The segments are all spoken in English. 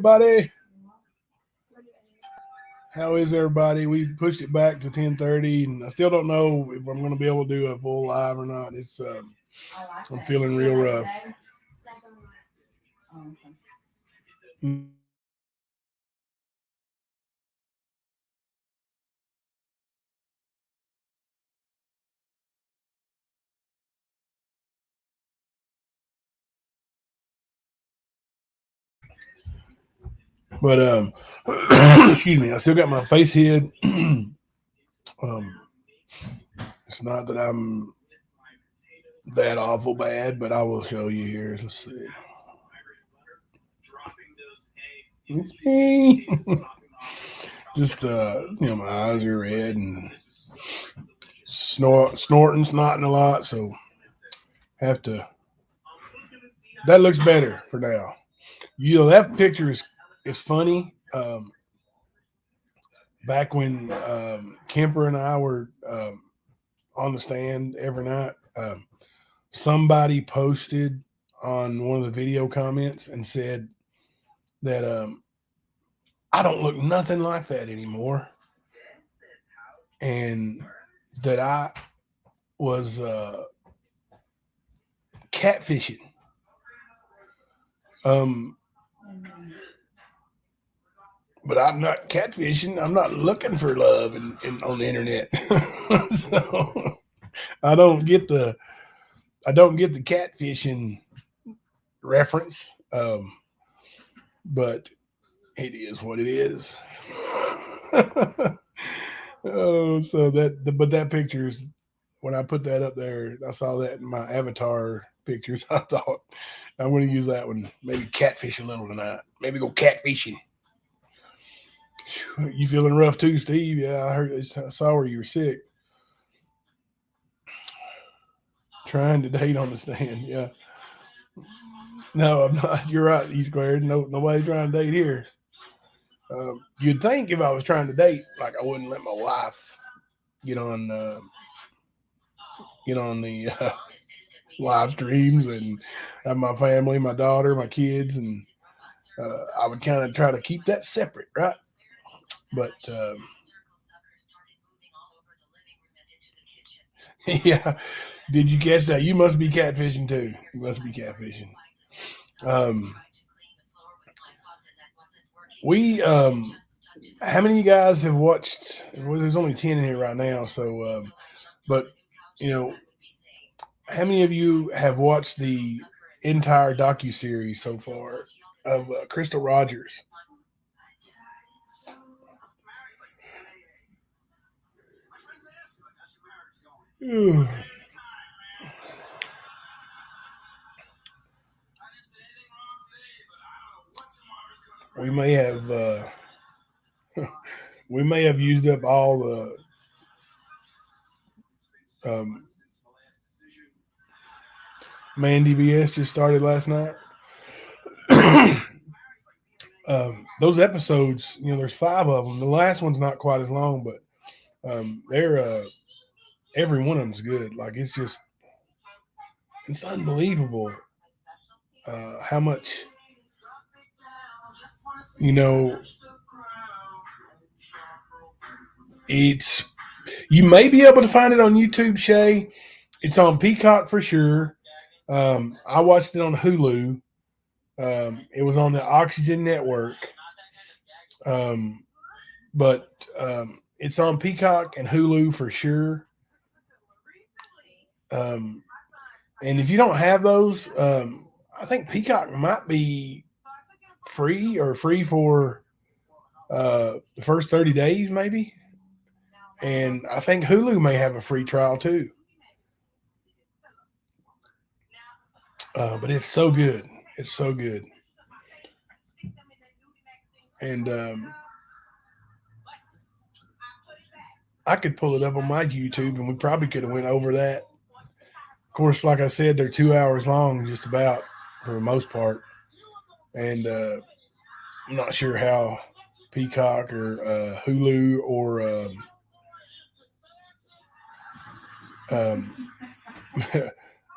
everybody? How is everybody? We pushed it back to 10:30, and I still don't know if I'm going to be able to do a full live or not. I'm feeling real rough. But excuse me, I still got my face hid. It's not that I'm that awful bad, but I will show you here. Let's see. It's me. Just my eyes are red and snorting, snotting a lot, so have to. That looks better for now. That picture is funny. Back when Kemper and I were on the stand every night, somebody posted on one of the video comments and said that I don't look nothing like that anymore, and that I was catfishing. Um, but I'm not catfishing. I'm not looking for love on the internet. So I don't get the catfishing reference. But it is what it is. Oh, so but that picture is when I put that up there. I saw that in my avatar pictures. I thought I'm going to use that one. Maybe catfish a little tonight. Maybe go catfishing. You feeling rough too, Steve? Yeah, I saw where you were sick. Trying to date on the stand. Yeah. No, I'm not. You're right. E squared. No, nobody's trying to date here. You'd think if I was trying to date, like I wouldn't let my wife get on the live streams and have my family, my daughter, my kids, and I would kind of try to keep that separate, right? But yeah, did you catch that? You must be catfishing too. You must be catfishing. Um, we how many of you guys have watched? Well, there's only 10 in here right now, so but you know, how many of you have watched the entire docu series so far of Crystal Rogers? We may have we may have used up all the um, Man DBS just started last night. Those episodes, there's 5 of them. The last one's not quite as long, but they're every one of them's good. Like it's unbelievable how much you know. It's you may be able to find it on YouTube, Shay. It's on Peacock for sure. I watched it on Hulu. It was on the Oxygen Network, um, but it's on Peacock and Hulu for sure. Um, and if you don't have those, I think Peacock might be free for the first 30 days, maybe. And I think Hulu may have a free trial too. But it's so good. It's so good. And I could pull it up on my YouTube, and we probably could have went over that. Of course, like I said, they're 2 hours long, just about for the most part. And I'm not sure how Peacock or Hulu or um,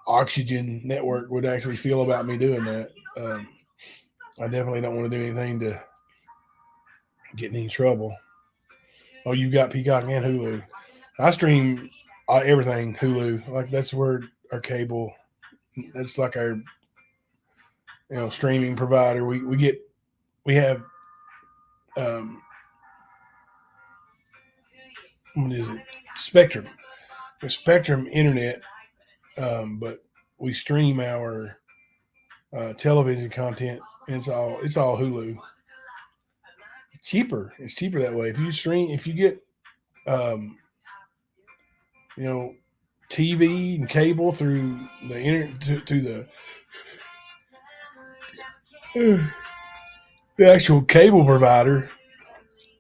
Oxygen Network would actually feel about me doing that. I definitely don't want to do anything to get in any trouble. Oh, you got Peacock and Hulu. I stream everything Hulu. Like that's where our cable. That's like our streaming provider. We have um, what is it? Spectrum. The Spectrum Internet, but we stream our television content, and it's all Hulu. It's cheaper. It's cheaper that way. If you get um, you know TV and cable through the internet to the actual cable provider,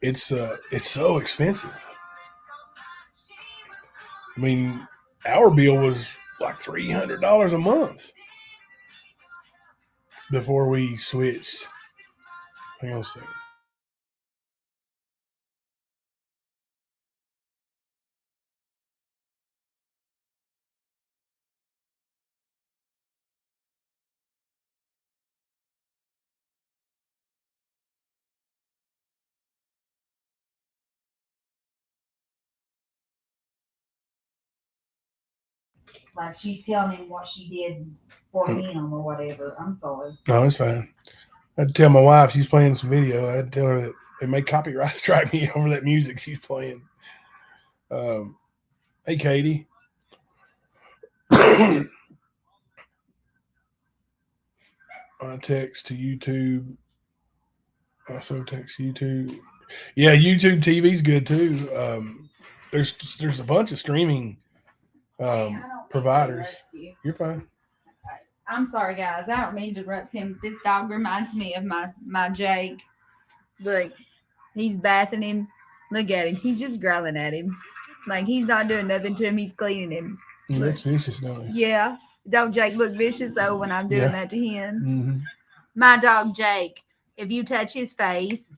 it's so expensive. I mean, our bill was like $300 a month before we switched. Hang on a second. Like she's telling him what she did for him or whatever. I'm sorry. No, it's fine. I had to tell my wife she's playing some video. I had to tell her that they may copyright strike me over that music she's playing. Um, hey, Katie. I text to YouTube. Also text YouTube. Yeah, YouTube TV's good too. There's a bunch of streaming providers. You're fine. I'm sorry, guys. I don't mean to interrupt him. This dog reminds me of my Jake. Look, he's bathing him. Look at him. He's just growling at him. Like he's not doing nothing to him. He's cleaning him. He looks vicious, don't he? Yeah. Don't Jake look vicious? Oh, when I'm doing Yeah. that to him. Mm-hmm. My dog Jake, if you touch his face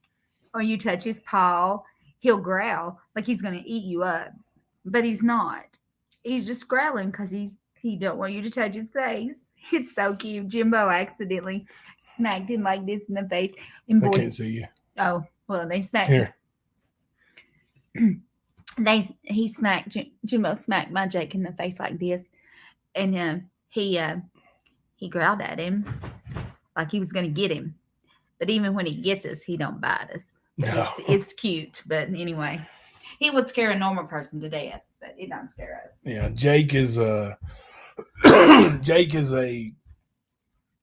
or you touch his paw, he'll growl like he's gonna eat you up. But he's not. He's just growling because he don't want you to touch his face. It's so cute. Jimbo accidentally smacked him like this in the face. And I boy, can't see you. oh well, they smacked. Here. He smacked Jimbo smacked my Jake in the face like this, and he growled at him like he was gonna get him. But even when he gets us, he don't bite us. No. It's cute. But anyway, he would scare a normal person to death, but it don't scare us. Yeah, Jake is Jake is a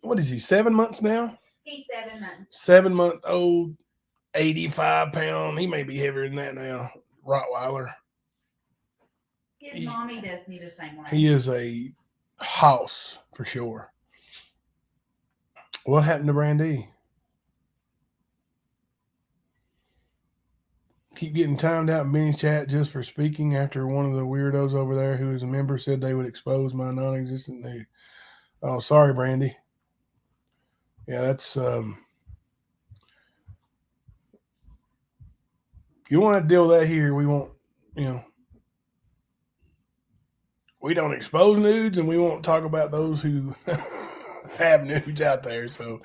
what is he? 7 months now. He's 7 months. 7 month old, 85 pound. He may be heavier than that now. Rottweiler. His mommy does me the same way. He is a house for sure. What happened to Brandy? Keep getting timed out in Benny's chat just for speaking after one of the weirdos over there who is a member said they would expose my non-existent nude. Oh, sorry, Brandy. Yeah, that's you want to deal with that here. We won't, we don't expose nudes, and we won't talk about those who have nudes out there. So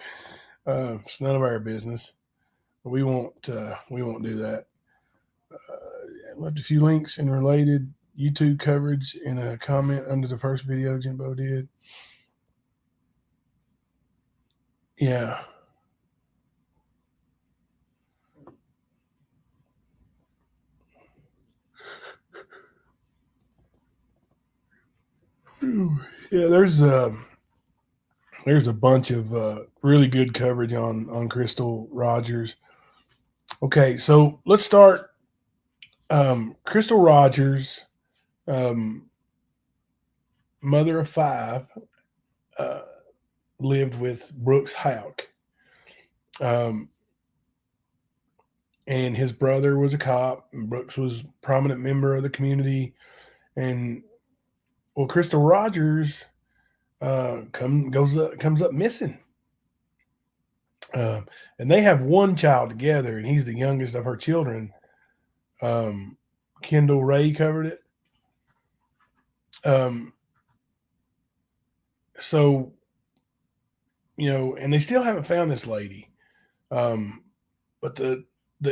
it's none of our business. We won't do that. Left a few links and related YouTube coverage in a comment under the first video Jimbo did. Yeah. Yeah, there's a bunch of really good coverage on Crystal Rogers. Okay, so let's start. Crystal Rogers, mother of 5, lived with Brooks Houck. And his brother was a cop, and Brooks was a prominent member of the community. And well, Crystal Rogers comes up missing. And they have one child together, and he's the youngest of her children. Kendall Ray covered it. So, and they still haven't found this lady. Um, but the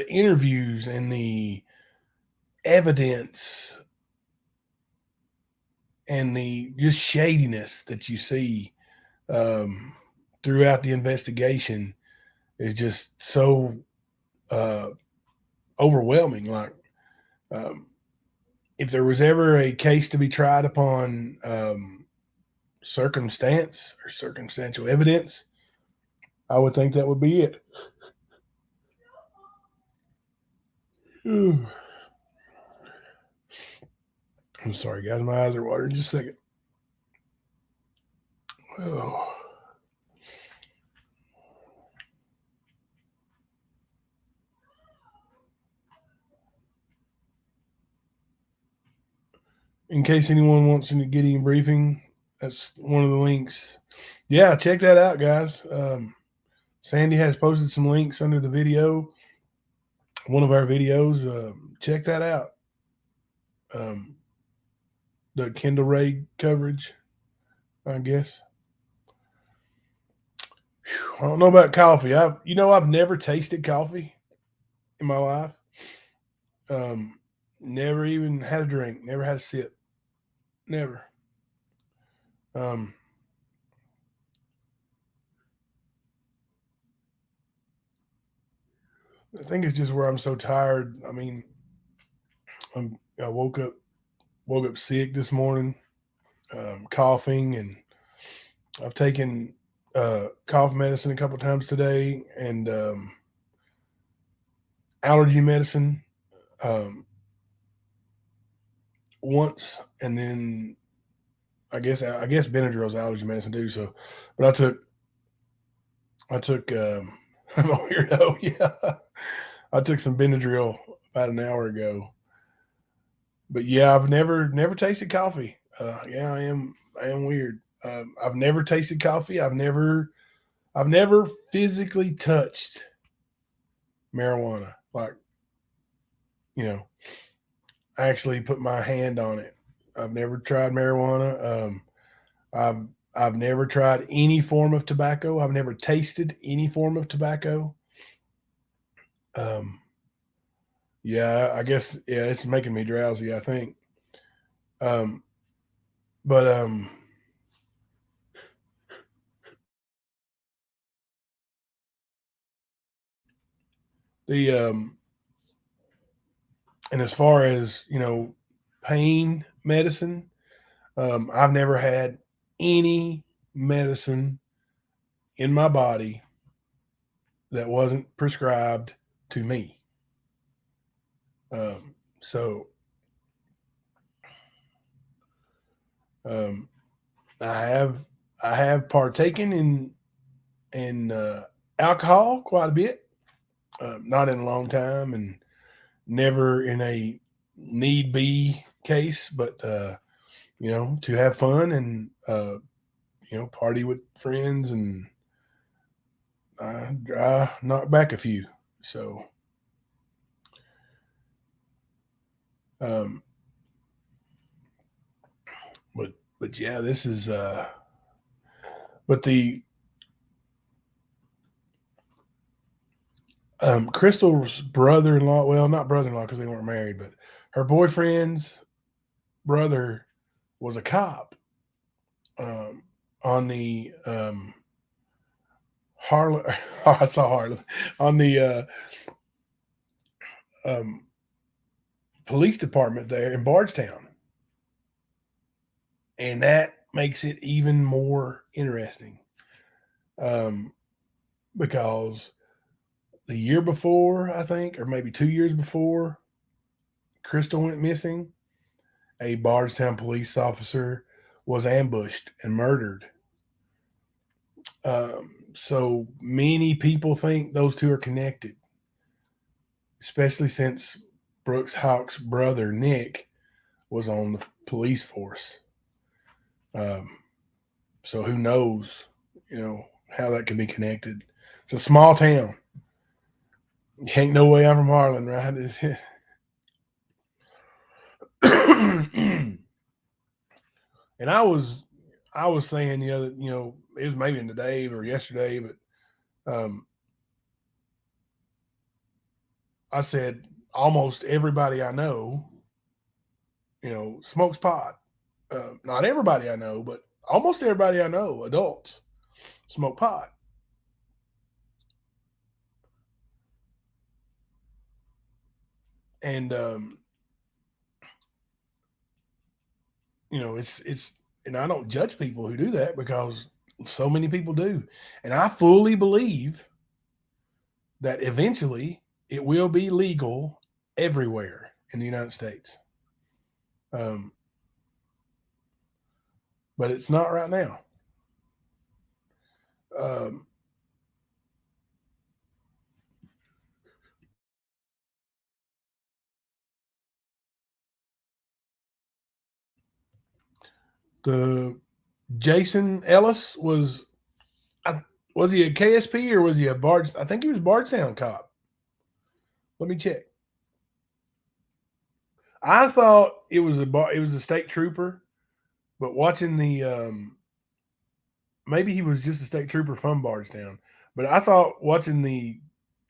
interviews and the evidence and the just shadiness that you see um, throughout the investigation is just so uh, overwhelming. Like, um, if there was ever a case to be tried upon circumstance or circumstantial evidence, I would think that would be it. I'm sorry, guys. My eyes are watering. Just a second. Oh. In case anyone wants to get any briefing, that's one of the links. Yeah, check that out, guys. Sandy has posted some links under the video, one of our videos. Check that out. Um, the Kendall Ray coverage, I guess. I don't know about coffee. I've never tasted coffee in my life. Um, Never even had a drink. Never had a sip. Never. Um, I think it's just where I'm so tired. I mean, I woke up sick this morning, coughing, and I've taken cough medicine a couple times today, and allergy medicine um, once, and then I guess Benadryl's allergy medicine too. So, but I took I'm a weirdo. Yeah, I took some Benadryl about an hour ago. But yeah, I've never tasted coffee. Yeah, I am weird. I've never tasted coffee. I've never physically touched marijuana. Like, you know, I actually put my hand on it. I've never tried marijuana. I've I've never tried any form of tobacco. I've never tasted any form of tobacco. Um, yeah, I guess yeah, it's making me drowsy. I think. Um, but the and as far as pain medicine, I've never had any medicine in my body that wasn't prescribed to me. So um, I have I have partaken in alcohol quite a bit, not in a long time, and never in a need be case, but to have fun and party with friends, and I knocked back a few. So, um, but yeah, this is but the Crystal's brother-in-law, well, not brother-in-law because they weren't married, but her boyfriend's brother was a cop um, on the Harlan. I saw Harlan on the um, police department there in Bardstown, and that makes it even more interesting um, because the year before, I think, or maybe 2 years before Crystal went missing, a Bardstown police officer was ambushed and murdered. So many people think those two are connected, especially since Brooks Hawk's brother, Nick, was on the police force. Um, so who knows, how that could be connected. It's a small town. Ain't no way I'm from Harlan, right? and I was I was saying the other, it was maybe in the day or yesterday, but I said almost everybody I know, smokes pot. Not everybody I know, but almost everybody I know, adults, smoke pot. And it's and I don't judge people who do that because so many people do. And I fully believe that eventually it will be legal everywhere in the United States. Um, but it's not right now. Um, the Jason Ellis was he a KSP or was he a Bard? I think he was Bardstown cop. Let me check. I thought it was a state trooper, but watching the maybe he was just a state trooper from Bardstown. But I thought watching the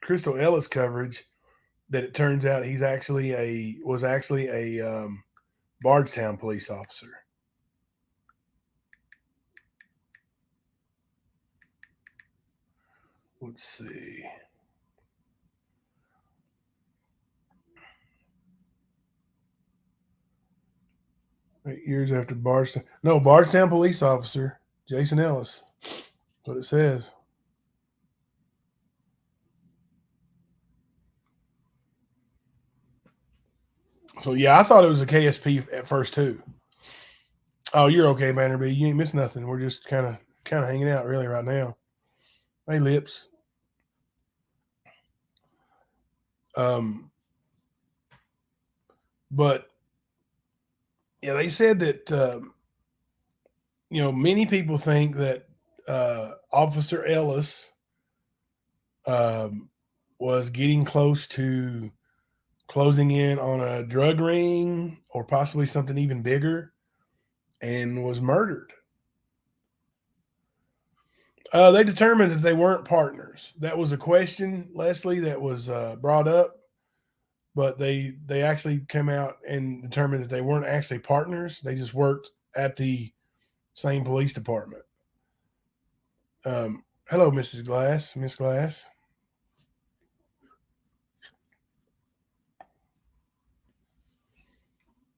Crystal Ellis coverage that it turns out he's was actually a Bardstown police officer. Let's see. 8 years after Bardstown. No, Bardstown police officer, Jason Ellis. That's what it says. So yeah, I thought it was a KSP at first too. Oh, you're okay, Bannerby. You ain't missed nothing. We're just kind of hanging out really right now. Hey, Lips. But yeah, they said that many people think that Officer Ellis was getting close to closing in on a drug ring or possibly something even bigger and was murdered. They determined that they weren't partners. That was a question, Leslie, that was brought up, but they actually came out and determined that they weren't actually partners. They just worked at the same police department. Hello, Mrs. Glass, Miss Glass.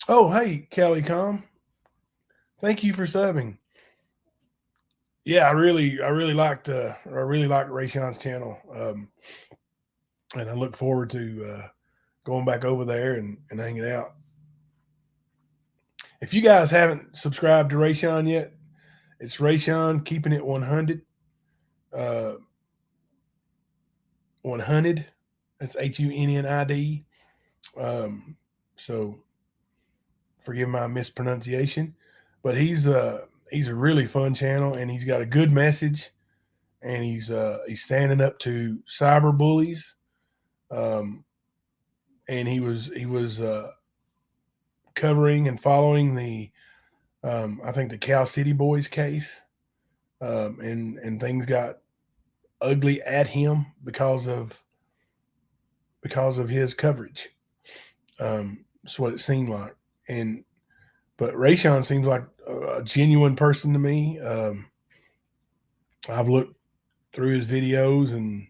Oh, hey, Kelly Com. Thank you for subbing. Yeah, I really liked Rayshon's channel, and I look forward to going back over there and hanging out. If you guys haven't subscribed to Rayshon yet, it's Rayshon keeping it 100. 100. That's HUNNID. So forgive my mispronunciation, but he's a really fun channel, and he's got a good message, and he's standing up to cyber bullies. And he was covering and following the I think the Cal City Boys case, and things got ugly at him because of his coverage. That's what it seemed like. But Rayshon seems like a genuine person to me. I've looked through his videos, and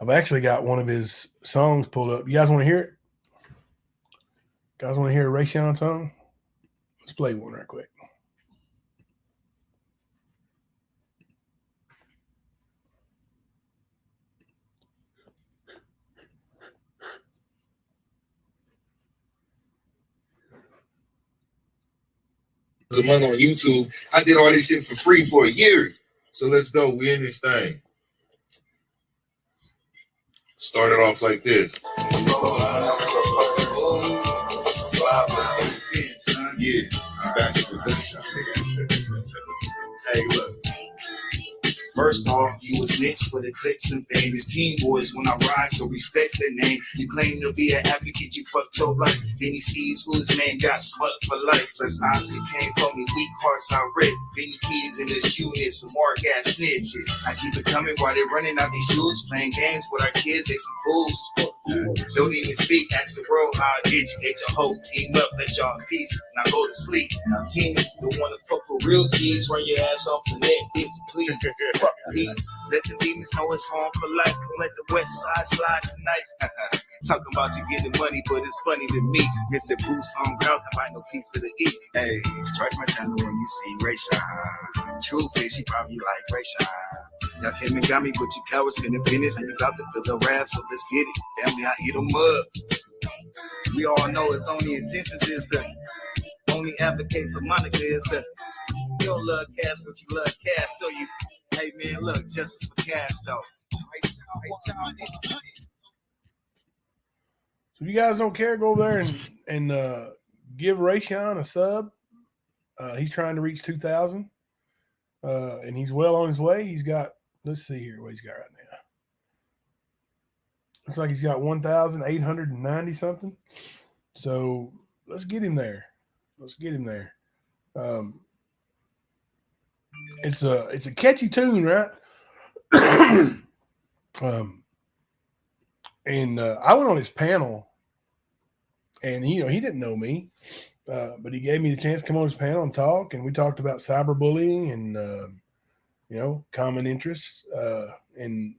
I've actually got one of his songs pulled up. You guys want to hear it? Guys want to hear a Rayshon song? Let's play one right quick. A month on YouTube. I did all this shit for free for a year. So let's go. We in this thing. Started off like this. Yeah, I'm back to production. Hey, look. First off, off, you a snitch for the clicks and fame. It's team boys when I rise, so respect the name. You claim to be an advocate, you fucked your life. Vinny Steve's whose name got smut for life. Less honestly came from me, weak hearts I read. Vinny Keys in this unit, some more gas snitches. I keep it coming while they running out these shoots, playing games with our kids, they some fools. Don't even speak, ask the world how I educate your whole team up, let y'all in peace, now go to sleep. Now team, the one to fuck for real G's, run your ass off the net, bitch, please. Fuck me. Let the demons know it's on for life. Don't let the west side slide tonight. Talking about you getting money, but it's funny to me. Mr. Bruce on ground, I find no piece to eat. Hey, strike my channel when you see Ray Shine. Truth is, he probably like Ray Shine. Y'all him and got me, but you cowards couldn't finish. And you got to fill the rap, so let's get it. Family, I eat them up. We all know his only intentions is to only advocate for Monica is to you don't love cash, but you love cash. So you, hey man, look, justice for cash though. So if you guys don't care, go over there and give Rayshawn a sub. He's trying to reach 2,000, and he's well on his way. He's got, let's see here what he's got right now. Looks like he's got 1,890 something. So let's get him there. Let's get him there. It's a catchy tune, right? And I went on his panel, and he didn't know me, but he gave me the chance to come on his panel and talk, and we talked about cyberbullying and common interests, and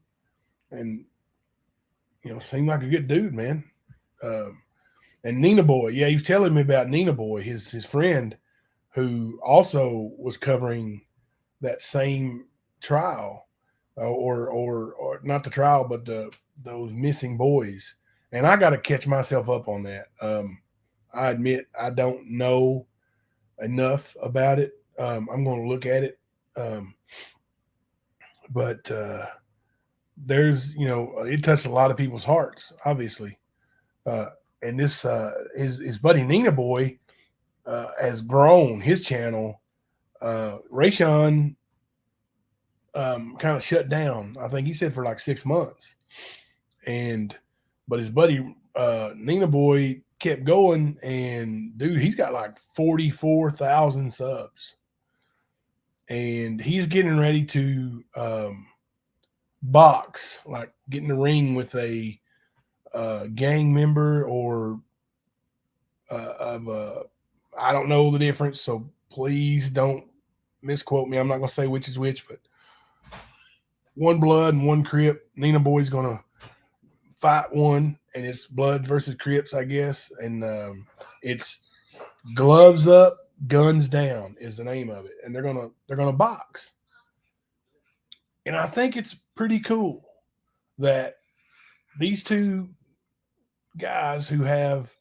seemed like a good dude, man. And Nina Boy, yeah, he was telling me about Nina Boy, his friend, who also was covering that same trial, or not the trial, but those missing boys. And I got to catch myself up on that. I admit I don't know enough about it. I'm going to look at it, but there's it touched a lot of people's hearts, obviously. And this his buddy Nina Boy has grown his channel. Rayshawn kind of shut down. I think he said for like 6 months, but his buddy Nina Boy kept going, and dude, he's got like 44,000 subs, and he's getting ready to box, like get in the ring with a gang member or I don't know the difference, so please don't misquote me. I'm not going to say which is which, but one blood and one Crip. Nina Boy's going to fight one, and it's blood versus Crips, I guess. And it's gloves up, guns down is the name of it. And they're gonna box. And I think it's pretty cool that these two guys who have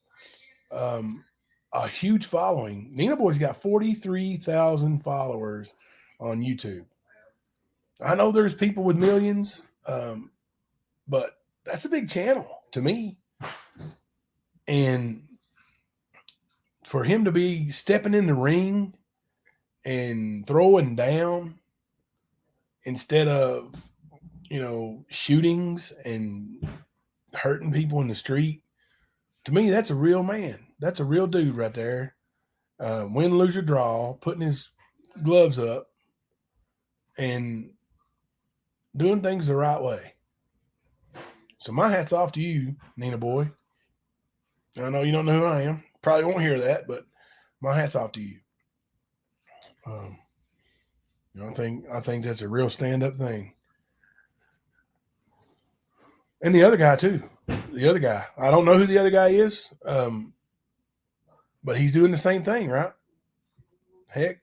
a huge following. Nina Boy's got 43,000 followers on YouTube. I know there's people with millions, but that's a big channel to me. And for him to be stepping in the ring and throwing down instead of, shootings and hurting people in the street, to me, that's a real man. That's a real dude right there. Win, lose, or draw, putting his gloves up and doing things the right way. So my hat's off to you, Nina Boy. I know you don't know who I am. Probably won't hear that, but my hat's off to you. I think that's a real stand-up thing. And the other guy too. The other guy. I don't know who the other guy is, but he's doing the same thing, right? Heck,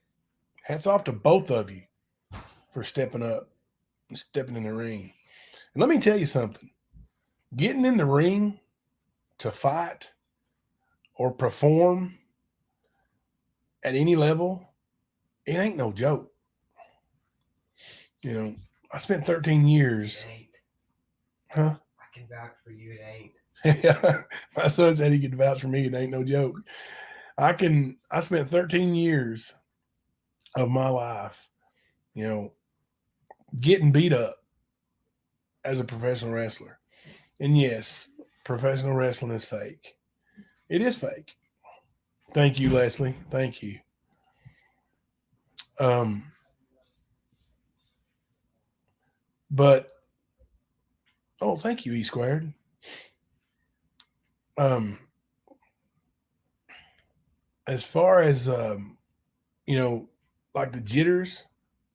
hats off to both of you for stepping up and stepping in the ring. And let me tell you something. Getting in the ring to fight or perform at any level, it ain't no joke. I spent 13 years. It ain't. Huh? I can vouch for you, it ain't. My son said he could vouch for me. It ain't no joke. I spent 13 years of my life, getting beat up as a professional wrestler. And yes, professional wrestling is fake. It is fake. Thank you, Leslie. Thank you. Um, but oh, thank you, E squared. Um, as far as you know, like the jitters,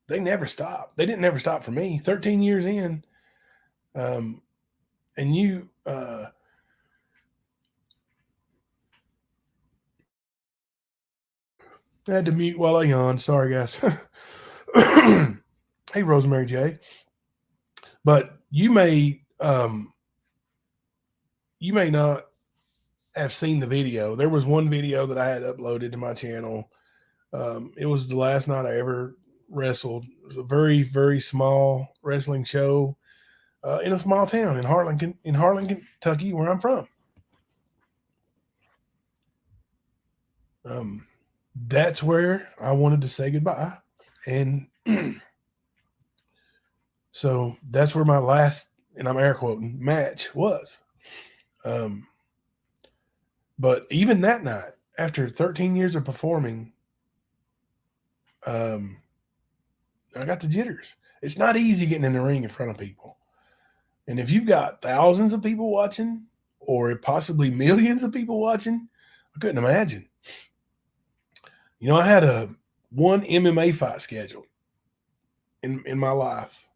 they never stop. They didn't never stop for me. 13 years in, um, and you I had to mute while I yawned. Sorry, guys. Hey, Rosemary J. But you may not have seen the video. There was one video that I had uploaded to my channel. It was the last night I ever wrestled. It was a very, very small wrestling show in a small town in Harlan, Kentucky, where I'm from. That's where I wanted to say goodbye, and so that's where my last, and I'm air quoting, match was. Um, but even that night, after 13 years of performing, um, I got the jitters. It's not easy getting in the ring in front of people. And if you've got thousands of people watching, or possibly millions of people watching, I couldn't imagine. You know, I had one MMA fight scheduled in my life.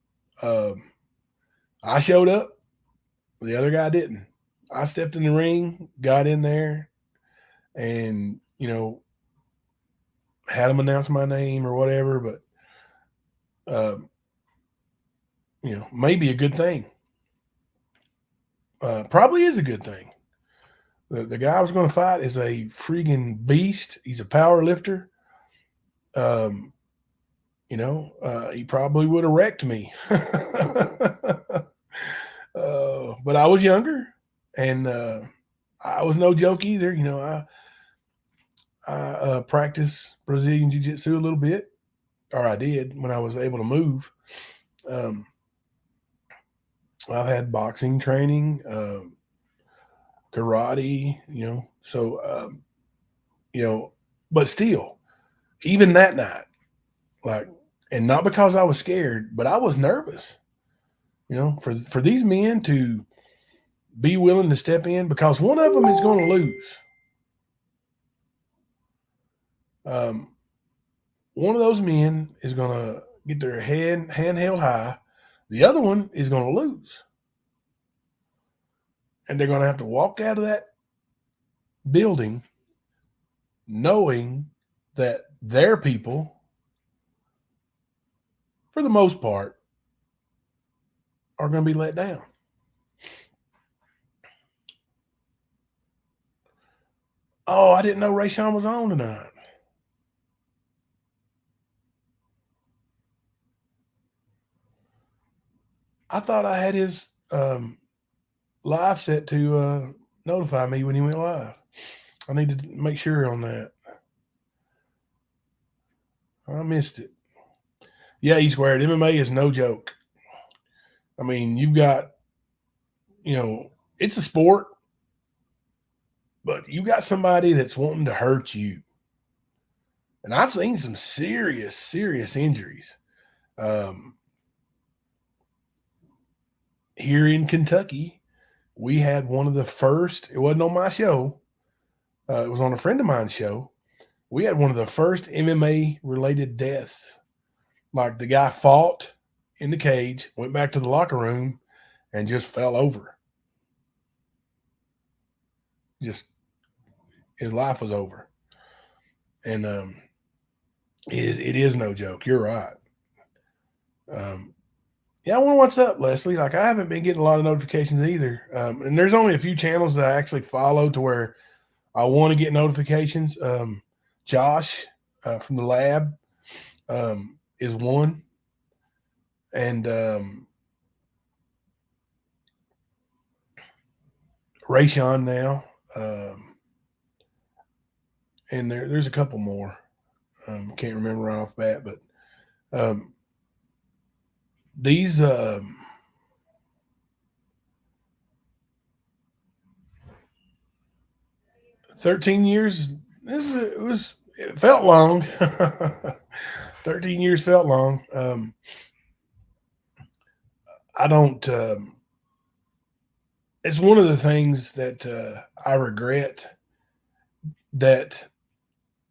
I showed up, the other guy didn't. I stepped in the ring, got in there, and had him announce my name or whatever. But maybe a good thing. Probably is a good thing. The guy I was going to fight is a freaking beast. He's a power lifter. He probably would have wrecked me. But I was younger, and I was no joke either. I practiced Brazilian Jiu-Jitsu a little bit, or I did when I was able to move. I've had boxing training, karate, but still, even that night, like, and not because I was scared, but I was nervous, for these men to be willing to step in, because one of them is going to lose. One of those men is going to get their hand held high. The other one is going to lose. And they're going to have to walk out of that building knowing that their people, for the most part, are going to be let down. Oh, I didn't know Rayshawn was on tonight. I thought I had his live set to notify me when he went live. I need to make sure on that. I missed it. Yeah, E squared. MMA is no joke. I mean, you've got, it's a sport, but you got somebody that's wanting to hurt you. And I've seen some serious, serious injuries. Here in Kentucky, we had one of the first, it wasn't on my show, it was on a friend of mine's show. We had one of the first MMA related deaths. Like, the guy fought in the cage, went back to the locker room, and just fell over. Just, his life was over. And it is no joke. You're right. Yeah, I wonder what's up, Leslie. Like, I haven't been getting a lot of notifications either. And there's only a few channels that I actually follow to where I want to get notifications. Josh from the lab is one. And Rayshawn now. And there's a couple more. Can't remember right off the bat, but these 13 years. It felt long. 13 years felt long. I don't. It's one of the things that I regret that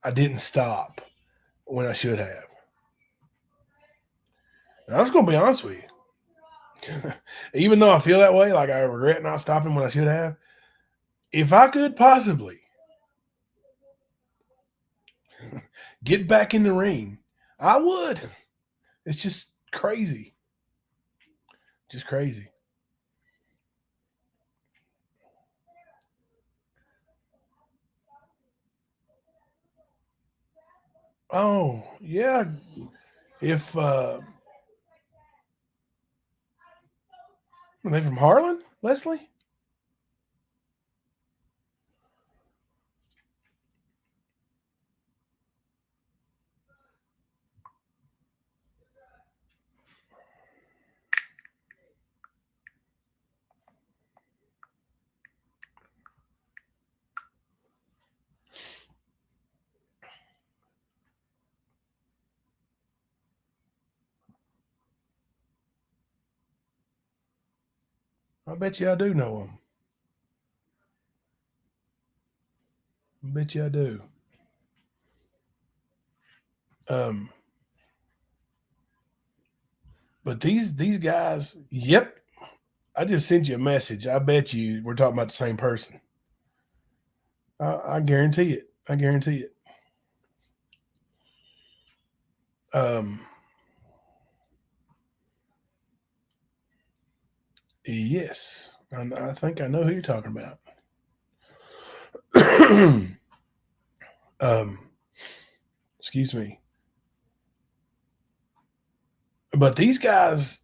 I didn't stop when I should have. And I was going to be honest with you. Even though I feel that way, like I regret not stopping when I should have, if I could possibly get back in the ring, I would. It's just crazy. Just crazy. Oh, yeah. If are they from Harlan, Leslie? I bet you I do know them. I bet you I do. Um, but these guys, yep. I just sent you a message. I bet you we're talking about the same person. I guarantee it. I guarantee it. Um, yes, I think I know who you're talking about. um, excuse me. But these guys,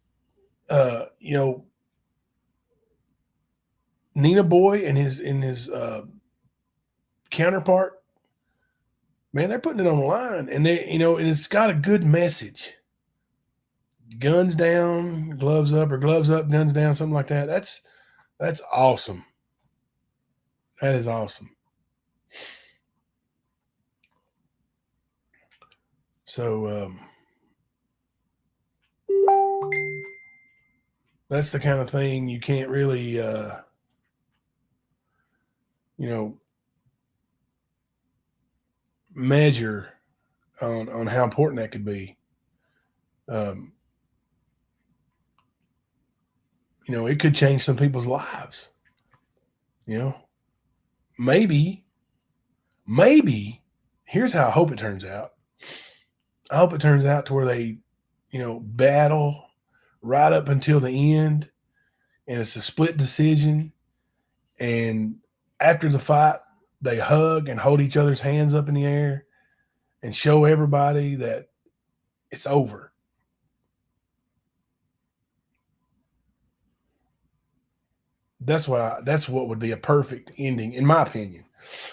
Nina Boy and his counterpart, man, they're putting it on the line, and and it's got a good message. Guns down, gloves up, guns down, something like that. That's awesome. That is awesome. So that's the kind of thing you can't really, you know, measure on how important that could be. Um, it could change some people's lives. You know, maybe, maybe. Here's how I hope it turns out. I hope it turns out to where they, battle right up until the end, and it's a split decision. And after the fight, they hug and hold each other's hands up in the air and show everybody that it's over. That's what would be a perfect ending, in my opinion.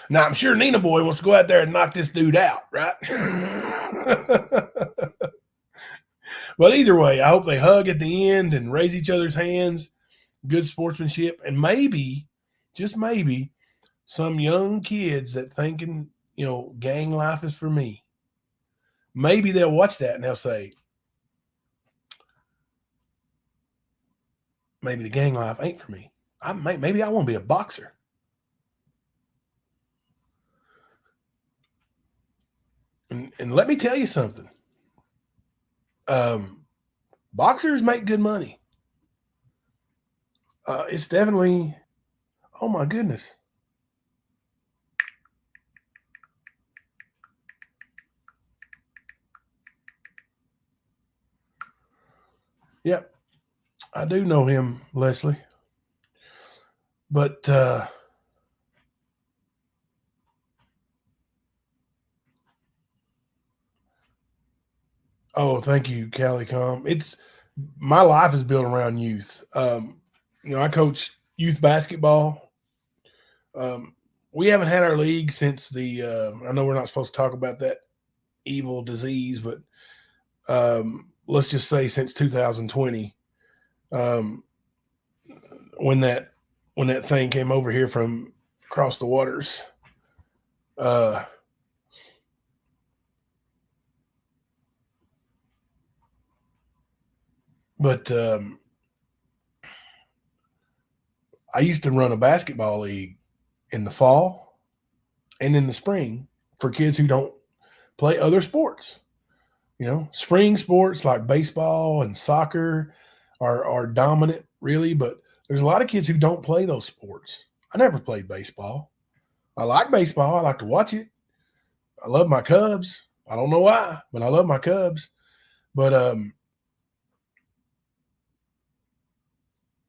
Now I'm sure Nina Boy wants to go out there and knock this dude out, right? But either way, I hope they hug at the end and raise each other's hands. Good sportsmanship, and maybe, just maybe, some young kids that thinking, gang life is for me. Maybe they'll watch that and they'll say, maybe the gang life ain't for me. Maybe I want to be a boxer. And let me tell you something. Um, Boxers make good money. It's definitely, oh my goodness. Yep, I do know him, Leslie. But oh, thank you, Calicom. It's my life is built around youth. I coach youth basketball. Um, we haven't had our league since I know we're not supposed to talk about that evil disease, but let's just say since 2020, um, when that thing came over here from across the waters. Uh, but I used to run a basketball league in the fall and in the spring for kids who don't play other sports. Spring sports like baseball and soccer are dominant, really, but there's a lot of kids who don't play those sports. I never played baseball. I like baseball. I like to watch it. I love my Cubs. I don't know why, but I love my Cubs. But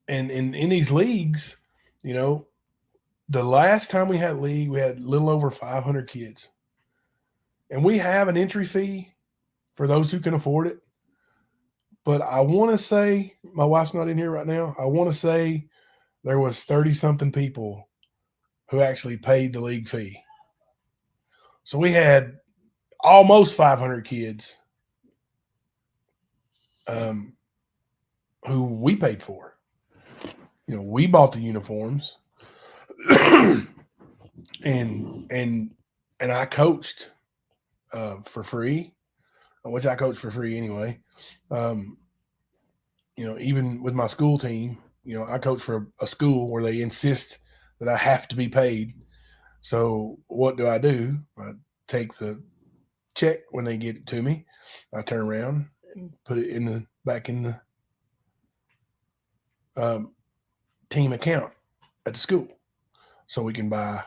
and in these leagues, you know, the last time we had a league, we had a little over 500 kids, and we have an entry fee for those who can afford it. But I want to say, my wife's not in here right now. I want to say there was 30 something people who actually paid the league fee. So we had almost 500 kids who we paid for. We bought the uniforms, and I coached for free, which I coached for free anyway. Even with my school team, I coach for a school where they insist that I have to be paid. So what do? I take the check when they get it to me. I turn around and put it back in the team account at the school, so we can buy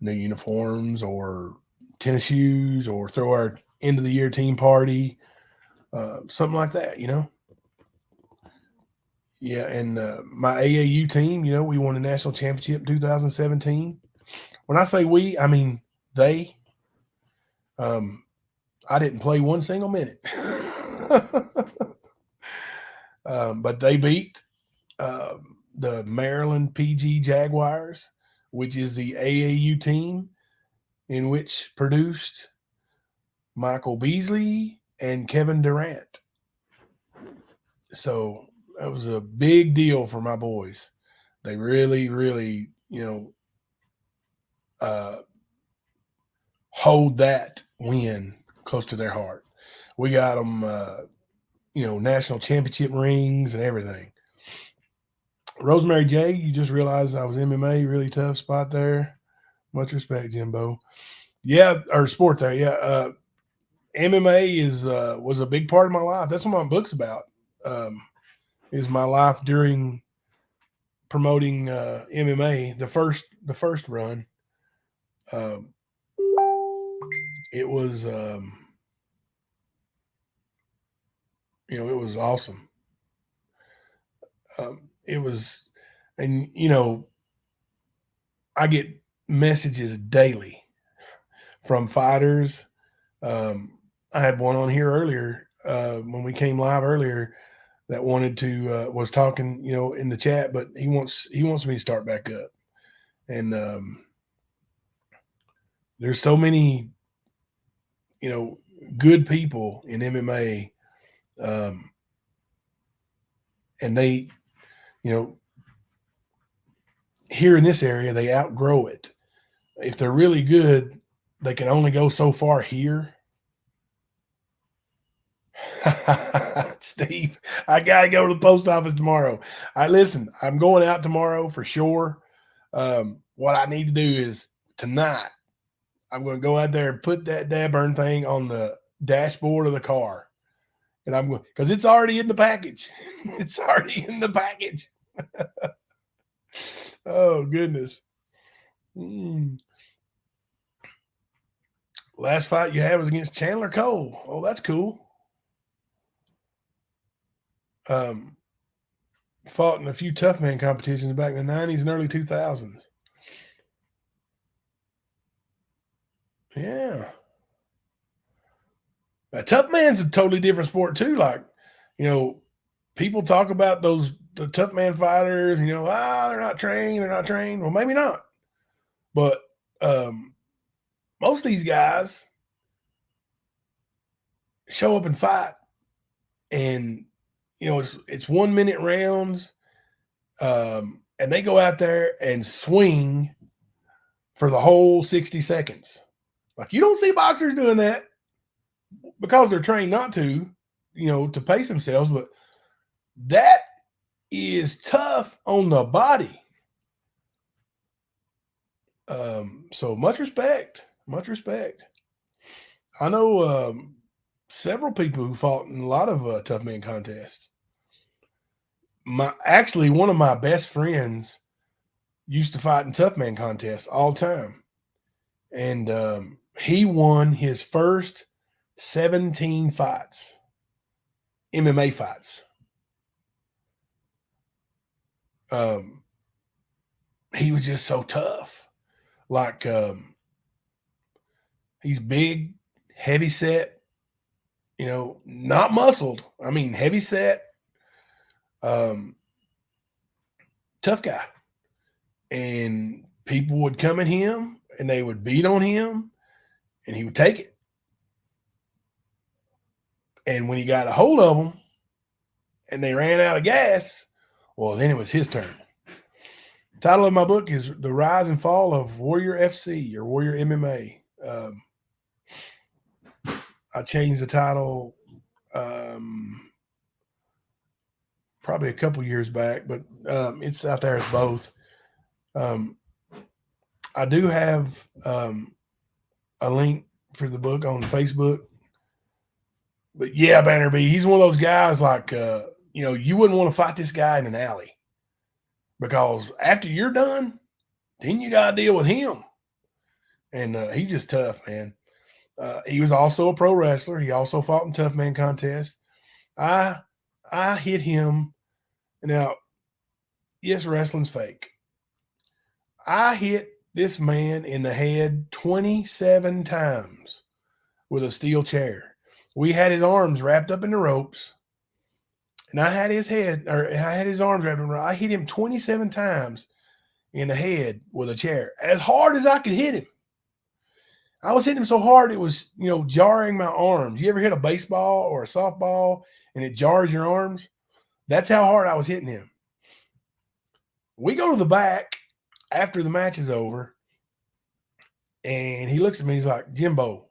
new uniforms or tennis shoes or throw our end of the year team party, something like that. Yeah, and my AAU team, we won the national championship in 2017. When I say we, I mean they. I didn't play one single minute. But they beat the Maryland PG Jaguars, which is the AAU team in which produced Michael Beasley and Kevin Durant. So that was a big deal for my boys. They really, really, hold that win close to their heart. We got them, national championship rings and everything. Rosemary J, you just realized I was MMA, really tough spot there. Much respect, Jimbo. Yeah, or sport there. Yeah, MMA was a big part of my life. That's what my book's about. Is my life during promoting MMA. The first run, it was it was awesome. It was, and I get messages daily from fighters. I had one on here earlier when we came live earlier that wanted to was talking, in the chat, but he wants me to start back up. And there's so many, good people in MMA, and they, here in this area, they outgrow it. If they're really good, they can only go so far here. Steve, I gotta go to the post office tomorrow. Listen, I'm going out tomorrow for sure. What I need to do is tonight, I'm going to go out there and put that dab-burn thing on the dashboard of the car. And I'm going, because it's already in the package. It's already in the package. Oh, goodness. Last fight you had was against Chandler Cole. Oh, that's cool. Fought in a few tough man competitions back in the 90s and early 2000s. Yeah. A tough man's a totally different sport too. Like, people talk about the tough man fighters, they're not trained. Well, maybe not. But most of these guys show up and fight and it's 1 minute rounds, and they go out there and swing for the whole 60 seconds. Like, you don't see boxers doing that because they're trained not to, to pace themselves, but that is tough on the body. So much respect. I know several people who fought in a lot of tough man contests. Actually, one of my best friends used to fight in tough man contests all the time, and he won his first 17 fights, MMA fights. He was just so tough. Like, he's big, heavy set, not muscled. I mean, heavy set, tough guy. And people would come at him and they would beat on him and he would take it. And when he got a hold of them and they ran out of gas, well, then it was his turn. The title of my book is The Rise and Fall of Warrior FC or Warrior MMA. I changed the title probably a couple years back, but it's out there as both. I do have a link for the book on Facebook. But yeah, Banner B, he's one of those guys like, you wouldn't want to fight this guy in an alley because after you're done, then you got to deal with him. And he's just tough, man. He was also a pro wrestler. He also fought in tough man contests. I hit him. Now, yes, wrestling's fake. I hit this man in the head 27 times with a steel chair. We had his arms wrapped up in the ropes, and I had his arms wrapped in the ropes. I hit him 27 times in the head with a chair, as hard as I could hit him. I was hitting him so hard it was, jarring my arms. You ever hit a baseball or a softball and it jars your arms? That's how hard I was hitting him. We go to the back after the match is over, and he looks at me. He's like, Jimbo,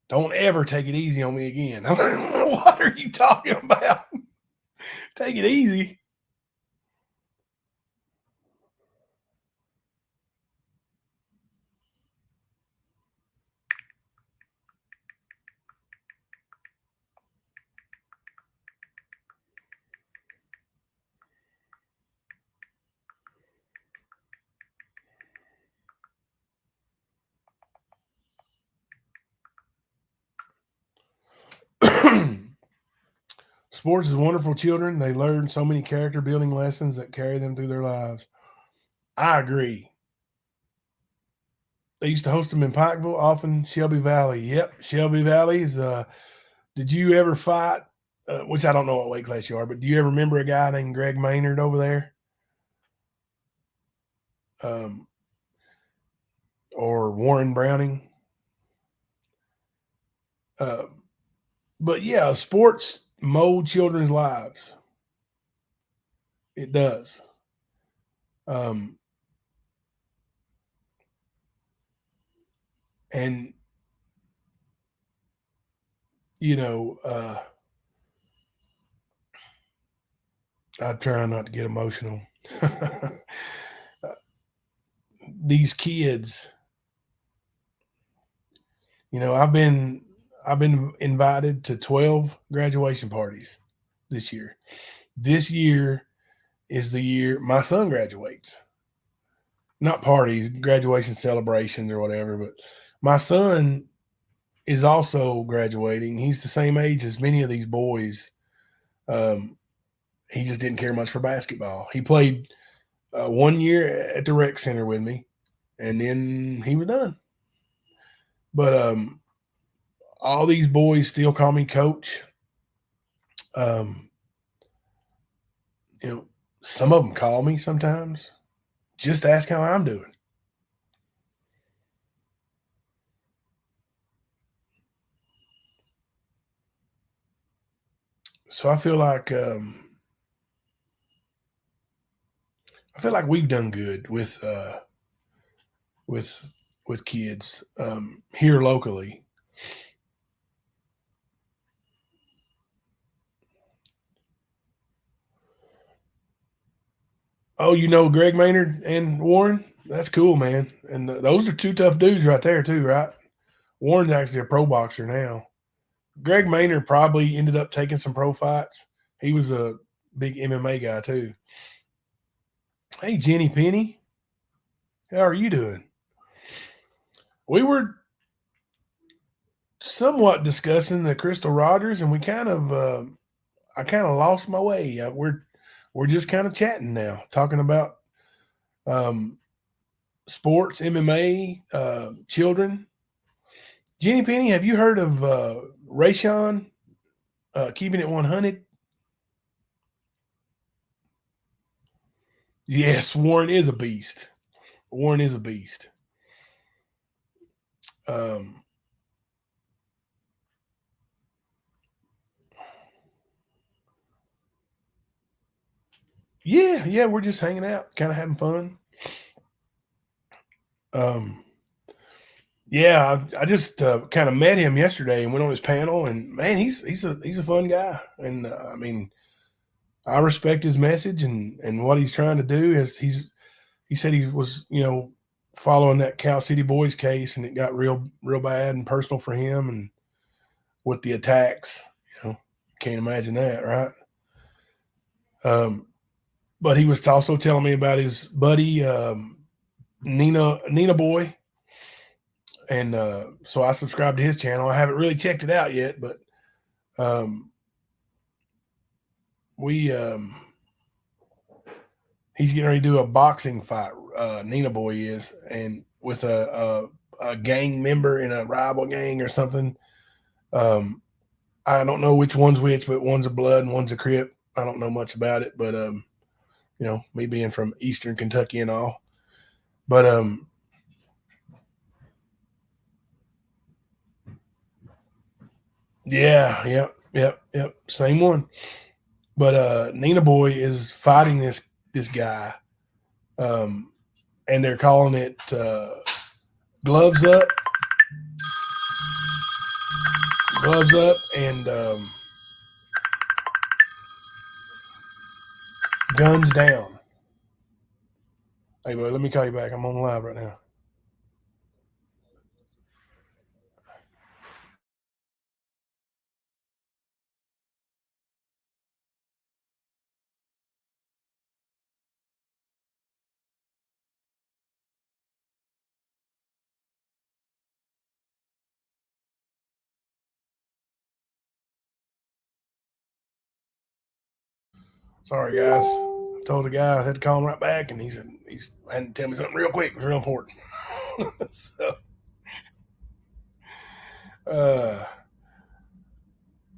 don't ever take it easy on me again. I'm like, what are you talking about? Take it easy. Sports is wonderful children. They learn so many character building lessons that carry them through their lives. I agree. They used to host them in Pikeville, often Shelby Valley. Yep, Shelby Valley is. Did you ever fight? Which I don't know what weight class you are, but do you ever remember a guy named Greg Maynard over there? Or Warren Browning? But yeah, sports mold children's lives. It does. And I try not to get emotional. These kids, I've been invited to 12 graduation parties this year. This year is the year my son graduates. Not parties, graduation celebrations or whatever, but my son is also graduating. He's the same age as many of these boys. He just didn't care much for basketball. He played 1 year at the rec center with me, and then he was done. But all these boys still call me coach. Some of them call me sometimes just to ask how I'm doing. So I feel like we've done good with with kids here locally. Oh, you know Greg Maynard and Warren? That's cool, man. And those are two tough dudes right there, too, right? Warren's actually a pro boxer now. Greg Maynard probably ended up taking some pro fights. He was a big MMA guy, too. Hey, Jenny Penny, how are you doing? We were somewhat discussing the Crystal Rogers, and I kind of lost my way. We're just kind of chatting now, talking about um, sports, MMA, children. Jenny Penny, have you heard of Rayshawn keeping it 100? Yes, Warren is a beast. Warren is a beast. Um, yeah, we're just hanging out, kind of having fun. Um, yeah, I just kind of met him yesterday and went on his panel, and man, he's a fun guy, and I mean, I respect his message and what he's trying to do. Is he said he was following that Cal City Boys case, and it got real bad and personal for him, and with the attacks, can't imagine that, right? Um, but he was also telling me about his buddy Nina Boy, and so I subscribed to his channel. I haven't really checked it out yet, but um, we he's getting ready to do a boxing fight. Nina Boy is, and with a gang member in a rival gang or something. Um, I don't know which one's which, but one's a blood and one's a Crip. I don't know much about it, but me being from Eastern Kentucky and all, but yeah, yep, same one. But Nina Boy is fighting this guy, um, and they're calling it gloves up, gloves up, and guns down. Hey, boy, let me call you back. I'm on live right now. Sorry, guys. I told the guy I had to call him right back, and he said he's had to tell me something real quick. It was real important. So, uh,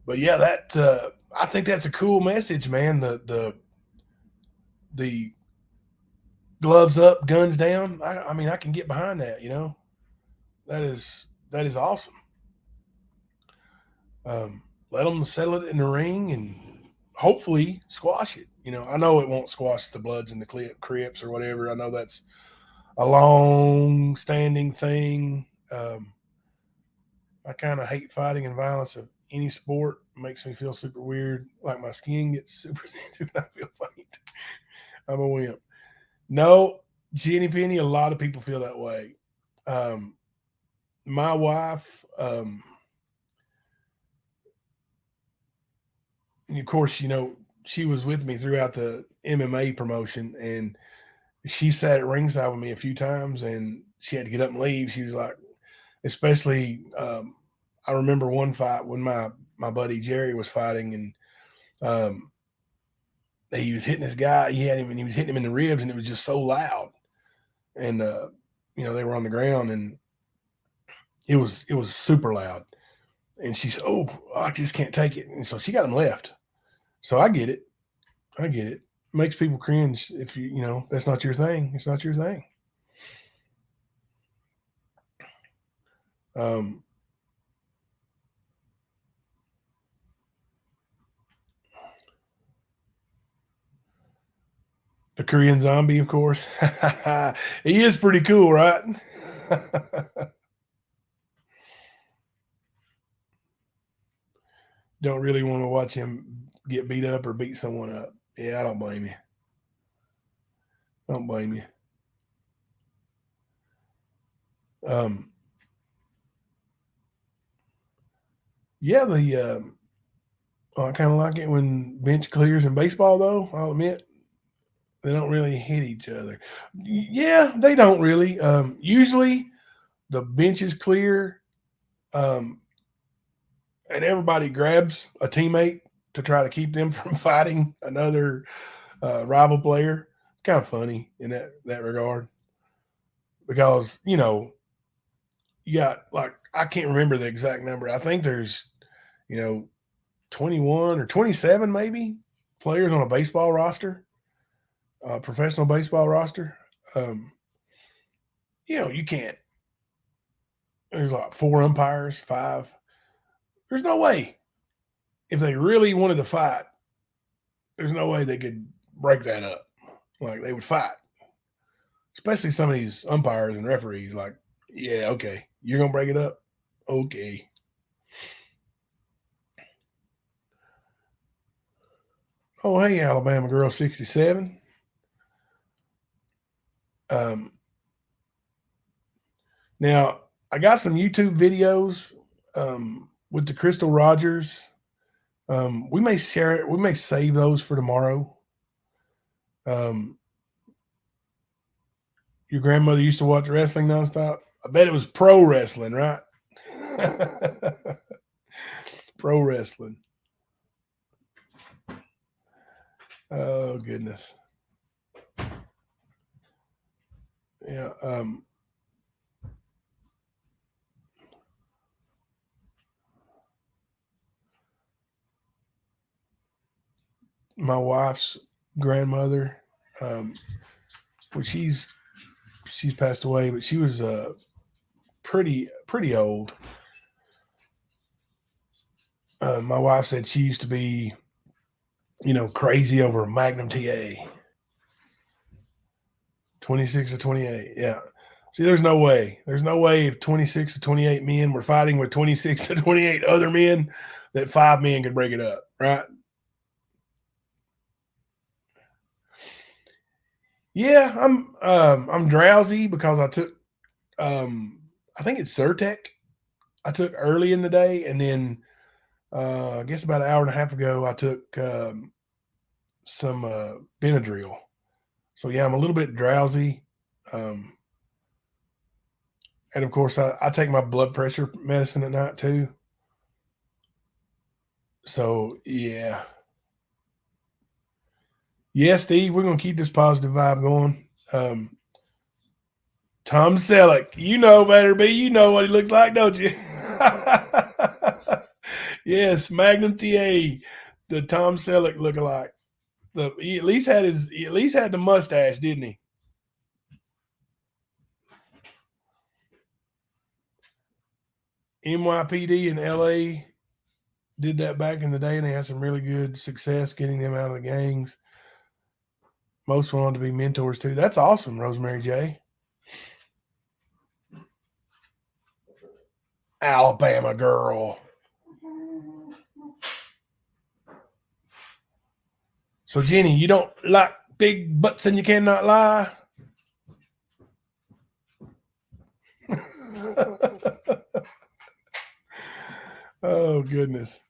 but yeah, that I think that's a cool message, man. The gloves up, guns down. I mean, I can get behind that. That is awesome. Let them settle it in the ring and hopefully squash it. I know it won't squash the Bloods and the Crips or whatever. I know that's a long standing thing. I kind of hate fighting and violence of any sport. It makes me feel super weird. Like my skin gets super sensitive and I feel faint. I'm a wimp. No, Jenny Penny, a lot of people feel that way. Um, my wife, and of course, she was with me throughout the MMA promotion, and she sat at ringside with me a few times, and she had to get up and leave. She was like, especially, I remember one fight when my buddy Jerry was fighting, and he was hitting this guy. He had him, and he was hitting him in the ribs, and it was just so loud. And they were on the ground, and it was super loud. And she said, "Oh, I just can't take it." And so she got him left. So I get it. I get it. Makes people cringe if that's not your thing. It's not your thing. Um, The Korean Zombie, of course. He is pretty cool, right? Don't really want to watch him get beat up or beat someone up. Yeah, I don't blame you. Don't blame you. Yeah, I kind of like it when bench clears in baseball, though. I'll admit they don't really hit each other. Yeah, they don't really. Usually, the bench is clear, um, and everybody grabs a teammate to try to keep them from fighting another rival player. Kind of funny in that regard, because you got, like, I can't remember the exact number. I think there's, you know, 21 or 27 maybe players on a baseball roster, professional baseball roster. Um, you can't. There's like 4 umpires, 5. There's no way, if they really wanted to fight, there's no way they could break that up. Like, they would fight, especially some of these umpires and referees. Like, yeah, okay, you're gonna break it up, okay. Oh, hey, Alabama girl 67. Um, Now, I got some YouTube videos with the Crystal Rogers. We may share it. We may save those for tomorrow. Your grandmother used to watch wrestling nonstop. I bet it was pro wrestling, right? Pro wrestling. Oh, goodness. Yeah. My wife's grandmother, well, she's passed away, but she was pretty old. My wife said she used to be, crazy over Magnum TA. 26 to 28. Yeah. See, there's no way. There's no way if 26 to 28 men were fighting with 26 to 28 other men that 5 men could break it up, right? Yeah, I'm drowsy because I took I think it's Zyrtec I took early in the day, and then I guess about an hour and a half ago I took some Benadryl. So yeah, I'm a little bit drowsy. Um, and of course I take my blood pressure medicine at night too. So yeah. Yeah, Steve, we're gonna keep this positive vibe going. Tom Selleck, you know better, B. You know what he looks like, don't you? Yes, Magnum TA, the Tom Selleck lookalike. He at least had the mustache, didn't he? NYPD in LA did that back in the day, and they had some really good success getting them out of the gangs. Most went on to be mentors too. That's awesome, Rosemary J. Alabama girl. So Jenny, you don't like big butts and you cannot lie? Oh, goodness.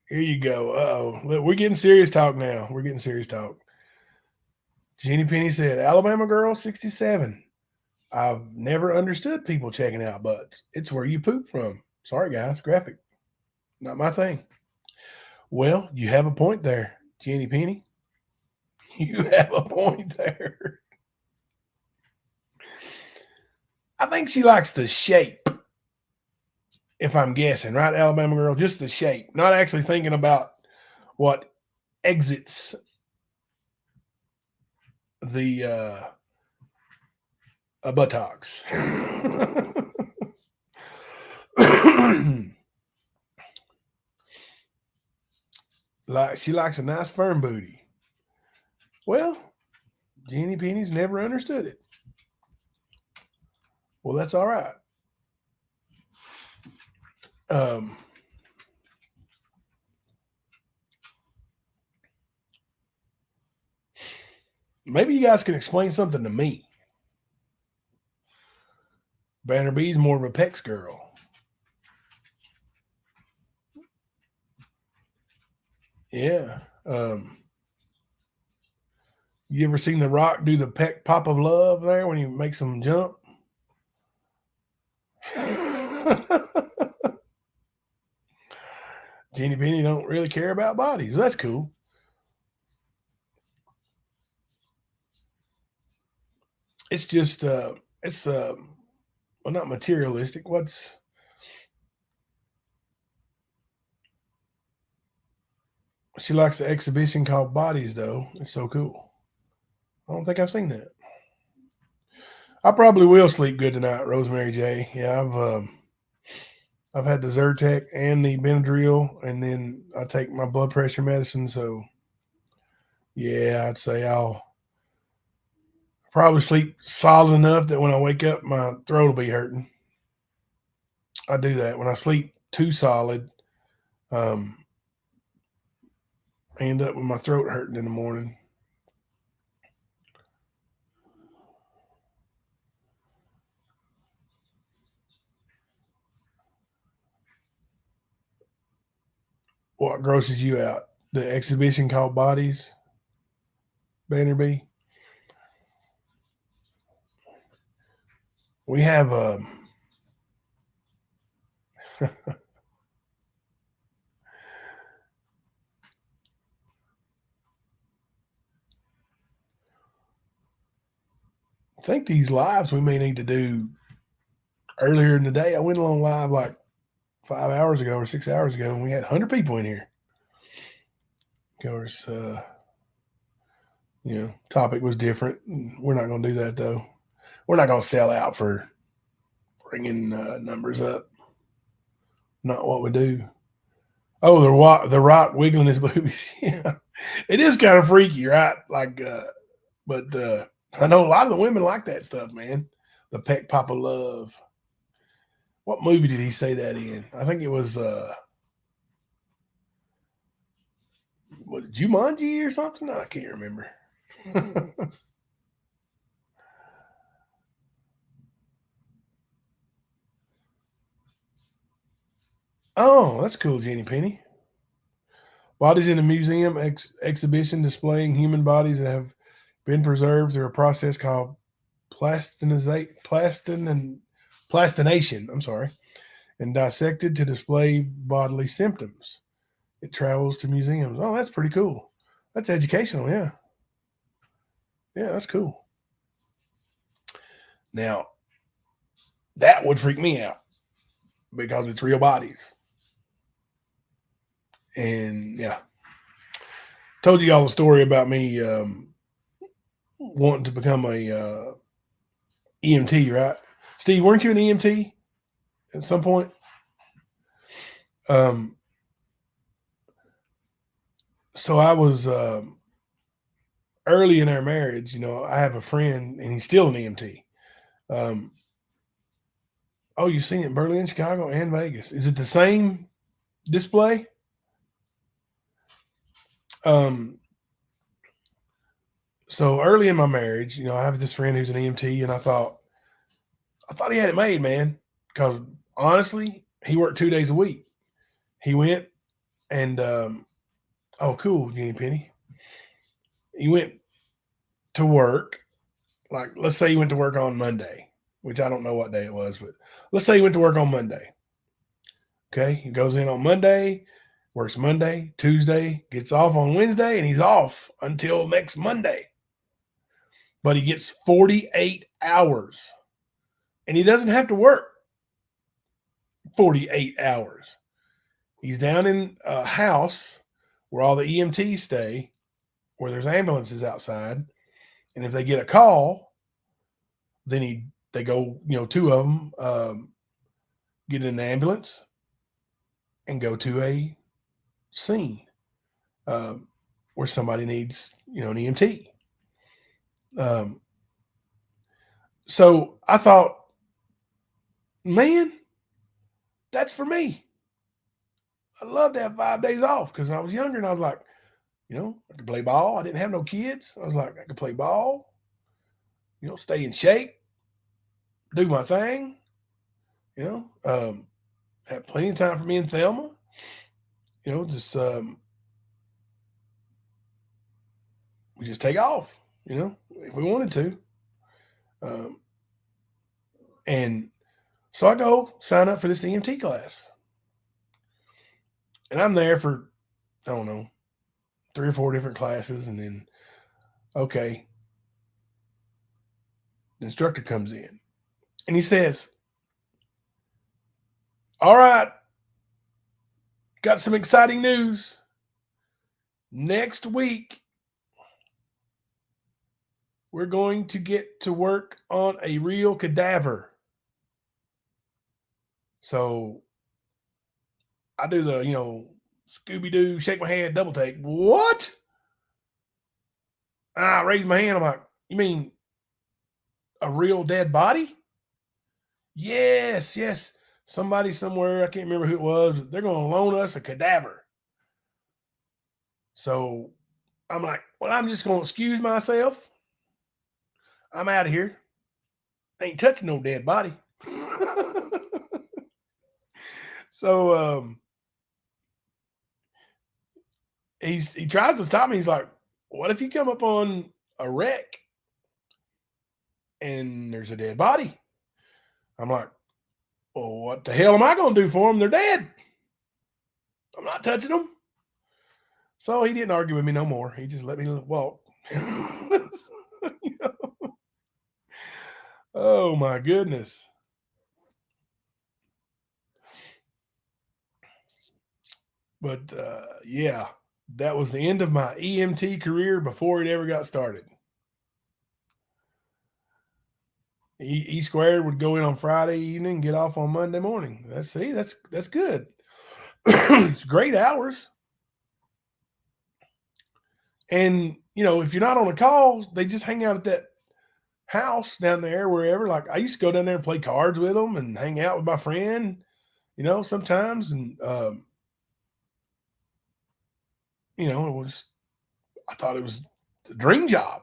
Here you go. Uh-oh. We're getting serious talk now. We're getting serious talk. Jenny Penny said, Alabama girl 67. I've never understood people checking out butts. It's where you poop from. Sorry, guys. Graphic. Not my thing. Well, you have a point there, Jenny Penny. You have a point there. I think she likes the shape, if I'm guessing, right, Alabama girl? Just the shape, not actually thinking about what exits the a buttocks. Like she likes a nice firm booty. Well, Jeannie Penny's never understood it. Well, that's all right. Um, maybe you guys can explain something to me. Banner B's more of a pecs girl. Yeah. You ever seen The Rock do the peck pop of love there when he makes them jump? Jeannie Penny don't really care about bodies. Well, that's cool. It's just it's well, not materialistic. What's she likes the exhibition called Bodies though. It's so cool. I don't think I've seen that. I probably will sleep good tonight, Rosemary J. Yeah, I've had the Zyrtec and the Benadryl, and then I take my blood pressure medicine. So yeah, I'd say I'll probably sleep solid enough that when I wake up, my throat will be hurting. I do that when I sleep too solid. I end up with my throat hurting in the morning. What grosses you out? The exhibition called Bodies, Bannerby. We have I think these lives we may need to do earlier in the day. I went along live like 5 hours ago or 6 hours ago, and we had 100 people in here. Of course, topic was different. We're not going to do that though. We're not going to sell out for bringing numbers up. Not what we do. Oh, the Rock wiggling his boobies. Yeah, it is kind of freaky, right? Like, but I know a lot of the women like that stuff, man. The peck pop of love. What movie did he say that in? I think it was Jumanji or something? I can't remember. Oh, that's cool, Jenny Penny. Bodies in a museum exhibition displaying human bodies that have been preserved through a process called plastination. I'm sorry, and dissected to display bodily symptoms. It travels to museums. Oh, that's pretty cool. That's educational. Yeah, yeah, that's cool. Now, that would freak me out because it's real bodies. And yeah, told you all the story about me wanting to become a EMT, right? Steve, weren't you an EMT at some point? Um, so I was early in our marriage. I have a friend, and he's still an EMT. Oh, you've seen it in Berlin, Chicago, and Vegas. Is it the same display? So early in my marriage, I have this friend who's an EMT, and I thought he had it made, man. Because honestly, he worked 2 days a week. He went and oh, cool, Jenny Penny. He went to work. Like, let's say he went to work on Monday, which I don't know what day it was, but let's say he went to work on Monday. Okay, he goes in on Monday, works Monday, Tuesday, gets off on Wednesday, and he's off until next Monday. But he gets 48 hours, and he doesn't have to work 48 hours. He's down in a house where all the EMTs stay, where there's ambulances outside. And if they get a call, Then they go, two of them get in an ambulance and go to a scene where somebody needs, an EMT. Um, so I thought, man, that's for me. I love to have 5 days off because when I was younger and I was like, I could play ball. I didn't have no kids. I was like, I could play ball, stay in shape, do my thing, have plenty of time for me and Thelma, just we just take off, if we wanted to. And so I go sign up for this EMT class. And I'm there for, I don't know, 3 or 4 different classes. And then, okay, the instructor comes in and he says, all right, got some exciting news. Next week, we're going to get to work on a real cadaver. So I do the, Scooby-Doo, shake my head, double take. What? I raise my hand. I'm like, you mean a real dead body? Yes. Somebody somewhere, I can't remember who it was, but they're going to loan us a cadaver. So I'm like, well, I'm just going to excuse myself. I'm out of here. Ain't touching no dead body. So he tries to stop me. He's like, what if you come up on a wreck and there's a dead body? I'm like, well, what the hell am I going to do for them? They're dead. I'm not touching them. So he didn't argue with me no more. He just let me walk. Oh my goodness. But yeah, that was the end of my EMT career before it ever got started. E squared would go in on Friday evening, get off on Monday morning. That's good. It's great hours. And if you're not on a call, they just hang out at that house down there, wherever. Like I used to go down there and play cards with them and hang out with my friend, sometimes. And I thought it was a dream job.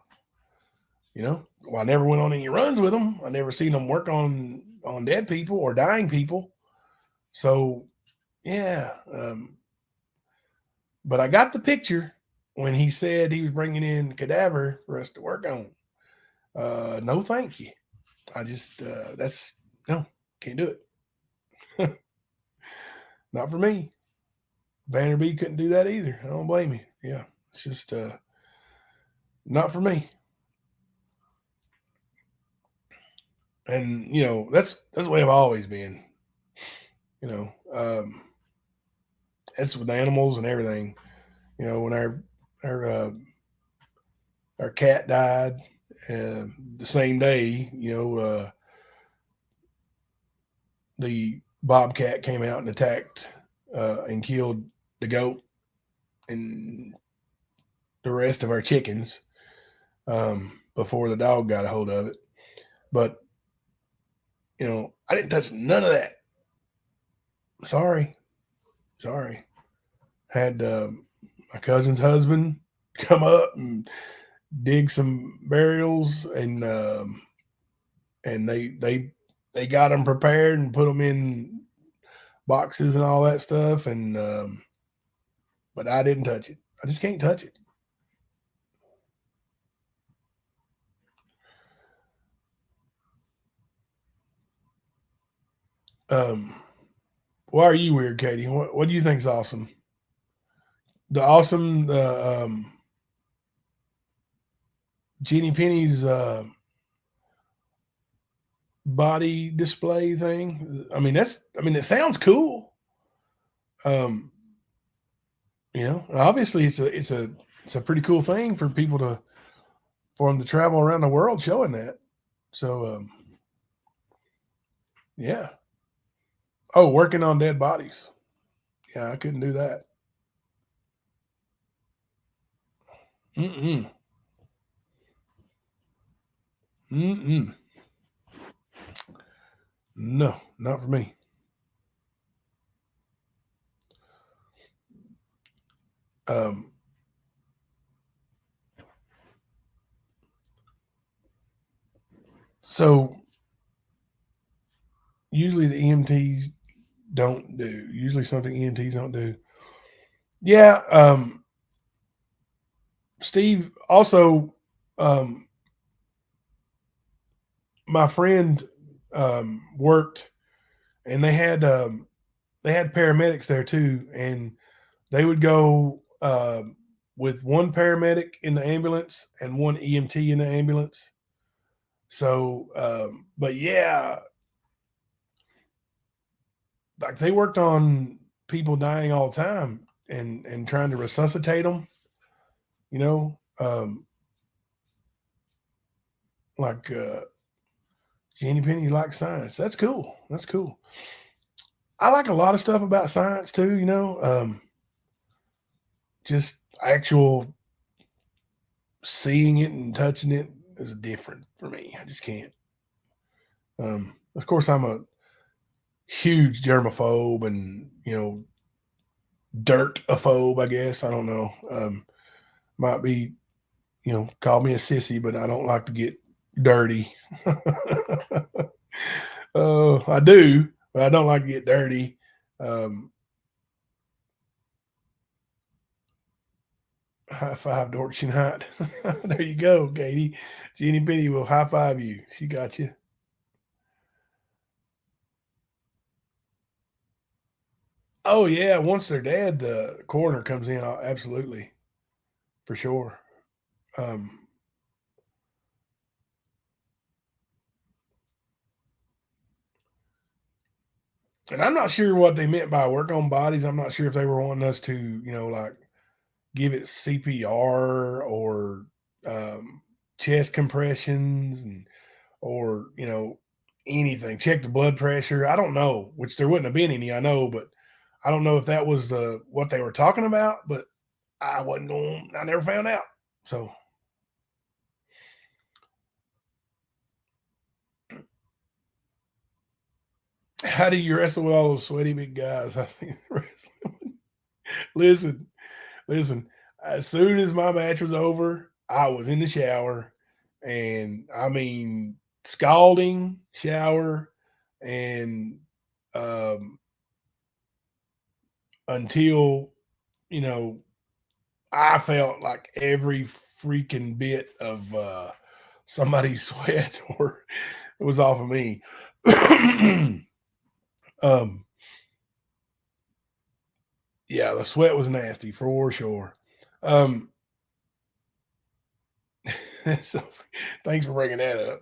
Well, I never went on any runs with them. I never seen them work on dead people or dying people. So, yeah. But I got the picture when he said he was bringing in cadaver for us to work on. No, thank you. I just, no, can't do it. Not for me. Banner B couldn't do that either. I don't blame you. Yeah. It's just, not for me. And that's the way I've always been. That's with animals and everything. When our cat died the same day, the bobcat came out and attacked and killed the goat and the rest of our chickens before the dog got a hold of it. But I didn't touch none of that. Sorry. Had my cousin's husband come up and dig some burials, and they got them prepared and put them in boxes and all that stuff. And but I didn't touch it. I just can't touch it. Why are you weird, Katie? What do you think's awesome? The awesome Jeannie Penny's body display thing. It sounds cool. Obviously it's a pretty cool thing for them to travel around the world showing that. So, yeah. Oh, working on dead bodies. Yeah, I couldn't do that. Mm-mm. Mm-mm. No, not for me. Um, so usually the EMTs don't do. Usually something EMTs don't do. Yeah. Steve also, um, my friend worked, and they had paramedics there too, and they would go with one paramedic in the ambulance and one EMT in the ambulance. So, but yeah, like they worked on people dying all the time and trying to resuscitate them. You know, like Jenny Penny likes science. That's cool. That's cool. I like a lot of stuff about science too. Just actual seeing it and touching it is different for me. I just can't. Of course, I'm a huge germaphobe and dirtophobe. I guess I don't know. Might be call me a sissy, but I don't like to get dirty. I do, but I don't like to get dirty. Um, High five, Dorks Unite. There you go, Katie. Jenny Penny will high five you. She got you. Oh yeah, once they're dead, the coroner comes in. Absolutely, for sure. Um, and I'm not sure what they meant by work on bodies. I'm not sure if they were wanting us to, like give it CPR or um, chest compressions or anything. Check the blood pressure. I don't know, which there wouldn't have been any. I know, but I don't know if that was the what they were talking about. But I wasn't going. I never found out. So how do you wrestle with all those sweaty big guys? I think wrestling. Listen, listen. As soon as my match was over, I was in the shower, and I mean scalding shower, and um, until you know I felt like every freaking bit of somebody's sweat or it was off of me. um, yeah, the sweat was nasty for sure. Um, so thanks for bringing that up.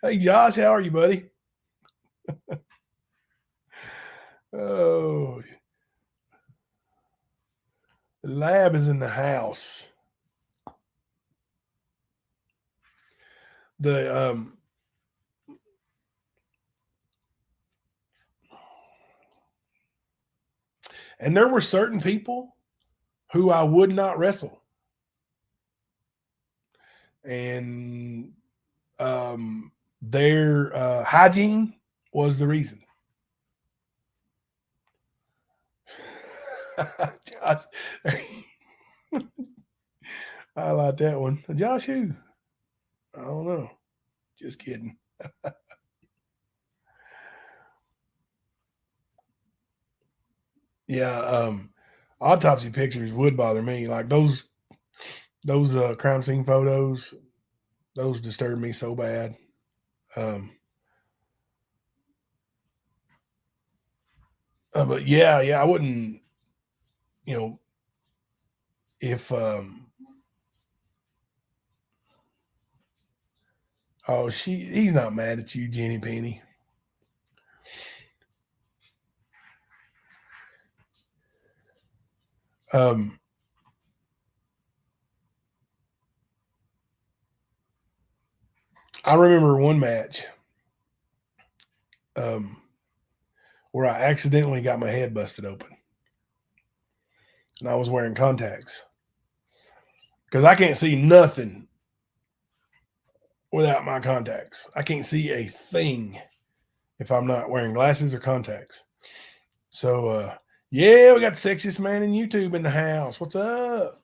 Hey, Josh, how are you, buddy? Oh, the lab is in the house. The and there were certain people who I would not wrestle, and their hygiene was the reason. Josh, I like that one. Josh, who? I don't know. Just kidding. Yeah, autopsy pictures would bother me. Like those crime scene photos, those disturb me so bad. Um, but yeah, I wouldn't. You know, if oh he's not mad at you, Jenny Penny. Um, I remember one match um, where I accidentally got my head busted open, and I was wearing contacts because I can't see nothing without my contacts. I can't see a thing if I'm not wearing glasses or contacts. So, yeah, we got the sexiest man in YouTube in the house. What's up?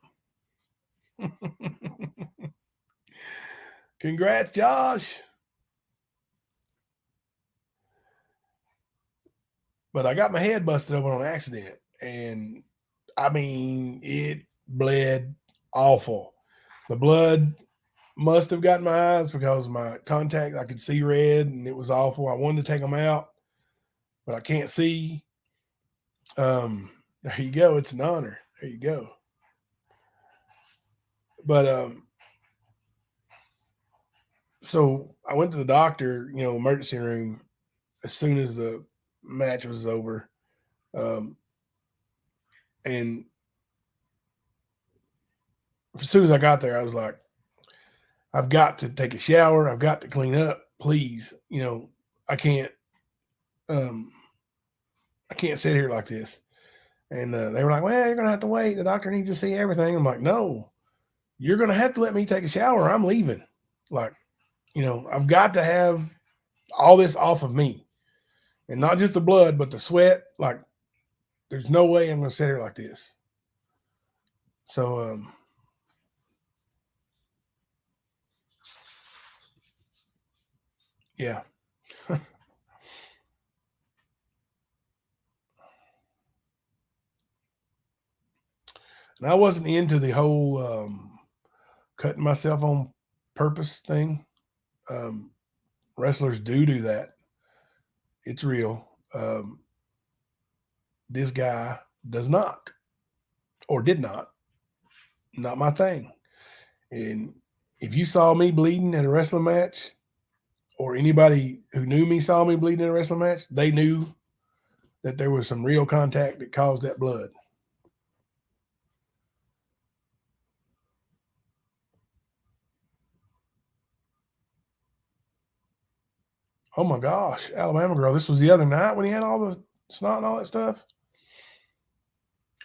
Congrats, Josh. But I got my head busted open on accident. And I mean, it bled awful. The blood must have gotten my eyes because my contact, I could see red and it was awful. I wanted to take them out, but I can't see. There you go. It's an honor. There you go. But so I went to the doctor, emergency room as soon as the match was over. Um, and as soon as I got there, I was like, I've got to take a shower. I've got to clean up, please. I can't, um, I can't sit here like this. And they were like, well, you're going to have to wait. The doctor needs to see everything. I'm like, no, you're going to have to let me take a shower. I'm leaving. Like, I've got to have all this off of me, and not just the blood, but the sweat. Like, there's no way I'm going to sit here like this. So, yeah. And I wasn't into the whole cutting myself on purpose thing. Um, wrestlers do that. It's real. This guy does not, or did not. Not my thing. And if you saw me bleeding in a wrestling match, or anybody who knew me saw me bleeding in a wrestling match, they knew that there was some real contact that caused that blood. Oh my gosh, Alabama girl, this was the other night when he had all the snot and all that stuff.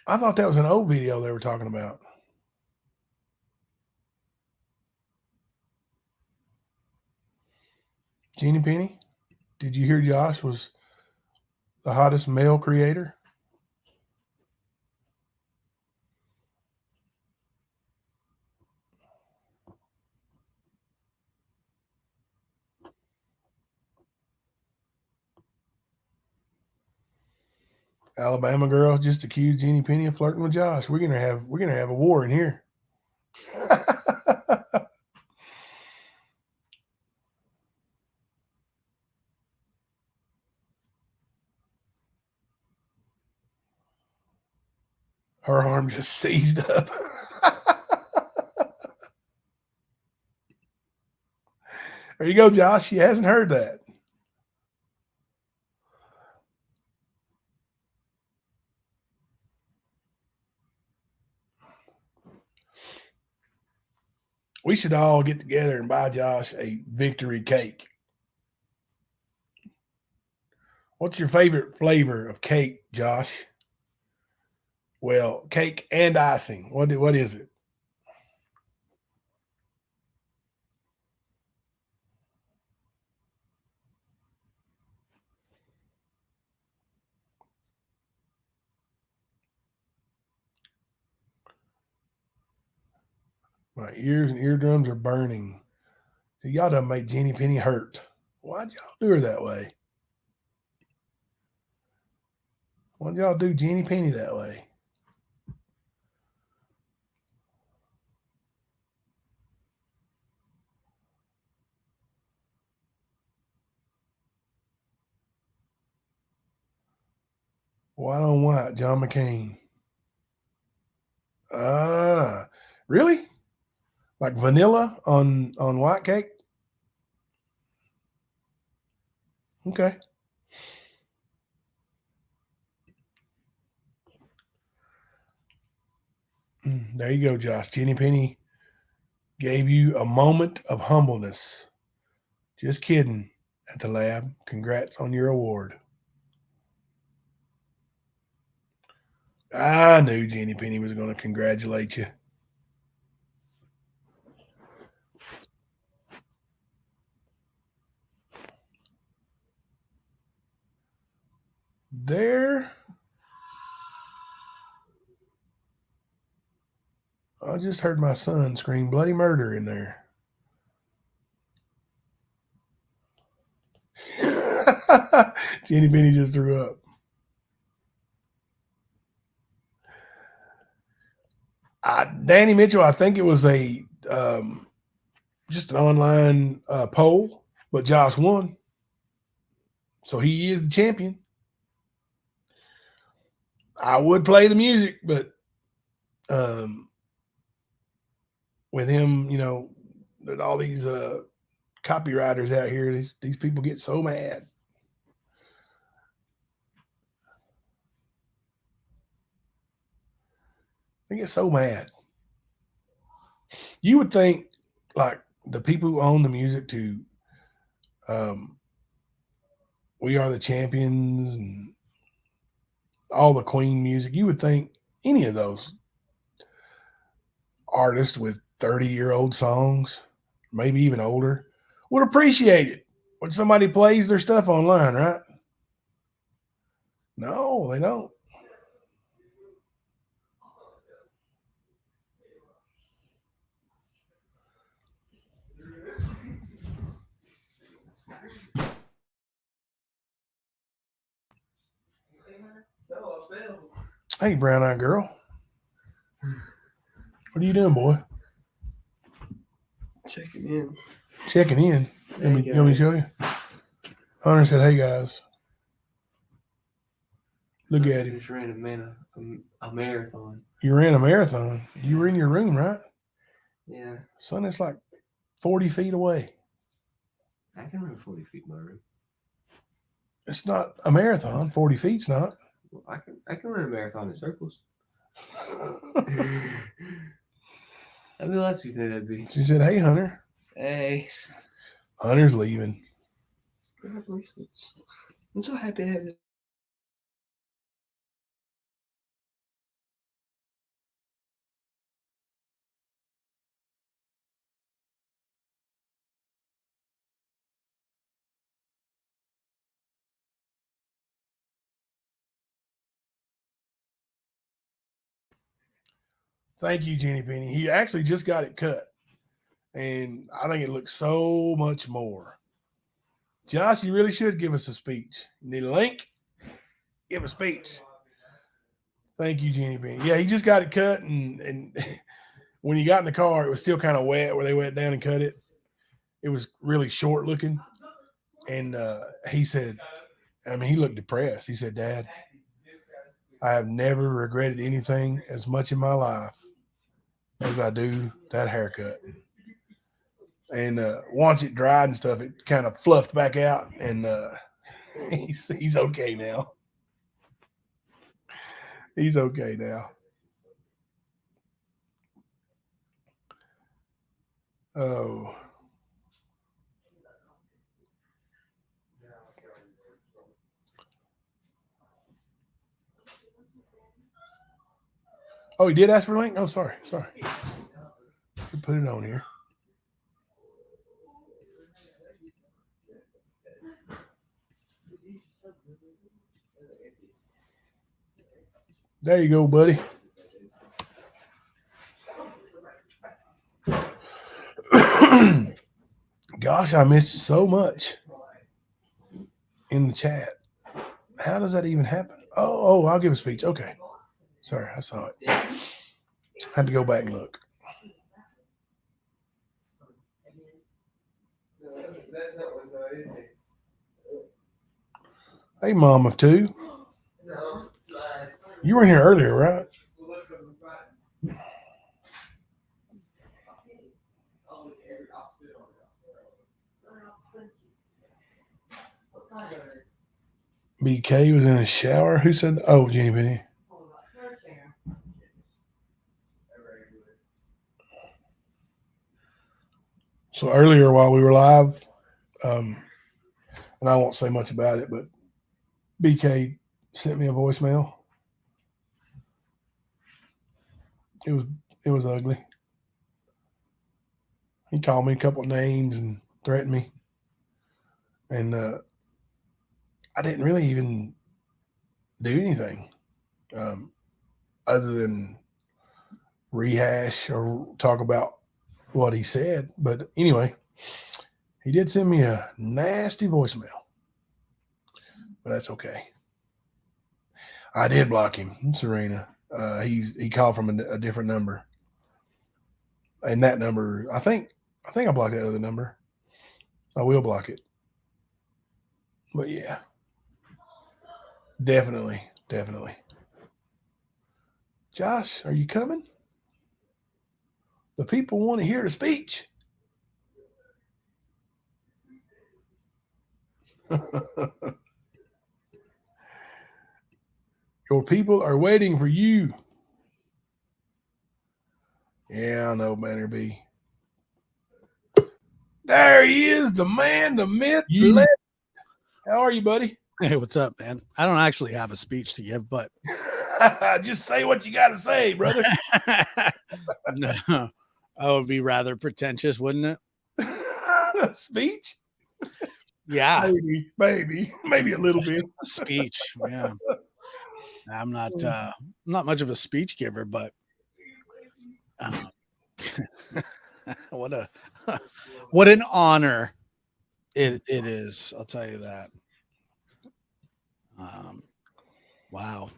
I thought that was an old video they were talking about. Jeannie Penny, did you hear Josh was the hottest male creator? Alabama girl just accused Jeannie Penny of flirting with Josh. We're gonna have a war in here. Her arm just seized up. There you go, Josh. She hasn't heard that. We should all get together and buy Josh a victory cake. What's your favorite flavor of cake, Josh? Well, cake and icing. What is it? My ears and eardrums are burning. So y'all done made Jeannie Penny hurt. Why'd y'all do her that way? Why'd y'all do Jeannie Penny that way? White on white, John McCain. Ah, really? Like vanilla on white cake? Okay. There you go, Josh. Jeannie Penny gave you a moment of humbleness. Just kidding at the lab. Congrats on your award. I knew Jenny Penny was going to congratulate you. There. I just heard my son scream bloody murder in there. Jenny Penny just threw up. Danny Mitchell, I think it was a just an online poll, but Josh won. So he is the champion. I would play the music, but with him, all these copywriters out here, these people get so mad. They get so mad. You would think, like, the people who own the music to We Are the Champions and all the Queen music, you would think any of those artists with 30-year-old songs, maybe even older, would appreciate it when somebody plays their stuff online, right? No, they don't. Hey, brown-eyed girl. What are you doing, boy? Checking in. Checking in. Hey, You want me to show you? Hunter said, hey, guys. Look at him. Just ran a marathon. You ran a marathon. You were in your room, right? Yeah. Son, it's like 40 feet away. I can run 40 feet in my room. It's not a marathon. 40 feet's not. Well, I can run a marathon in circles. How many laps do you think that'd be? She said, hey, Hunter. Hey. Hunter's leaving. I'm so happy to have this. Thank you, Jenny Penny. He actually just got it cut. And I think it looks so much more. Josh, you really should give us a speech. You need a link? Give a speech. Thank you, Jenny Penny. Yeah, he just got it cut, and when he got in the car, it was still kind of wet where they went down and cut it. It was really short looking. And he said, he looked depressed. He said, Dad, I have never regretted anything as much in my life as I do that haircut. And once it dried and stuff, it kind of fluffed back out, and he's okay now. He's okay now. Oh. Oh, he did ask for a link? Oh, sorry. Put it on here. There you go, buddy. Gosh, I missed so much in the chat. How does that even happen? Oh, I'll give a speech. Okay. Sorry, I saw it. Had to go back and look. Hey, mom of two. You were in here earlier, right? BK was in a shower. Who said? Oh, Jenny Penny. So earlier while we were live, And I won't say much about it, but BK sent me a voicemail. It was it was ugly. He called me a couple of names and threatened me, and I didn't really even do anything um, other than rehash or talk about what he said. But anyway, he did send me a nasty voicemail, but that's okay. I did block him, Serena. He called from a different number, and that number, I think I blocked that other number. I will block it, but yeah, definitely. Josh, are you coming? The people want to hear the speech. Your people are waiting for you. Yeah, I know, Banner B. There he is, the man, the myth, the legend. How are you, buddy? Hey, what's up, man? I don't actually have a speech to give, but just say what you got to say, brother. no, that would be rather pretentious, wouldn't it? Speech? Yeah, Maybe a little bit. a speech. Yeah, I'm not much of a speech giver, but uh, what a what an honor it is. I'll tell you that. Wow.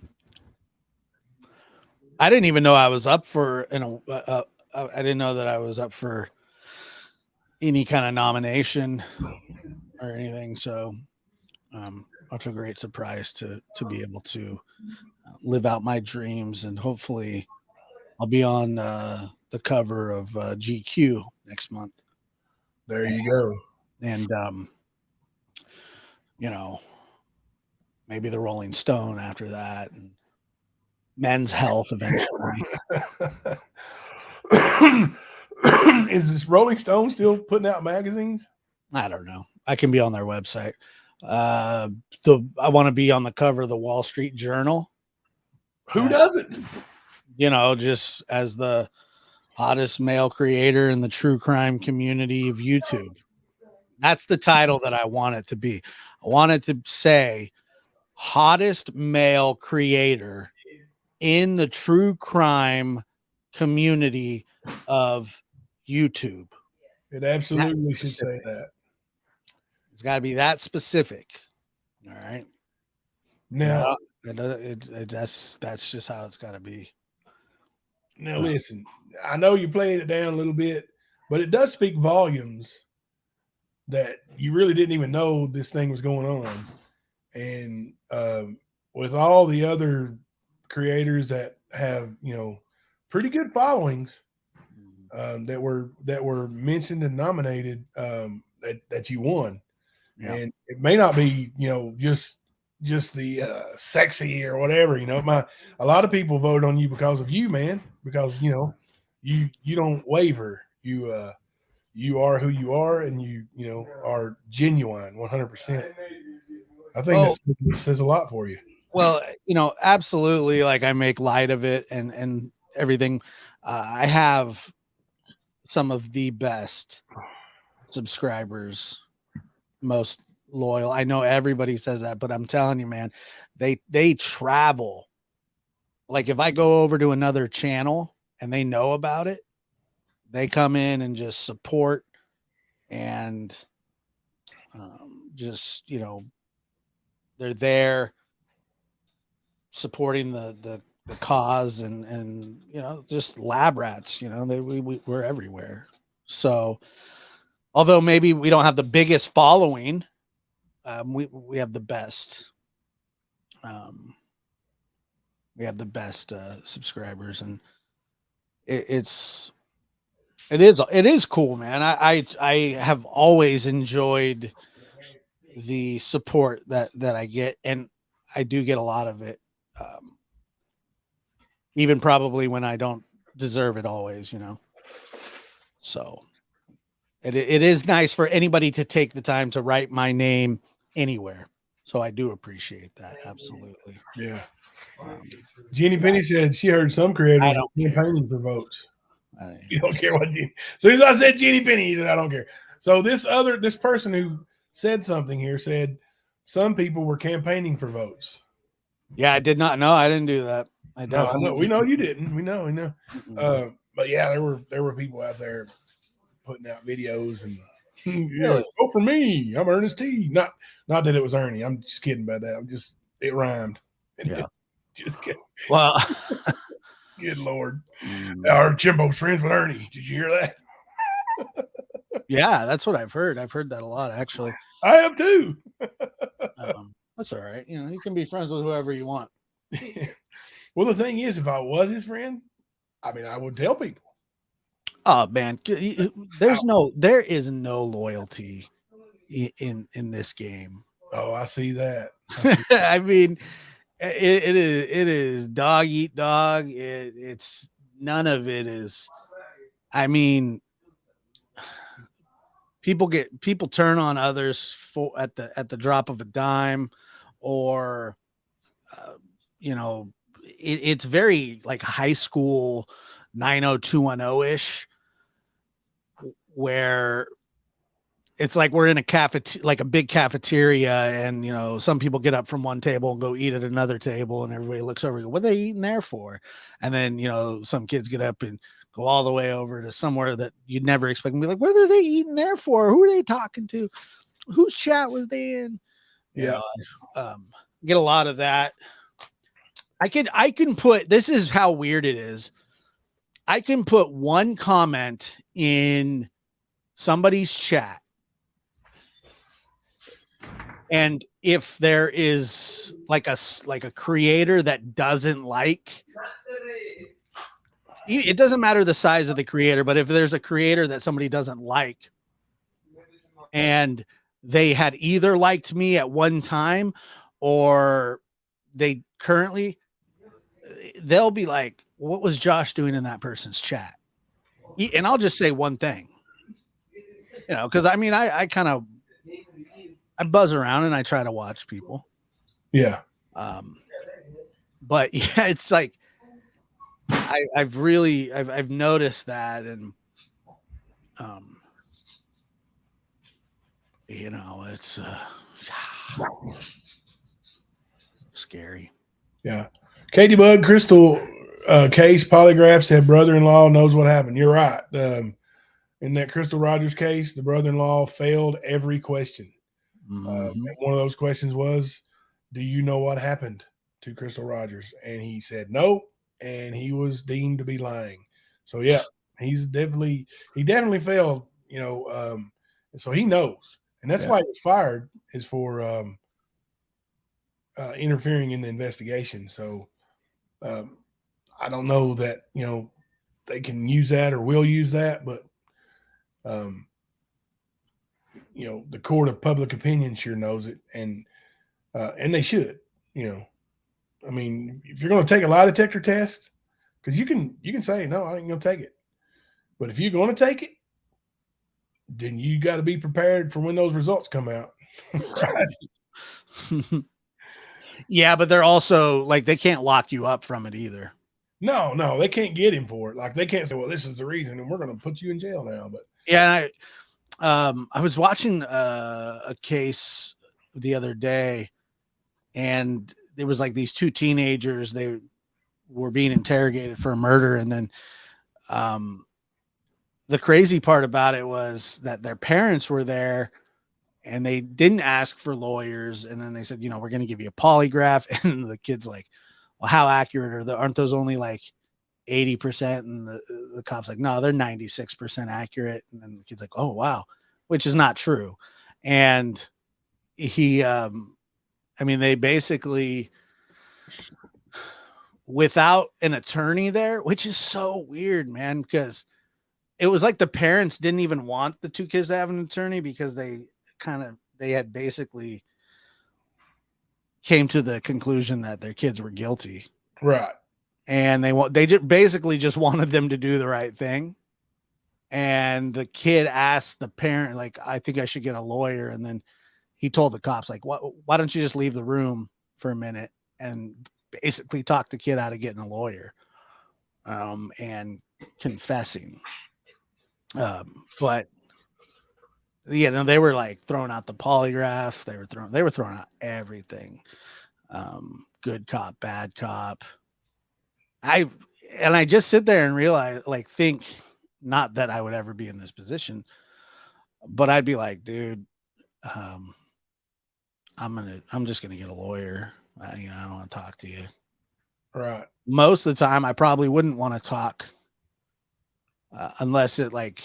I didn't even know I was up for I didn't know that I was up for any kind of nomination or anything. So it's a great surprise to be able to live out my dreams, and hopefully I'll be on the cover of GQ next month. There you go. And maybe the Rolling Stone after that, and Men's Health eventually. Is this Rolling Stone still putting out magazines? I don't know. I can be on their website. I want to be on the cover of the Wall Street Journal. Who doesn't? Just as the hottest male creator in the true crime community of YouTube. That's the title that I want it to be. I want it to say hottest male creator in the true crime community of YouTube. It absolutely should say that. It's got to be that specific. All right. Now, that's just how it's got to be. Now, listen, I know you're playing it down a little bit, but it does speak volumes that you really didn't even know this thing was going on. And with all the other creators that have, pretty good followings that were mentioned and nominated, that you won. Yeah. And it may not be, just the sexy or whatever, a lot of people vote on you because of you, man, because you don't waver. You are who you are, and you are genuine 100%. I think that says a lot for you. Well, absolutely. Like, I make light of it and everything. I have some of the best subscribers, most loyal. I know everybody says that, but I'm telling you, man, they travel. Like, if I go over to another channel and they know about it, they come in and just support and they're there supporting the cause and just lab rats, we're everywhere. So although maybe we don't have the biggest following, we have the best. We have the best subscribers, and it is cool, man. I have always enjoyed the support that I get, and I do get a lot of it, even probably when I don't deserve it always, so it is nice for anybody to take the time to write my name anywhere. So I do appreciate that. Absolutely. Yeah. Um, Jenny Penny said she heard some creators I were don't care. campaigning for votes. I- You don't care what Jenny. So as I said Jenny Penny, he said, I don't care. So this person who said something here said some people were campaigning for votes. yeah, I did not know. I didn't do that. I No, I definitely know, we know you didn't. We know. Mm-mm. But yeah, there were people out there putting out videos and yeah, Really? vote for me. I'm Ernest T. Not that it was Ernie. I'm just kidding about that. It rhymed. Yeah. Just kidding. Well, Good Lord. mm, Our Jimbo's friends with Ernie. Did you hear that? yeah, that's what I've heard. I've heard that a lot, actually. I have too. That's all right. You know, you can be friends with whoever you want. Well, the thing is, if I was his friend, I mean, I would tell people. Oh man, there is no loyalty in this game. Oh, I see that. I mean, it is dog eat dog. It's none of it is. I mean, people turn on others at the drop of a dime, or you know, it's very like high school 90210 ish, where it's like we're in like a big cafeteria, and you know, some people get up from one table and go eat at another table, and everybody looks over and go, what are they eating there for? And then, you know, some kids get up and go all the way over to somewhere that you'd never expect and be like, what are they eating there for? Who are they talking to? Whose chat was they in? Yeah. Get a lot of that. I can put, this is how weird it is. I can put one comment in somebody's chat, and if there is like a creator that doesn't like, it doesn't matter the size of the creator, but if there's a creator that somebody doesn't like, and they had either liked me at one time or they currently, they'll be like, what was Josh doing in that person's chat? And I'll just say one thing, you know, because I mean, I buzz around and I try to watch people. Yeah. But yeah, it's like I've noticed that, and you know, it's scary. Yeah. Katie Bug, Crystal case polygraph said brother-in-law knows what happened. You're right. In that Crystal Rogers case, the brother-in-law failed every question. Mm-hmm. One of those questions was, do you know what happened to Crystal Rogers? And he said no, and he was deemed to be lying. So yeah, he definitely failed, you know, so he knows. And that's why he was fired, is for interfering in the investigation. So I don't know that, you know, they can use that or will use that, but you know, the court of public opinion sure knows it, and they should. You know, I mean, if you're going to take a lie detector test, because you can say no, I ain't going to take it, but if you're going to take it, then you got to be prepared for when those results come out. Right? Yeah, but they're also like, they can't lock you up from it either. No, they can't get him for it. Like, they can't say, well, this is the reason, and we're going to put you in jail now. But yeah, I was watching a case the other day, and there was like these two teenagers. They were being interrogated for a murder, and then the crazy part about it was that their parents were there, and they didn't ask for lawyers. And then they said, you know, we're going to give you a polygraph. And the kid's like, well, how accurate aren't those only like 80%? And the cop's like, no, they're 96% accurate. And then the kid's like, oh, wow, which is not true. And he, I mean, they basically, without an attorney there, which is so weird, man, because it was like the parents didn't even want the two kids to have an attorney, because they had basically came to the conclusion that their kids were guilty. right. And they basically just wanted them to do the right thing. And the kid asked the parent, like, I think I should get a lawyer. And then he told the cops, like, why don't you just leave the room for a minute and basically talk the kid out of getting a lawyer and confessing. But yeah, no, they were like throwing out the polygraph. They were throwing out everything. Good cop, bad cop. I just sit there and realize, like, think, not that I would ever be in this position, but I'd be like, dude, I'm just gonna get a lawyer. I don't want to talk to you. Right. Most of the time, I probably wouldn't want to talk unless it like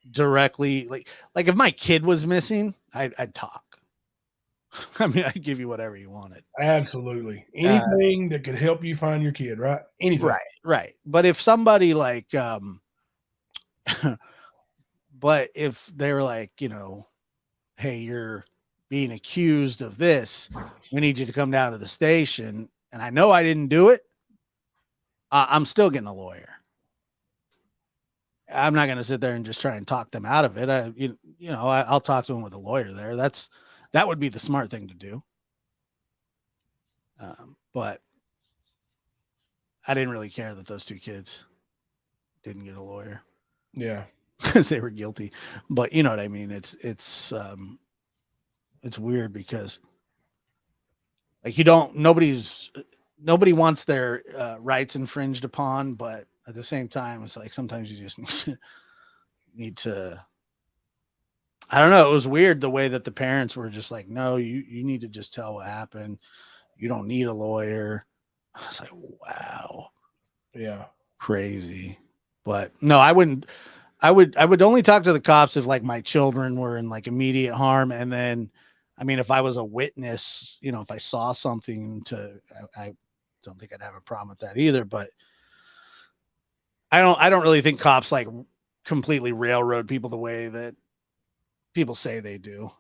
directly, like if my kid was missing, I'd talk. I mean, I'd give you whatever you wanted. Absolutely. Anything that could help you find your kid, right? Anything. Right. But if somebody like, but if they were like, hey, you're being accused of this, we need you to come down to the station, and I know I didn't do it, I'm still getting a lawyer. I'm not going to sit there and just try and talk them out of it. I'll talk to them with a lawyer there. That would be the smart thing to do. But I didn't really care that those two kids didn't get a lawyer. Yeah. Because they were guilty. But you know what I mean? It's weird because like nobody wants their rights infringed upon, but at the same time, it's like sometimes you just need to. I don't know. It was weird the way that the parents were just like, no, you need to just tell what happened. You don't need a lawyer. I was like, wow. Yeah. Crazy. But no, I wouldn't. I would only talk to the cops if like my children were in like immediate harm. And then, I mean, if I was a witness, if I saw something I don't think I'd have a problem with that either. But I don't really think cops like completely railroad people the way that people say they do.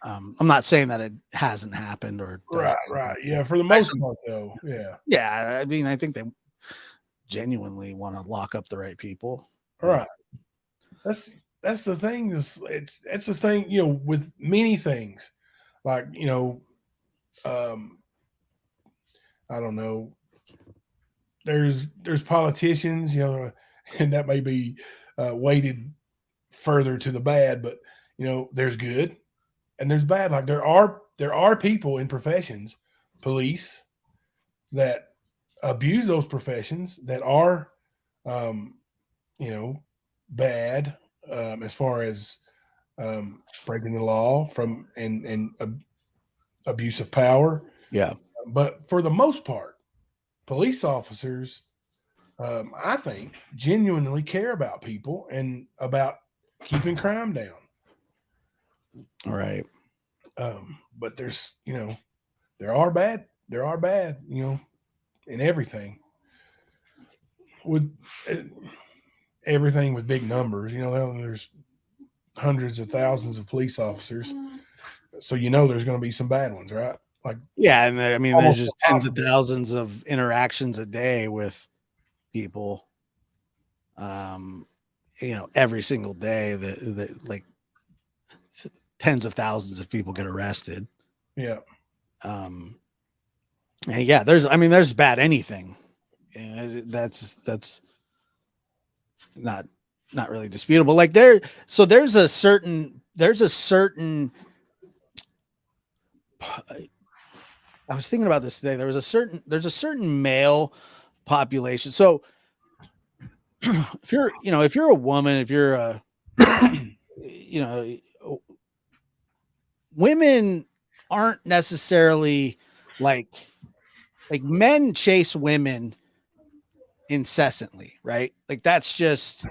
I'm not saying that it hasn't happened or right. Yeah. For the most part though. Yeah. Yeah. I mean, I think they genuinely want to lock up the right people. Right. That's the thing. It's the thing, with many things, like, I don't know. There's politicians, and that may be weighted further to the bad, but there's good and there's bad. Like there are people in professions, police, that abuse those professions that are, bad as far as breaking the law and abuse of power. Yeah. But for the most part, police officers, I think, genuinely care about people and about keeping crime down. All right. But there's, there are bad, in everything. With everything with big numbers, there's hundreds of thousands of police officers. So there's going to be some bad ones, right? Like, yeah, and I mean, there's just tens of thousands of interactions a day with people. Every single day that like tens of thousands of people get arrested. Yeah. And yeah, there's bad anything. Yeah, that's not really disputable. Like there's a certain I was thinking about this today. There's a certain male population. So if you're a woman, if you're a women aren't necessarily like men chase women incessantly, right? Like that's just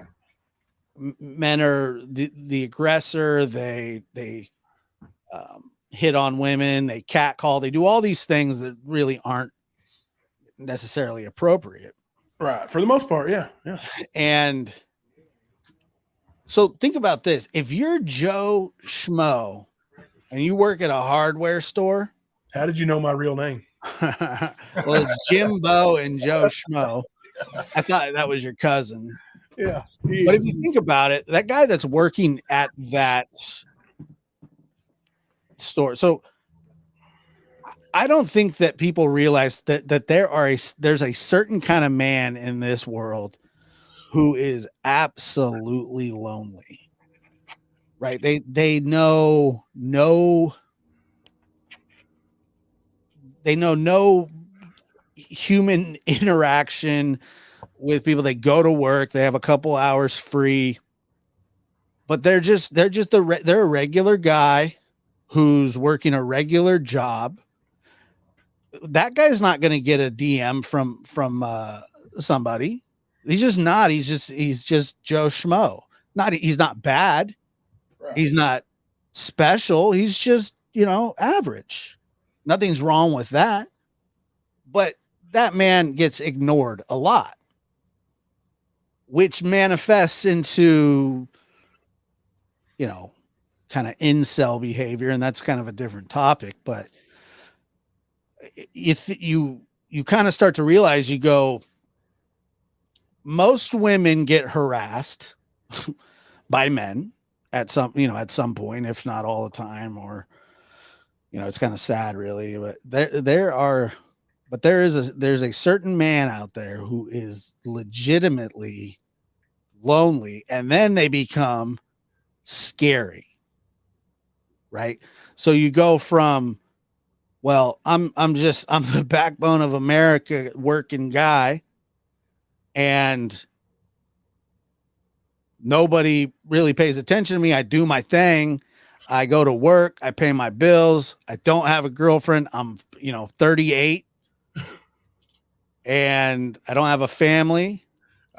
men are the aggressor. They hit on women, they catcall, they do all these things that really aren't necessarily appropriate. Right. For the most part, yeah. And so think about this. If you're Joe Schmo and you work at a hardware store. How did you know my real name? Well, it's Jimbo and Joe Schmo. I thought that was your cousin. Yeah. he But if is. you think about it, that guy that's working at that store, so I don't think that people realize that there's a certain kind of man in this world who is absolutely lonely. Right? They know no human interaction with people. They go to work, they have a couple hours free, but they're a regular guy who's working a regular job. That guy's not going to get a DM from somebody. He's just not. He's just Joe Schmo. He's not bad. Right. He's not special. He's just, average. Nothing's wrong with that. But that man gets ignored a lot, which manifests into, kind of incel behavior. And that's kind of a different topic. But if you kind of start to realize, you go, most women get harassed by men at some point, if not all the time, or, it's kind of sad really, but there's a certain man out there who is legitimately lonely, and then they become scary. Right. So you go from, well, I'm the backbone of America working guy, and nobody really pays attention to me. I do my thing. I go to work. I pay my bills. I don't have a girlfriend. I'm, 38, and I don't have a family.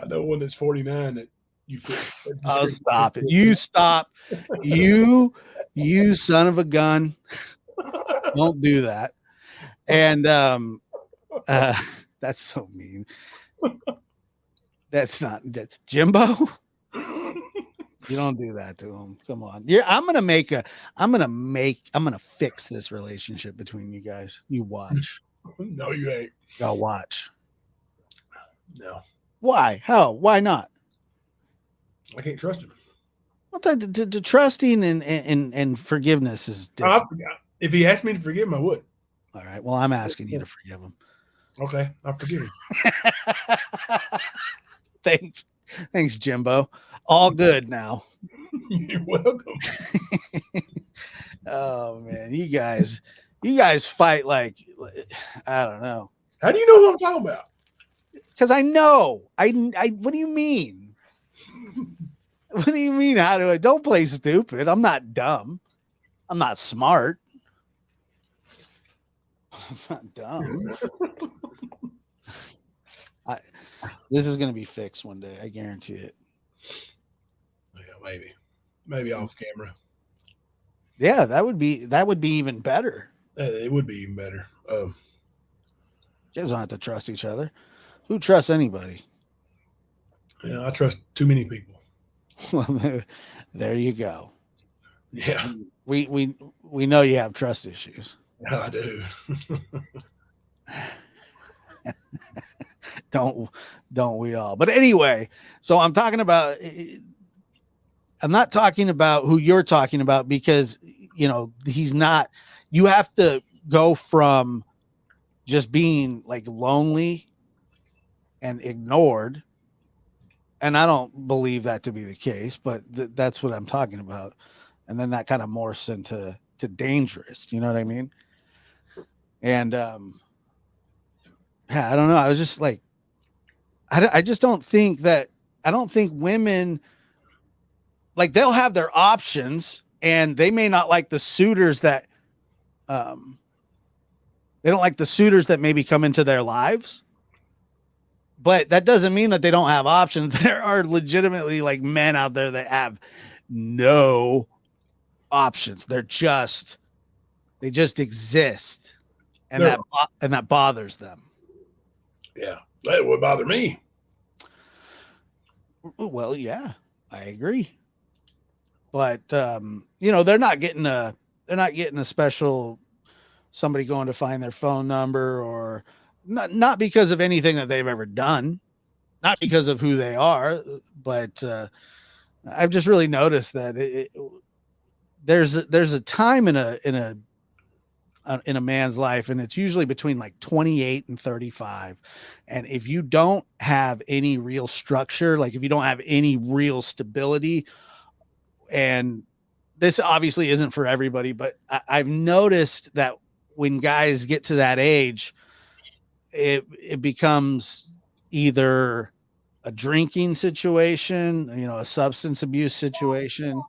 I know one that's 49 that you fit. Oh, stop it. You stop. You son of a gun. Don't do that. And that's so mean. That's not Jimbo. You don't do that to him. Come on. Yeah, I'm gonna fix this relationship between you guys. You watch. No, you ain't. Go watch. No. Why? How? Why not? I can't trust him. Well, the trusting and forgiveness is Oh, I different. forgot. If he asked me to forgive him, I would. All right. Well, I'm asking you to forgive him. Okay, I'll forgive him. Thanks, Jimbo. All good now. You're welcome. Oh man, you guys fight like, I don't know. How do you know what I'm talking about? Because I know. I. What do you mean? What do you mean? How do I? Don't play stupid. I'm not dumb. I'm not smart. I'm not dumb. This is gonna be fixed one day. I guarantee it. Yeah, maybe off camera. Yeah, that would be even better. It would be even better. You guys don't have to trust each other. Who trusts anybody? I trust too many people. Well, there you go. Yeah, We know you have trust issues. I do. Don't we all? But anyway, so I'm not talking about who you're talking about, because he's not. You have to go from just being like lonely and ignored, and I don't believe that to be the case, but that's what I'm talking about. And then that kind of morphs into dangerous. You know what I mean? And yeah, I don't know. I was just like, I just don't think that. I don't think women, like, they'll have their options, and they may not like the suitors that they don't like the suitors that maybe come into their lives, but that doesn't mean that they don't have options. There are legitimately like men out there that have no options. They just exist, and that bothers them. Yeah, that would bother me. Well, yeah, I agree. But they're not getting a special somebody going to find their phone number, or not because of anything that they've ever done, not because of who they are, but I've just really noticed that there's a time in a man's life, and it's usually between like 28 and 35. And if you don't have any real structure, like if you don't have any real stability, and this obviously isn't for everybody, but I've noticed that when guys get to that age, it becomes either a drinking situation, a substance abuse situation.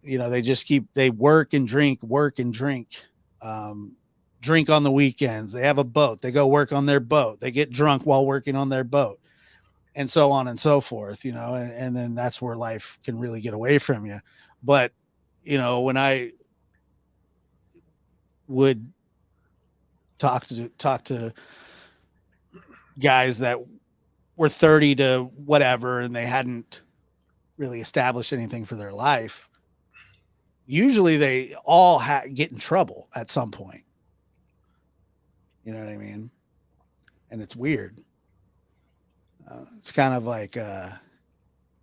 They work and drink, drink on the weekends. They have a boat. They go work on their boat. They get drunk while working on their boat, and so on and so forth, and then that's where life can really get away from you. But, when I would talk to guys that were 30 to whatever, and they hadn't really established anything for their life, usually they all get in trouble at some point. You know what I mean? And it's weird. It's kind of like a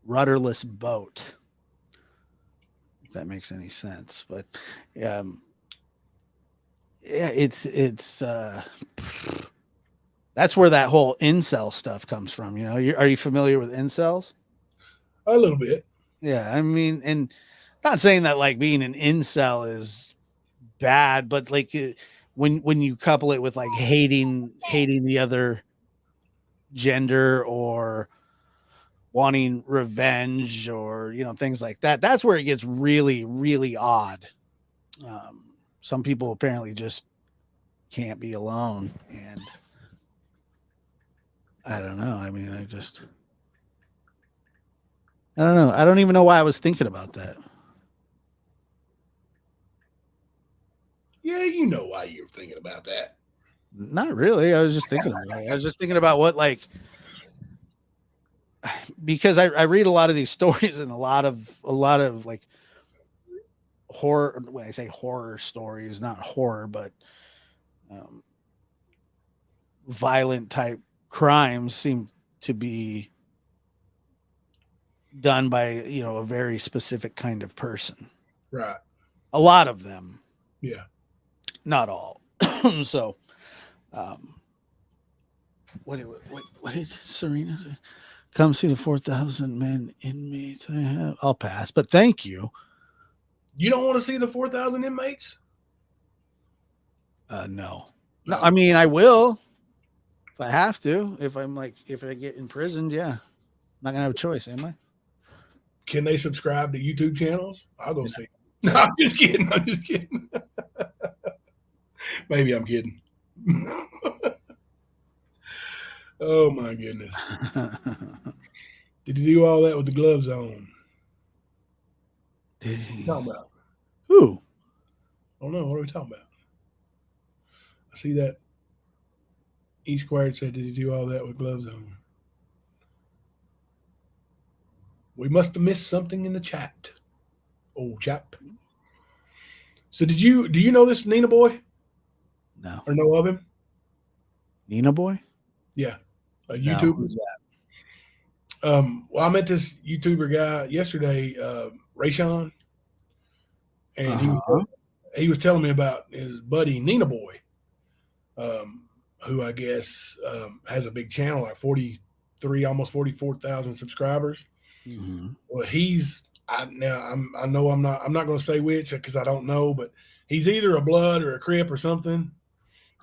rudderless boat, if that makes any sense. But yeah, it's that's where that whole incel stuff comes from. Are you familiar with incels? A little bit. Yeah, I mean, and not saying that like being an incel is bad, but like when you couple it with like hating the other gender, or wanting revenge, or things like that, that's where it gets really, really odd. Some people apparently just can't be alone, and I don't know. I mean, I don't know. I don't even know why I was thinking about that. Yeah, you know why you're thinking about that. Not really. I was just thinking about it. I was just thinking about what, like, because I read a lot of these stories, and a lot of like horror. When I say horror stories, not horror, but violent type crimes seem to be done by a very specific kind of person. Right. A lot of them. Yeah. Not all. So, what did Serena say? Come see the 4,000 men inmates I have. I'll pass, but thank you. You don't want to see the 4,000 inmates? No. I mean, I will if I have to. If I get imprisoned, yeah. I'm not gonna have a choice, am I? Can they subscribe to YouTube channels? I'll go see. No, I'm just kidding. Maybe I'm kidding. Oh my goodness. Did you do all that with the gloves on? Did What are he? we talking about? Who? I don't know. What are we talking about? I see that E squared said, did you do all that with gloves on? We must have missed something in the chat. Oh, chap. So do you know this Nina boy? No. Or know of him? Nina boy? Yeah. A No, YouTuber. who's that? Well, I met this YouTuber guy yesterday, Rayshawn, and he was telling me about his buddy Nina Boy, who I guess has a big channel, like 43, almost 44,000 subscribers. Mm-hmm. Well, I know I'm not going to say which because I don't know, but he's either a Blood or a Crip or something,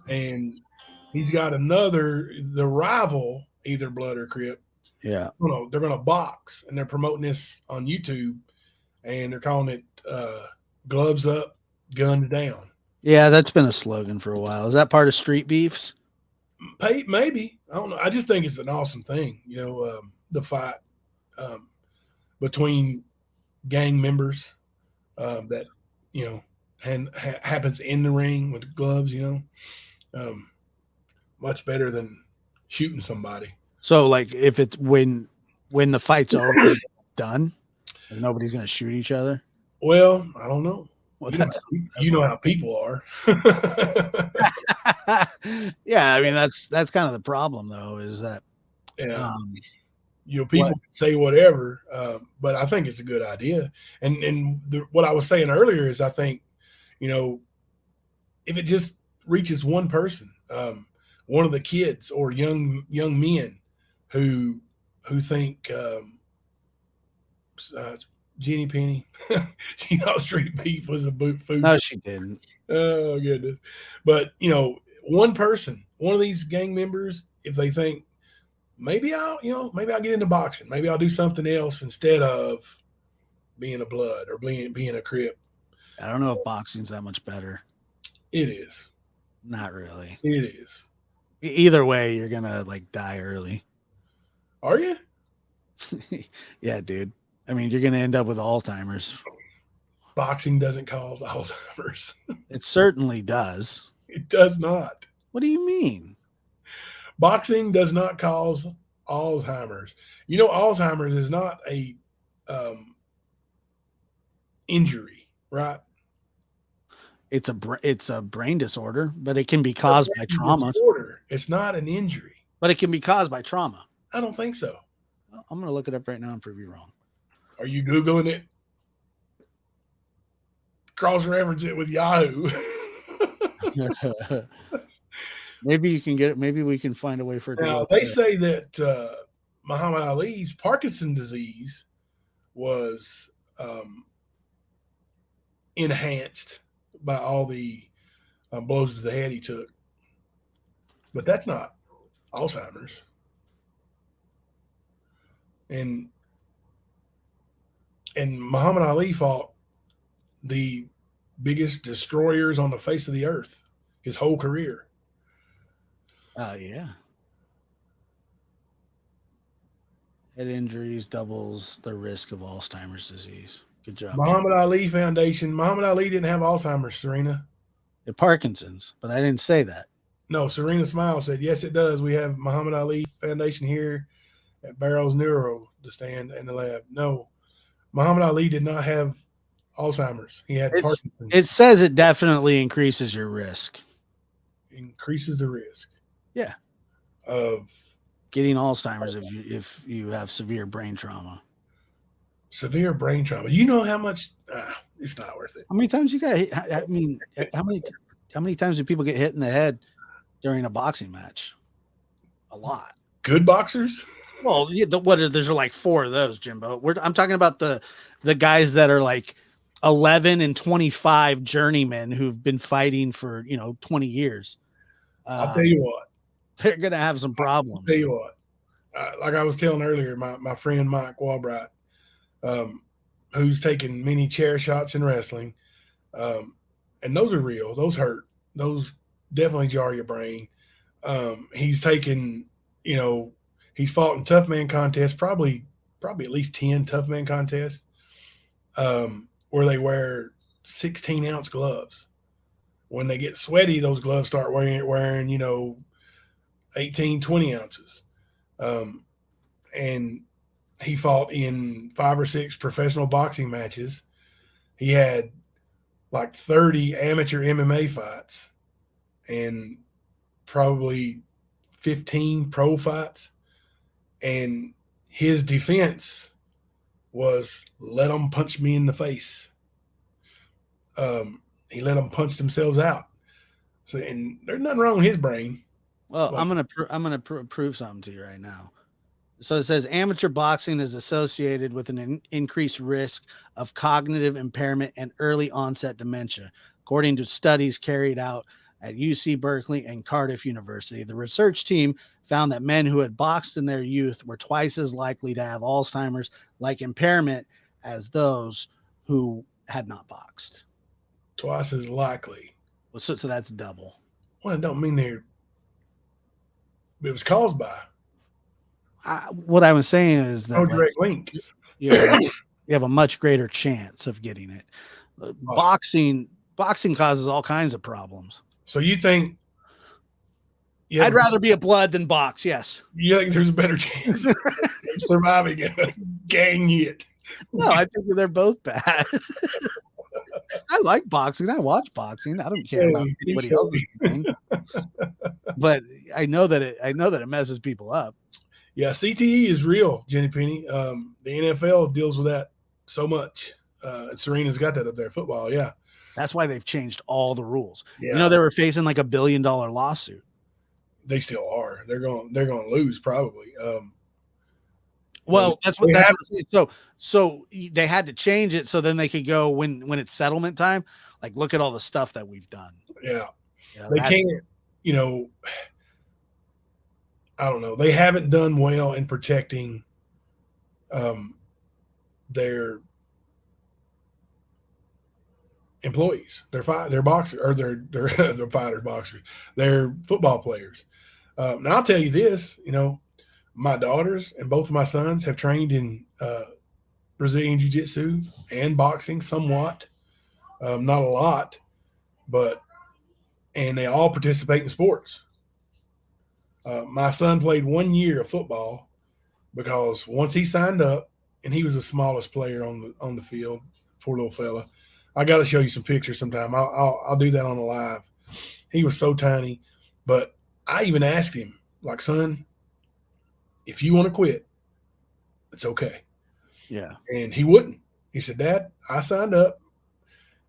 and he's got the rival, either Blood or Crip. Yeah. They're going to box, and they're promoting this on YouTube, and they're calling it gloves up, guns down. Yeah, that's been a slogan for a while. Is that part of Street Beefs? Maybe. I don't know. I just think it's an awesome thing, the fight between gang members that, happens in the ring with gloves, much better than shooting somebody. So, like, if it's when the fight's over, it's done, and nobody's going to shoot each other? Well, I don't know. Well, you know how people are. Yeah, I mean that's kind of the problem, though, is that people What? can say whatever, but I think it's a good idea. What I was saying earlier is, I think, if it just reaches one person, one of the kids or young men who think uh, Jenny Penny, she thought street beef was a food. No, she didn't. Oh goodness! But one person, one of these gang members, if they think maybe I'll get into boxing, maybe I'll do something else instead of being a blood or being a crip. I don't know if boxing's that much better. It is. Not really. It is. Either way, you're gonna like die early. Are you? Yeah, dude. I mean, you're gonna end up with Alzheimer's. Boxing doesn't cause Alzheimer's. It certainly does. It does not. What do you mean? Boxing does not cause Alzheimer's. Alzheimer's is not a injury, right? It's a brain disorder, but it can be caused by trauma. Disorder. It's not an injury. But it can be caused by trauma. I don't think so. Well, I'm gonna look it up right now and prove you wrong. Are you Googling it? Cross-reference it with Yahoo. Maybe you can get it. Maybe we can find a way for it to Now, go they there. say that Muhammad Ali's Parkinson's disease was enhanced by all the blows to the head he took. But that's not Alzheimer's. And Muhammad Ali fought the biggest destroyers on the face of the earth his whole career. Yeah. Head injuries doubles the risk of Alzheimer's disease. Good job. Muhammad Ali Foundation. Muhammad Ali didn't have Alzheimer's, Serena. The Parkinson's, but I didn't say that. No, Serena Smile said, yes, it does. We have Muhammad Ali Foundation here at Barrows Neuro, the stand and the lab. No, Muhammad Ali did not have Alzheimer's. He had Parkinson's. It says it definitely increases your risk. Increases the risk. Yeah. Of getting Alzheimer's if you have severe brain trauma. Severe brain trauma. You know how much? It's not worth it. How many times you got hit? I mean, how many times do people get hit in the head during a boxing match? A lot. Good boxers? Well, there's like 4 of those, Jimbo. I'm talking about the guys that are like 11 and 25 journeymen who've been fighting for 20 years. I'll tell you what. They're gonna have some problems. I'll tell you what. Like I was telling earlier, my friend Mike Walbright, who's taken many chair shots in wrestling, and those are real. Those hurt. Those definitely jar your brain. He's taken, he's fought in tough man contests, probably at least 10 tough man contests, where they wear 16-ounce gloves. When they get sweaty, those gloves start wearing 18, 20 ounces. And he fought in 5 or 6 professional boxing matches. He had like 30 amateur MMA fights and probably 15 pro fights. And his defense was, let them punch me in the face. He let them punch themselves out. So, and there's nothing wrong with his brain. Well, I'm gonna prove something to you right now. So it says amateur boxing is associated with an increased risk of cognitive impairment and early onset dementia, according to studies carried out at UC Berkeley and Cardiff University. The research team found that men who had boxed in their youth were twice as likely to have Alzheimer's-like impairment as those who had not boxed. Twice as likely. Well, so that's double. Well, it don't mean it was caused by. What I was saying is that direct link. You have a much greater chance of getting it. Boxing causes all kinds of problems. So you think? I'd rather be a blood than box. Yes. You think there's a better chance of surviving a gang hit? No, I think they're both bad. I like boxing. I watch boxing. I don't care about anybody else's thing. But I know that it messes people up. Yeah, CTE is real, Jenny Penny. The NFL deals with that so much. Serena's got that up there. Football, yeah. That's why they've changed all the rules. Yeah. You know, they were facing like $1 billion lawsuit. They still are. They're going to lose probably. Well, that's what have, I'm saying. So they had to change it so then they could go when it's settlement time. Like, look at all the stuff that we've done. Yeah, you know, they can't. You know, I don't know. They haven't done well in protecting their employees, their boxers, or their fighters, boxers, their football players. Now I'll tell you this. You know, my daughters and both of my sons have trained in Brazilian Jiu-Jitsu and boxing somewhat, not a lot, and they all participate in sports. My son played 1 year of football because once he signed up, and he was the smallest player on the field, poor little fella. I got to show you some pictures sometime. I'll do that on the live. He was so tiny, but I even asked him, like, son, if you want to quit, it's okay. Yeah. And he wouldn't. He said, Dad, I signed up.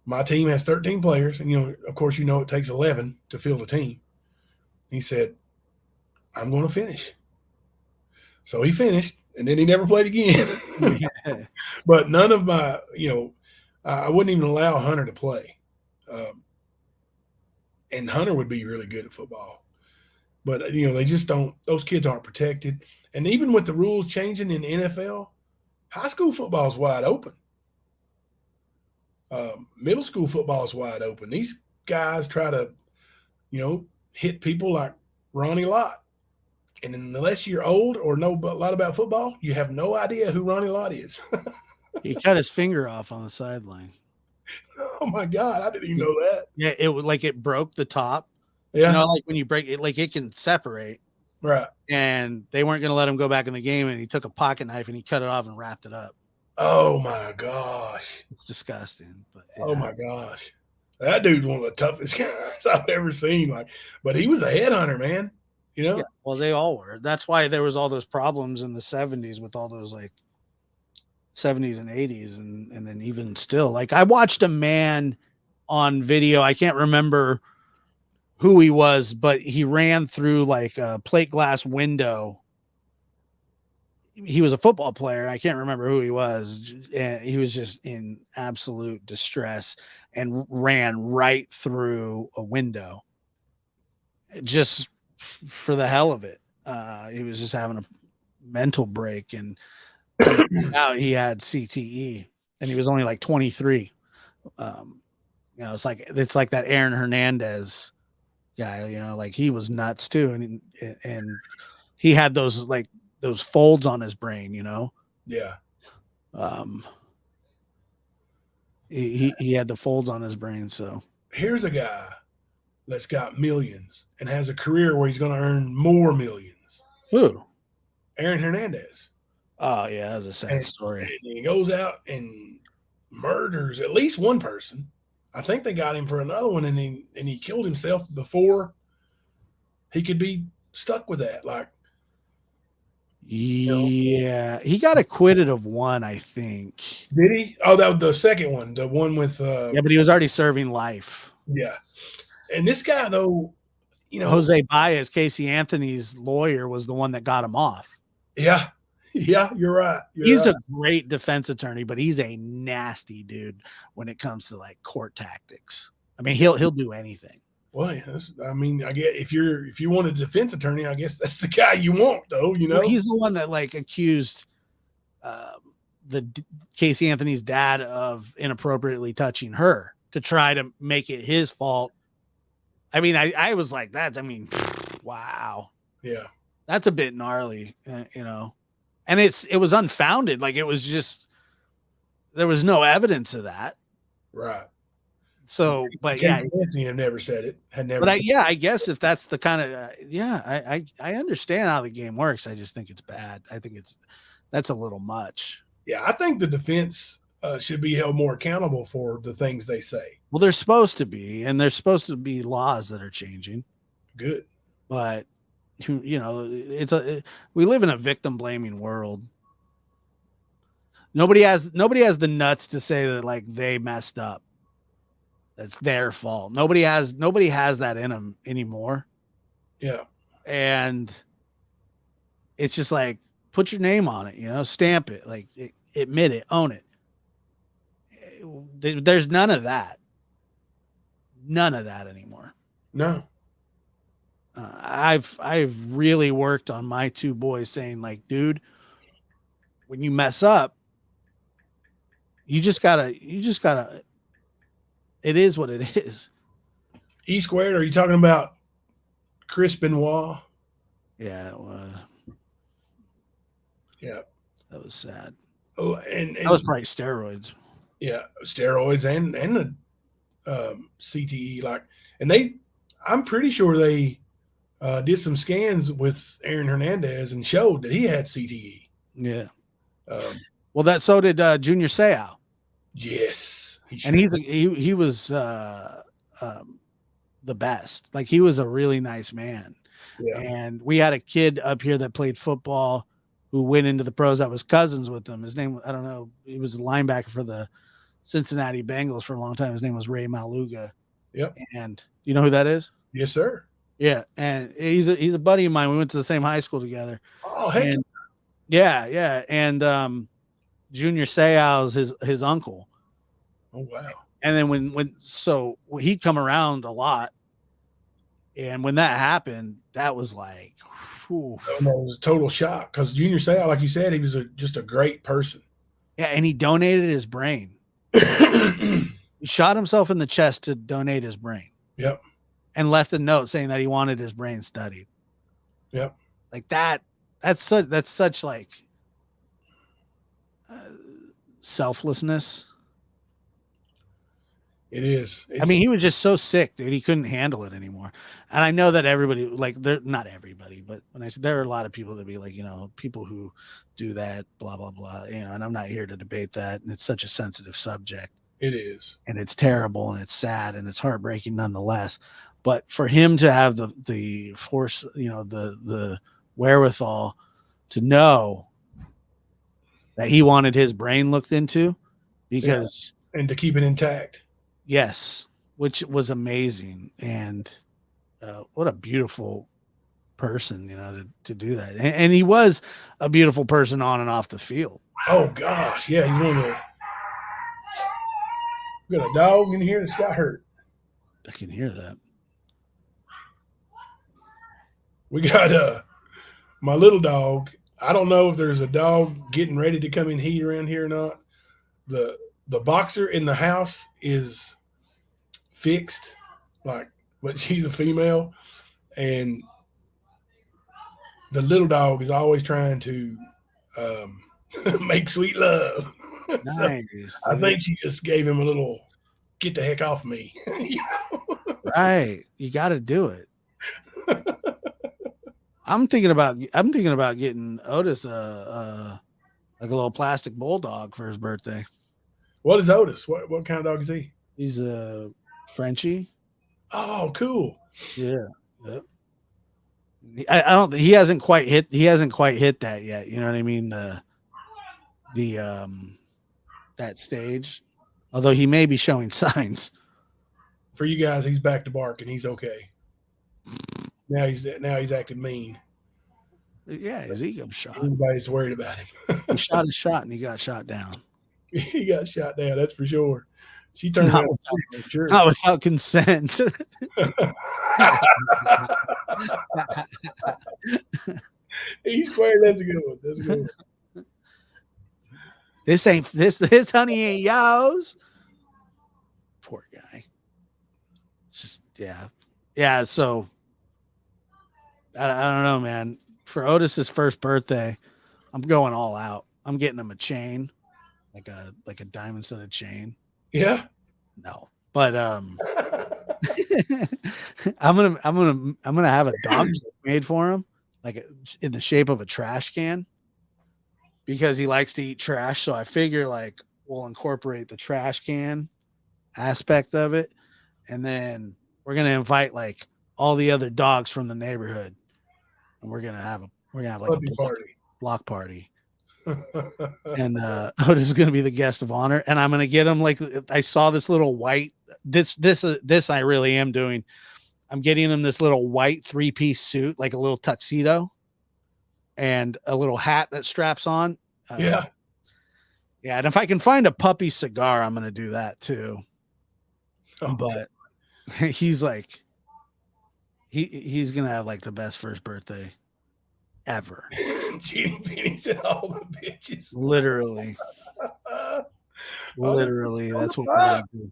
My team has 13 players. And, you know, of course, you know, it takes 11 to field a team. He said, I'm going to finish. So he finished, and then he never played again. But none of my, you know, I wouldn't even allow Hunter to play. And Hunter would be really good at football. But, you know, they just don't – those kids aren't protected. And even with the rules changing in the NFL, high school football is wide open. Middle school football is wide open. These guys try to, you know, hit people like Ronnie Lott. And unless you're old or know a lot about football, you have no idea who Ronnie Lott is. He cut his finger off on the sideline. Oh, my God. I didn't even know that. Yeah, it broke the top. Yeah. You know, like when you break it, like it can separate. Right. And they weren't going to let him go back in the game, and he took a pocket knife and he cut it off and wrapped it up. Oh, my gosh. It's disgusting. But yeah. Oh, my gosh. That dude's one of the toughest guys I've ever seen. Like, but he was a headhunter, man. You know? Yeah, well, they all were. That's why there was all those problems in the 70s with all those like 70s and 80s. And then even still, like I watched a man on video. I can't remember who he was, but he ran through like a plate glass window. He was a football player. I can't remember who he was. And he was just in absolute distress and ran right through a window. Just for the hell of it. He was just having a mental break, and now he had CTE, and he was only like 23. You know, it's like that Aaron Hernandez guy, you know, like he was nuts too. And he had those folds on his brain, you know? Yeah. He had the folds on his brain. So here's a guy that's got millions and has a career where he's going to earn more millions. Who? Aaron Hernandez. Oh yeah, that's a sad story. And he goes out and murders at least one person. I think they got him for another one, and he killed himself before he could be stuck with that. Like, yeah, he got acquitted of one, I think. Did he? Oh, that was the second one, the one with yeah, but he was already serving life. Yeah. And this guy, though, you know, Jose Baez, Casey Anthony's lawyer, was the one that got him off. Yeah. Yeah, you're right. He's a great defense attorney, but he's a nasty dude when it comes to like court tactics. I mean, he'll do anything. Well, I mean, I get if you want a defense attorney, I guess that's the guy you want, though. You know, well, he's the one that like accused Casey Anthony's dad of inappropriately touching her to try to make it his fault. I mean, I was like that. I mean, wow. Yeah, that's a bit gnarly, you know. And it was unfounded. Like it was just there was no evidence of that. Right. So, but yeah, Anthony had never said it. Had never. But I guess if that's the kind of I understand how the game works. I just think it's bad. I think that's a little much. Yeah, I think the defense should be held more accountable for the things they say. Well, they're supposed to be, and there's supposed to be laws that are changing. Good. But you know, we live in a victim blaming world. Nobody has the nuts to say that like they messed up. That's their fault. Nobody has that in them anymore. Yeah. And it's just like, put your name on it, you know, stamp it, like admit it, own it. There's none of that anymore. No. I've really worked on my two boys saying like, dude, when you mess up, you just gotta, it is what it is. E squared, are you talking about Chris Benoit? Yeah. Yeah. That was sad. Oh, and That was probably steroids. Yeah, steroids and the CTE, like, and I'm pretty sure they did some scans with Aaron Hernandez and showed that he had CTE. Yeah. Well, so did Junior Seau. Yes, and he was the best. Like, he was a really nice man. Yeah. And we had a kid up here that played football who went into the pros that was cousins with him. His name, I don't know, he was a linebacker for the Cincinnati Bengals for a long time. His name was Ray Maluga. Yep. And you know who that is? Yes, sir. Yeah. And he's a buddy of mine. We went to the same high school together. Oh, hey. Yeah. And Junior Seau's his uncle. Oh, wow. And then so he'd come around a lot. And when that happened, that was like, whew. Oh, no, it was a total shock because Junior Seau, like you said, he was just a great person. Yeah, and he donated his brain. He shot himself in the chest to donate his brain. Yep. And left a note saying that he wanted his brain studied. Yep. Like that's such like selflessness. It is. I mean, he was just so sick, dude. He couldn't handle it anymore. And I know that everybody, like, they're not everybody, but when I said there are a lot of people that be like, you know, people who do that, blah, blah, blah, you know, and I'm not here to debate that. And it's such a sensitive subject. It is. And it's terrible and it's sad and it's heartbreaking nonetheless. But for him to have the force, you know, the wherewithal to know that he wanted his brain looked into, because and to keep it intact. Yes, which was amazing. And what a beautiful person, you know, to do that. And he was a beautiful person on and off the field. Oh gosh, yeah, he's one of the. We got a dog in here that's got hurt. I can hear that. We got my little dog. I don't know if there's a dog getting ready to come in heat around here or not. The boxer in the house is fixed, but she's a female, and the little dog is always trying to make sweet love. Nice. So I think she just gave him a little get the heck off me. You know? Right. You got to do it. I'm thinking about getting Otis like a little plastic bulldog for his birthday. What is Otis? What kind of dog is he? He's a Frenchie. Oh, cool. Yeah. Yep. I don't. He hasn't quite hit that yet. You know what I mean? That stage. Although he may be showing signs. For you guys, he's back to barking. He's okay. Now he's acting mean. Yeah, his ego's shot. Everybody's worried about him. He shot his shot and he got shot down. He got shot down. That's for sure. She turned Not out sure. Not without consent. He's squared. That's a good one. That's a good one. This honey ain't yours. Poor guy. It's just yeah. So I don't know, man. For Otis's first birthday, I'm going all out. I'm getting him a chain, like a diamond studded chain. Yeah. No, but I'm gonna have a dog made for him, like in the shape of a trash can, because he likes to eat trash. So I figure like we'll incorporate the trash can aspect of it, and then we're gonna invite like all the other dogs from the neighborhood and we're gonna have like Puppy a party. block party. And Otis is gonna be the guest of honor, and I'm gonna get him like I saw this little white. This I really am doing. I'm getting him this little white 3-piece suit, like a little tuxedo, and a little hat that straps on. Yeah. Yeah, and if I can find a puppy cigar, I'm gonna do that too. Oh, But he's like, he's gonna have like the best first birthday ever. Genie Penny's and all the bitches. Literally, Uh, literally, that's what we're fuck? gonna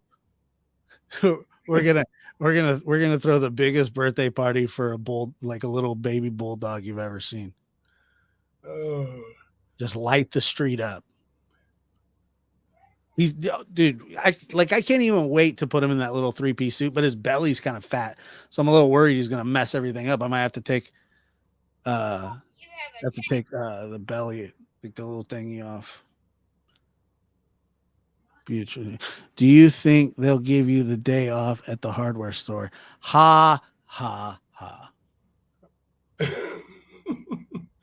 do. We're gonna throw the biggest birthday party for like a little baby bulldog you've ever seen. Oh, Just light the street up. He's dude. I can't even wait to put him in that little 3-piece suit, but his belly's kind of fat, so I'm a little worried he's gonna mess everything up. I might have to take the belly, like the little thingy off. Beautiful. Do you think they'll give you the day off at the hardware store? Ha ha ha.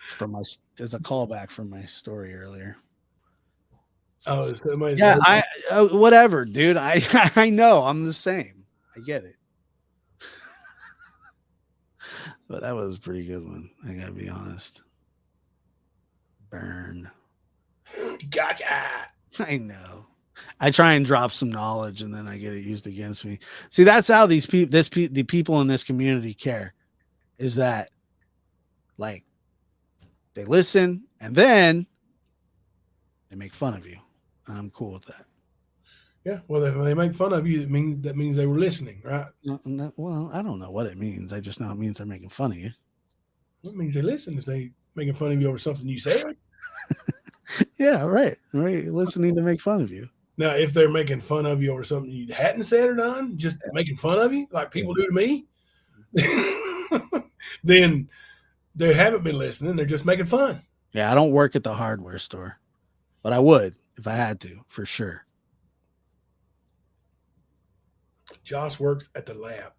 From my There's a callback from my story earlier. oh, somebody. Yeah, whatever, dude. I know I'm the same. I get it. But that was a pretty good one. I gotta be honest. Burn. Gotcha. I know. I try and drop some knowledge, and then I get it used against me. See, that's how the people in this community care. Is that like they listen and then they make fun of you. I'm cool with that. Yeah. Well, if they make fun of you, that means they were listening, right? Well, I don't know what it means. I just know it means they're making fun of you. That means they listen if they making fun of you over something you said. Yeah, right. Listening to make fun of you. Now, if they're making fun of you over something you hadn't said or done, just making fun of you like people do to me, then they haven't been listening. They're just making fun. Yeah, I don't work at the hardware store, but I would if I had to, for sure. Josh works at the lab.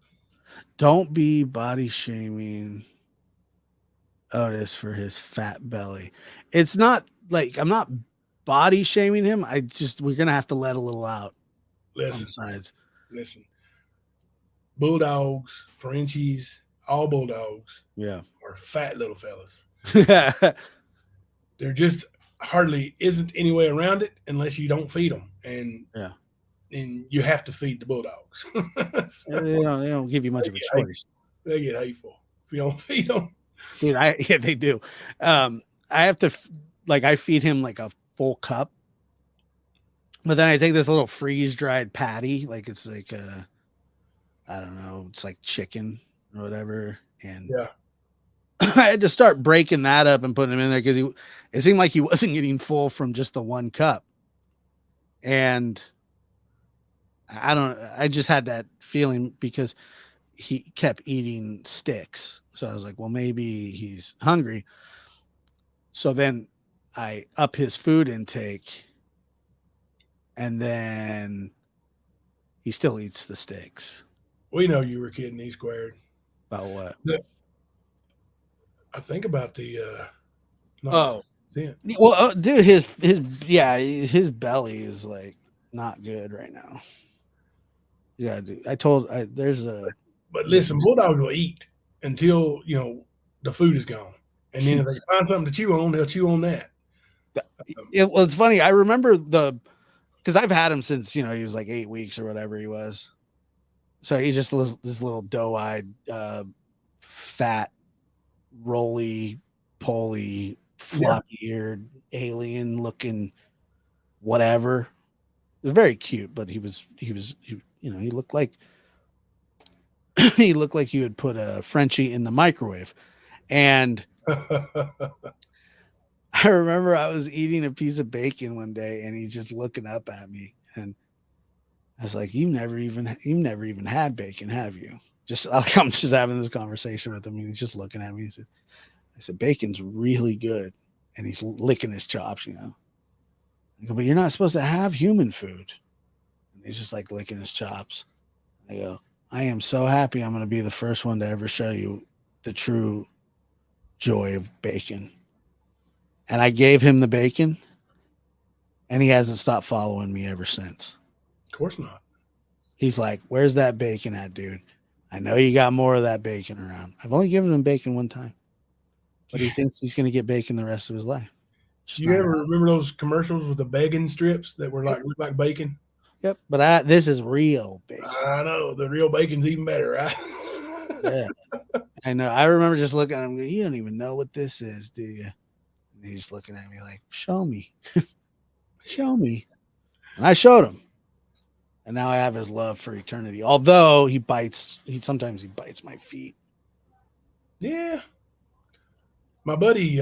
Don't be body shaming Otis for his fat belly. It's not like I'm not body shaming him. We're gonna have to let a little out on Listen, the sides. listen. Bulldogs, Frenchies, all bulldogs Yeah. are fat little fellas. Yeah. There just hardly isn't any way around it unless you don't feed them, and you have to feed the bulldogs. They don't give you much of a choice. They get hateful if you don't feed them. Dude, they do. I have to I feed him like a full cup, but then I take this little freeze dried patty, like it's like I don't know, it's like chicken or whatever, and Yeah. I had to start breaking that up and putting him in there because it seemed like he wasn't getting full from just the one cup, and I just had that feeling because he kept eating sticks. So I was like, well, maybe he's hungry. So then I up his food intake, and then he still eats the sticks. We know you were kidding, E squared. About what? I think about the Well, dude, his belly is like not good right now. Yeah, dude. But listen, bulldogs will eat until the food is gone, and then if they find something to chew on, they'll chew on that. Well, it's funny. I remember because I've had him since he was like 8 weeks or whatever he was. So he's just this little doe-eyed, fat, roly-poly, floppy-eared, alien-looking, whatever. It was very cute, but he looked like he would put a Frenchie in the microwave. And I remember I was eating a piece of bacon one day, and he's just looking up at me, and I was like, "You've never even had bacon, have you?" I'm just having this conversation with him, and he's just looking at me. I said, "Bacon's really good," and he's licking his chops, I go, "But you're not supposed to have human food." And he's just like licking his chops. I go, "I am so happy I'm going to be the first one to ever show you the true joy of bacon. And I gave him the bacon, and he hasn't stopped following me ever since. Of course not. He's like, "Where's that bacon at, dude? I know you got more of that bacon around." I've only given him bacon one time, but he thinks he's going to get bacon the rest of his life. Just You not ever happening. remember those commercials with the bacon strips that were like look like bacon? Yep, but this is real bacon. I know the real bacon's even better, right? Yeah, I know. I remember just looking at him. Going, you don't even know what this is, do you? And he's just looking at me like, "Show me, show me." And I showed him, and now I have his love for eternity. Although he sometimes he bites my feet. Yeah, my buddy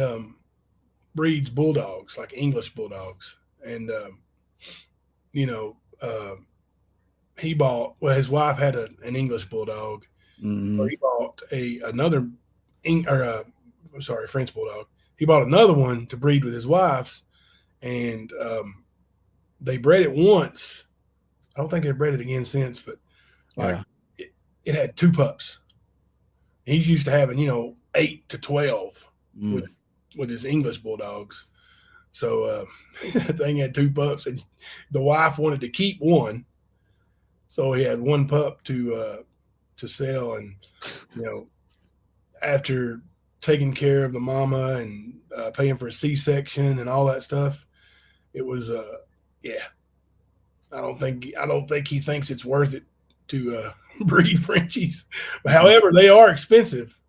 breeds bulldogs, like English bulldogs, and you know, he bought. Well, his wife had an English bulldog, so Mhm. he bought another, French bulldog. He bought another one to breed with his wife's, and they bred it once. I don't think they've bred it again since, but like Yeah. it had two pups. He's used to having 8 to 12 with Mm. with his English bulldogs. So that thing had two pups, and the wife wanted to keep one, so he had one pup to sell. And you know, after taking care of the mama and paying for a C-section and all that stuff, it was yeah. I don't think he thinks it's worth it to breed Frenchies. However, they are expensive.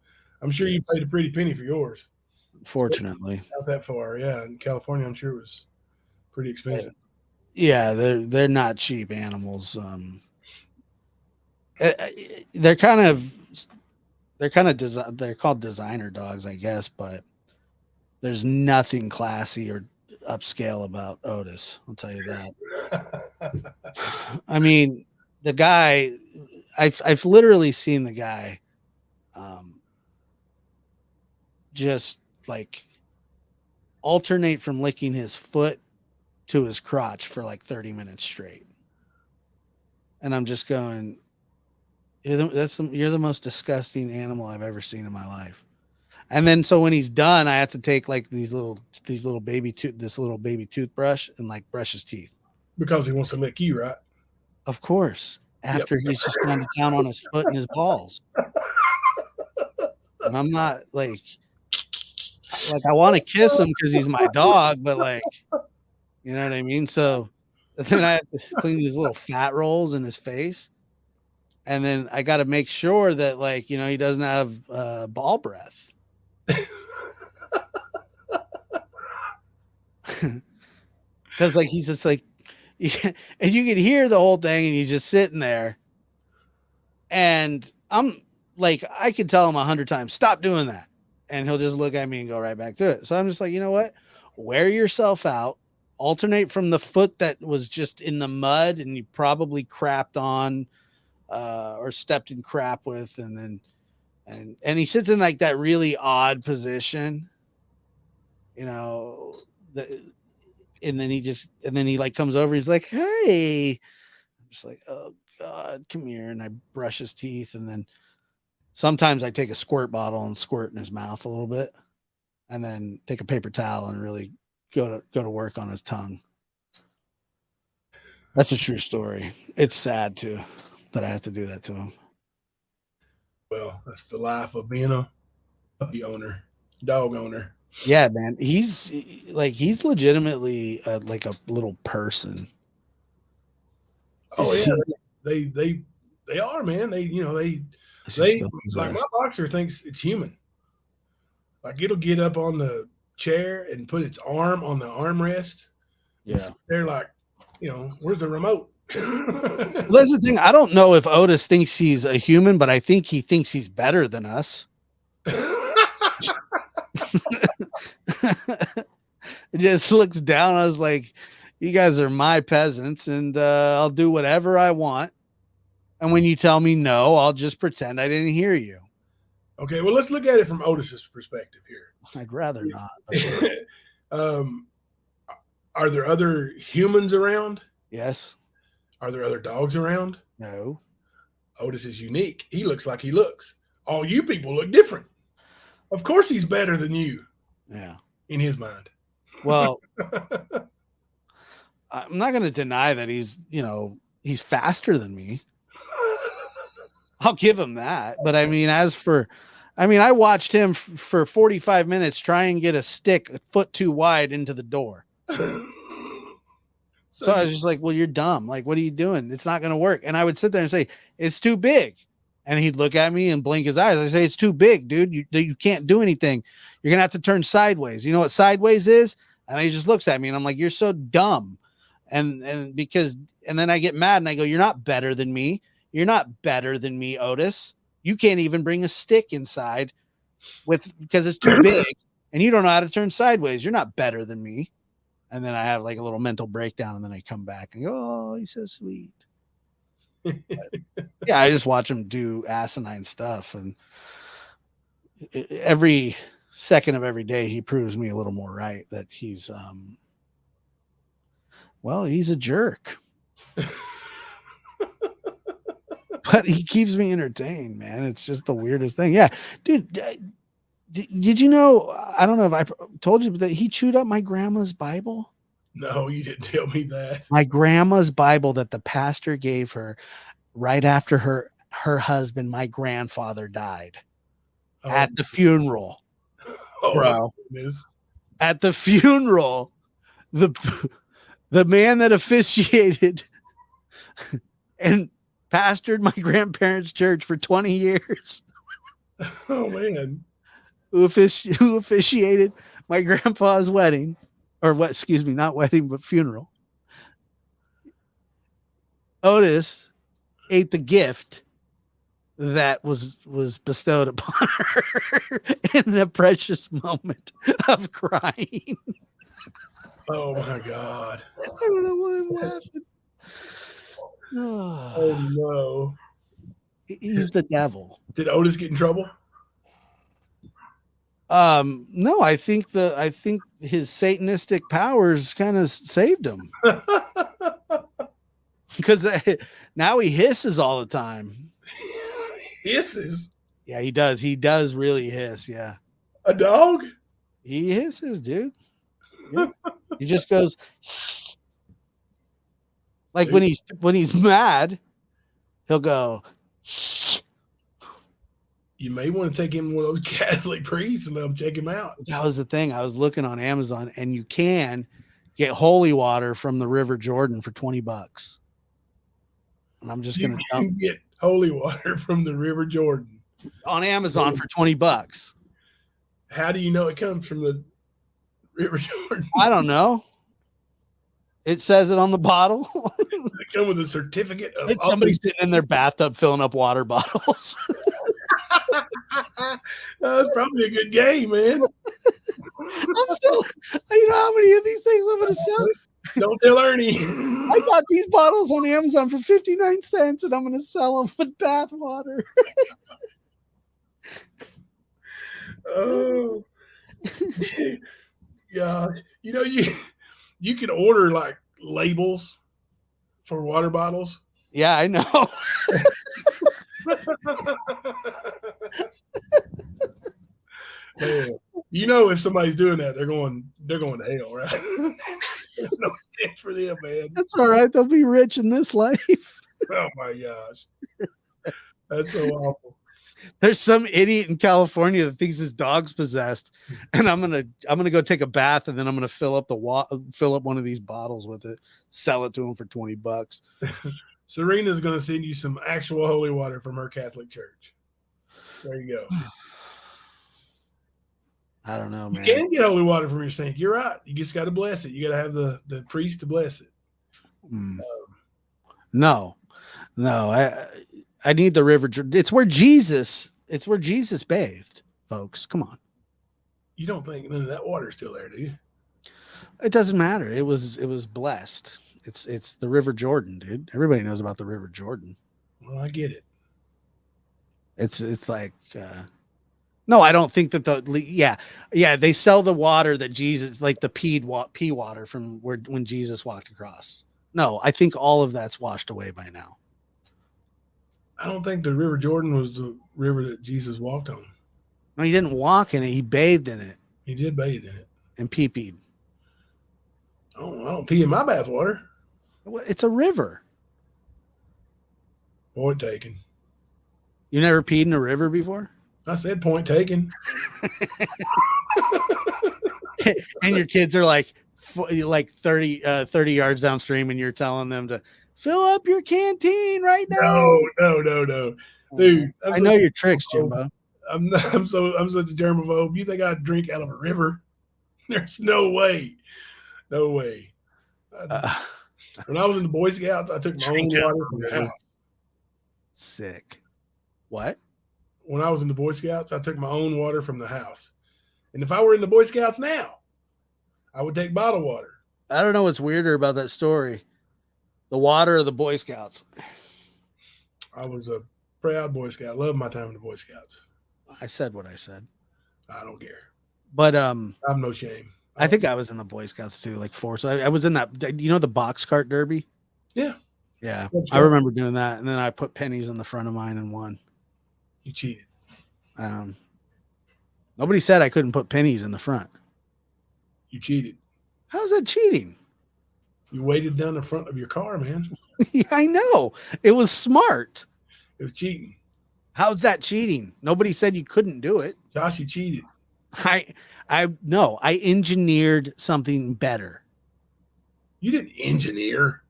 I'm sure you Yes. paid a pretty penny for yours. Fortunately. Not that far, yeah. In California, I'm sure it was pretty expensive. Yeah, they're not cheap animals. Uh, uh, they're kind of they're called designer dogs, I guess, but there's nothing classy or upscale about Otis. I'll tell you that. I mean, the guy, I've literally seen the guy, um, just like alternate from licking his foot to his crotch for like 30 minutes straight, and I'm just going, you're the most disgusting animal I've ever seen in my life. And then so when he's done, I have to take like these little this little baby toothbrush and like brush his teeth. Because he wants to lick you, right? Of course, Yep. after he's just gone to town on his foot and his balls. And I'm not like I want to kiss him because he's my dog, but like, you know what I mean? So then I have to clean these little fat rolls in his face. And then I got to make sure that like, he doesn't have ball breath. Because like he's just like, and you can hear the whole thing, and he's just sitting there, and I'm like, I could tell him 100 times, stop doing that, and he'll just look at me and go right back to it. So I'm just like, you know what? Wear yourself out, alternate from the foot that was just in the mud and you probably crapped on, or stepped in crap with, and then and he sits in like that really odd position, you know, the, and then he like comes over, he's like, hey, I'm just like, oh god, come here, and I brush his teeth, and then sometimes I take a squirt bottle and squirt in his mouth a little bit, and then take a paper towel and really go to work on his tongue. That's a true story. It's sad too that I have to do that to him. Well, that's the life of being a puppy owner, dog owner. Yeah, man. He's legitimately like a little person. Oh Is yeah, he, they are, man. is he They still like my possessed? boxer thinks it's human. Like it'll get up on the chair and put its arm on the armrest and Yeah. sit there like, where's the remote? Well, that's the thing. I don't know if Otis thinks he's a human, but I think he thinks he's better than us. It just looks down. I was like, you guys are my peasants, and I'll do whatever I want. And when you tell me no, I'll just pretend I didn't hear you. Okay, well, let's look at it from Otis's perspective here. I'd rather not. But sure. um, are there other humans around? Yes. Are there other dogs around? No. Otis is unique. He looks like he looks. All you people look different. Of course, he's better than you Yeah. in his mind. Well, I'm not going to deny that he's faster than me. I'll give him that. But I mean, I watched him for 45 minutes try and get a stick a foot too wide into the door. So I was just like, well, you're dumb. Like, what are you doing? It's not going to work. And I would sit there and say, it's too big. And he'd look at me and blink his eyes. I say, it's too big, dude. You can't do anything. You're going to have to turn sideways. You know what sideways is? And he just looks at me and I'm like, you're so dumb. And then I get mad and I go, you're not better than me. You're not better than me, Otis. You can't even bring a stick inside because it's too big and you don't know how to turn sideways. You're not better than me. And then I have like a little mental breakdown and then I come back and go, oh, he's so sweet. Yeah, I just watch him do asinine stuff. And every second of every day, he proves me a little more right that he's, he's a jerk. But he keeps me entertained, man. It's just the weirdest thing. Yeah, dude. Did you know? I don't know if I told you that he chewed up my grandma's Bible. No, you didn't tell me that. My grandma's Bible that the pastor gave her right after her husband, my grandfather, died at the funeral. Oh, bro. At the funeral, the man that officiated and pastored my grandparents' church for 20 years. Oh man. Who officiated my grandpa's wedding, or what? Excuse me, not wedding, but funeral. Otis ate the gift that was bestowed upon her in a precious moment of crying. Oh my God! I don't know why I'm laughing. Oh no! He's the devil. Did Otis get in trouble? No, I think his satanistic powers kind of saved him. Because now he hisses all the time. Hisses? Yeah, he does. He does really hiss. Yeah. A dog? He hisses, dude. Yeah. He just goes like when he's mad, he'll go. You may want to take him to one of those Catholic priests and let him check him out. That was the thing. I was looking on Amazon, and you can get holy water from the River Jordan for $20. And I'm just going to get holy water from the River Jordan on Amazon for $20. How do you know it comes from the River Jordan? I don't know. It says it on the bottle. They come with a certificate of it's somebody sitting in their bathtub filling up water bottles. That's probably a good game, man. I'm still, you know how many of these things I'm going to sell? Don't tell Ernie. I got these bottles on Amazon for 59 cents and I'm going to sell them with bath water. Oh, yeah. You know, you can order like labels for water bottles. Yeah, I know. Man, you know, if somebody's doing that, they're going to hell, right? No chance for them, man. That's all right. They'll be rich in this life. Oh my gosh, that's so awful. There's some idiot in California that thinks his dog's possessed, and I'm gonna go take a bath, and then I'm gonna fill up one of these bottles with it, sell it to him for $20. Serena's gonna send you some actual holy water from her Catholic church. There you go. I don't know, man. You can get holy water from your sink. You're right. You just got to bless it. You got to have the priest to bless it. No, I need the river. It's where Jesus bathed, folks. Come on. You don't think none of that water's still there, do you? It doesn't matter. It was blessed. It's the River Jordan, dude. Everybody knows about the River Jordan. Well, I get it. It's like no, I don't think that they sell the water that Jesus, like the pea water from when Jesus walked across. No, I think all of that's washed away by now. I don't think the River Jordan was the river that Jesus walked on. No, he didn't walk in it. He bathed in it He did bathe in it. and pee-peed. I don't pee in my bathwater. It's a river. Point taken. You never peed in a river before? I said point taken. And your kids are like 30 yards downstream, and you're telling them to fill up your canteen right now. No. Dude, I know your tricks, Jimbo. I'm such a germaphobe. You think I'd drink out of a river? There's no way. No way. When I was in the Boy Scouts, I took my own Drink out water of from a the river. house. Sick. What? When I was in the Boy Scouts, I took my own water from the house. And if I were in the Boy Scouts now, I would take bottled water. I don't know what's weirder about that story. The water or the Boy Scouts? I was a proud Boy Scout. Loved my time in the Boy Scouts. I said what I said. I don't care. But I have no shame. I think I was in the Boy Scouts too, like 4. So I was in that, you know, the box cart derby? Yeah. Yeah. That's I right. remember doing that. And then I put pennies in the front of mine and won. You cheated. Nobody said I couldn't put pennies in the front. You cheated. How's that cheating? You weighted down the front of your car, man. Yeah, I know. It was smart. It was cheating. How's that cheating? Nobody said you couldn't do it. Josh, you cheated. I engineered something better. You didn't engineer.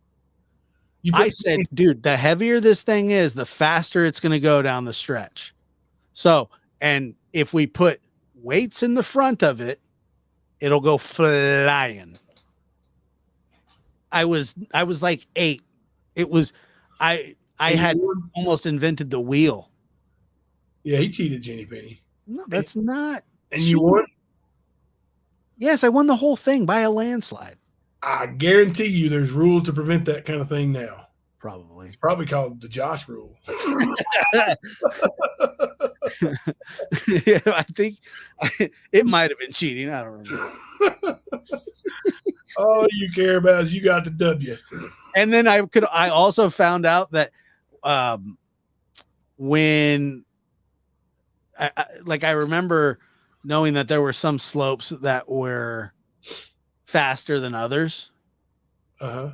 I said, dude, the heavier this thing is, the faster it's going to go down the stretch. So, and if we put weights in the front of it, it'll go flying. I was like 8. It was, I had almost invented the wheel. Yeah, he cheated, Jenny Penny. No, that's not. And you won? Yes, I won the whole thing by a landslide. I guarantee you there's rules to prevent that kind of thing now. Probably. It's probably called the Josh rule. Yeah, I think it might have been cheating. I don't remember. All you care about is you got the W. And then I also found out that when I remember knowing that there were some slopes that were faster than others. Uh-huh.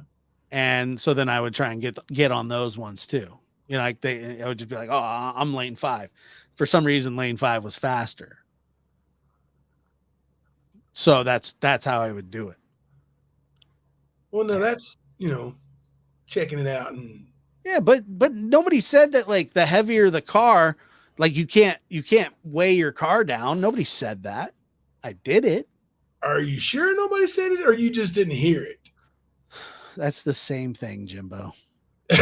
And so then I would try and get on those ones too. You know, like I would just be like, oh, I'm lane 5. For some reason, lane 5 was faster. So that's how I would do it. Well, no, that's, checking it out. And yeah, but nobody said that, like, the heavier the car, like you can't weigh your car down. Nobody said that. I did it. Are you sure nobody said it, or you just didn't hear it? That's the same thing, Jimbo. I'm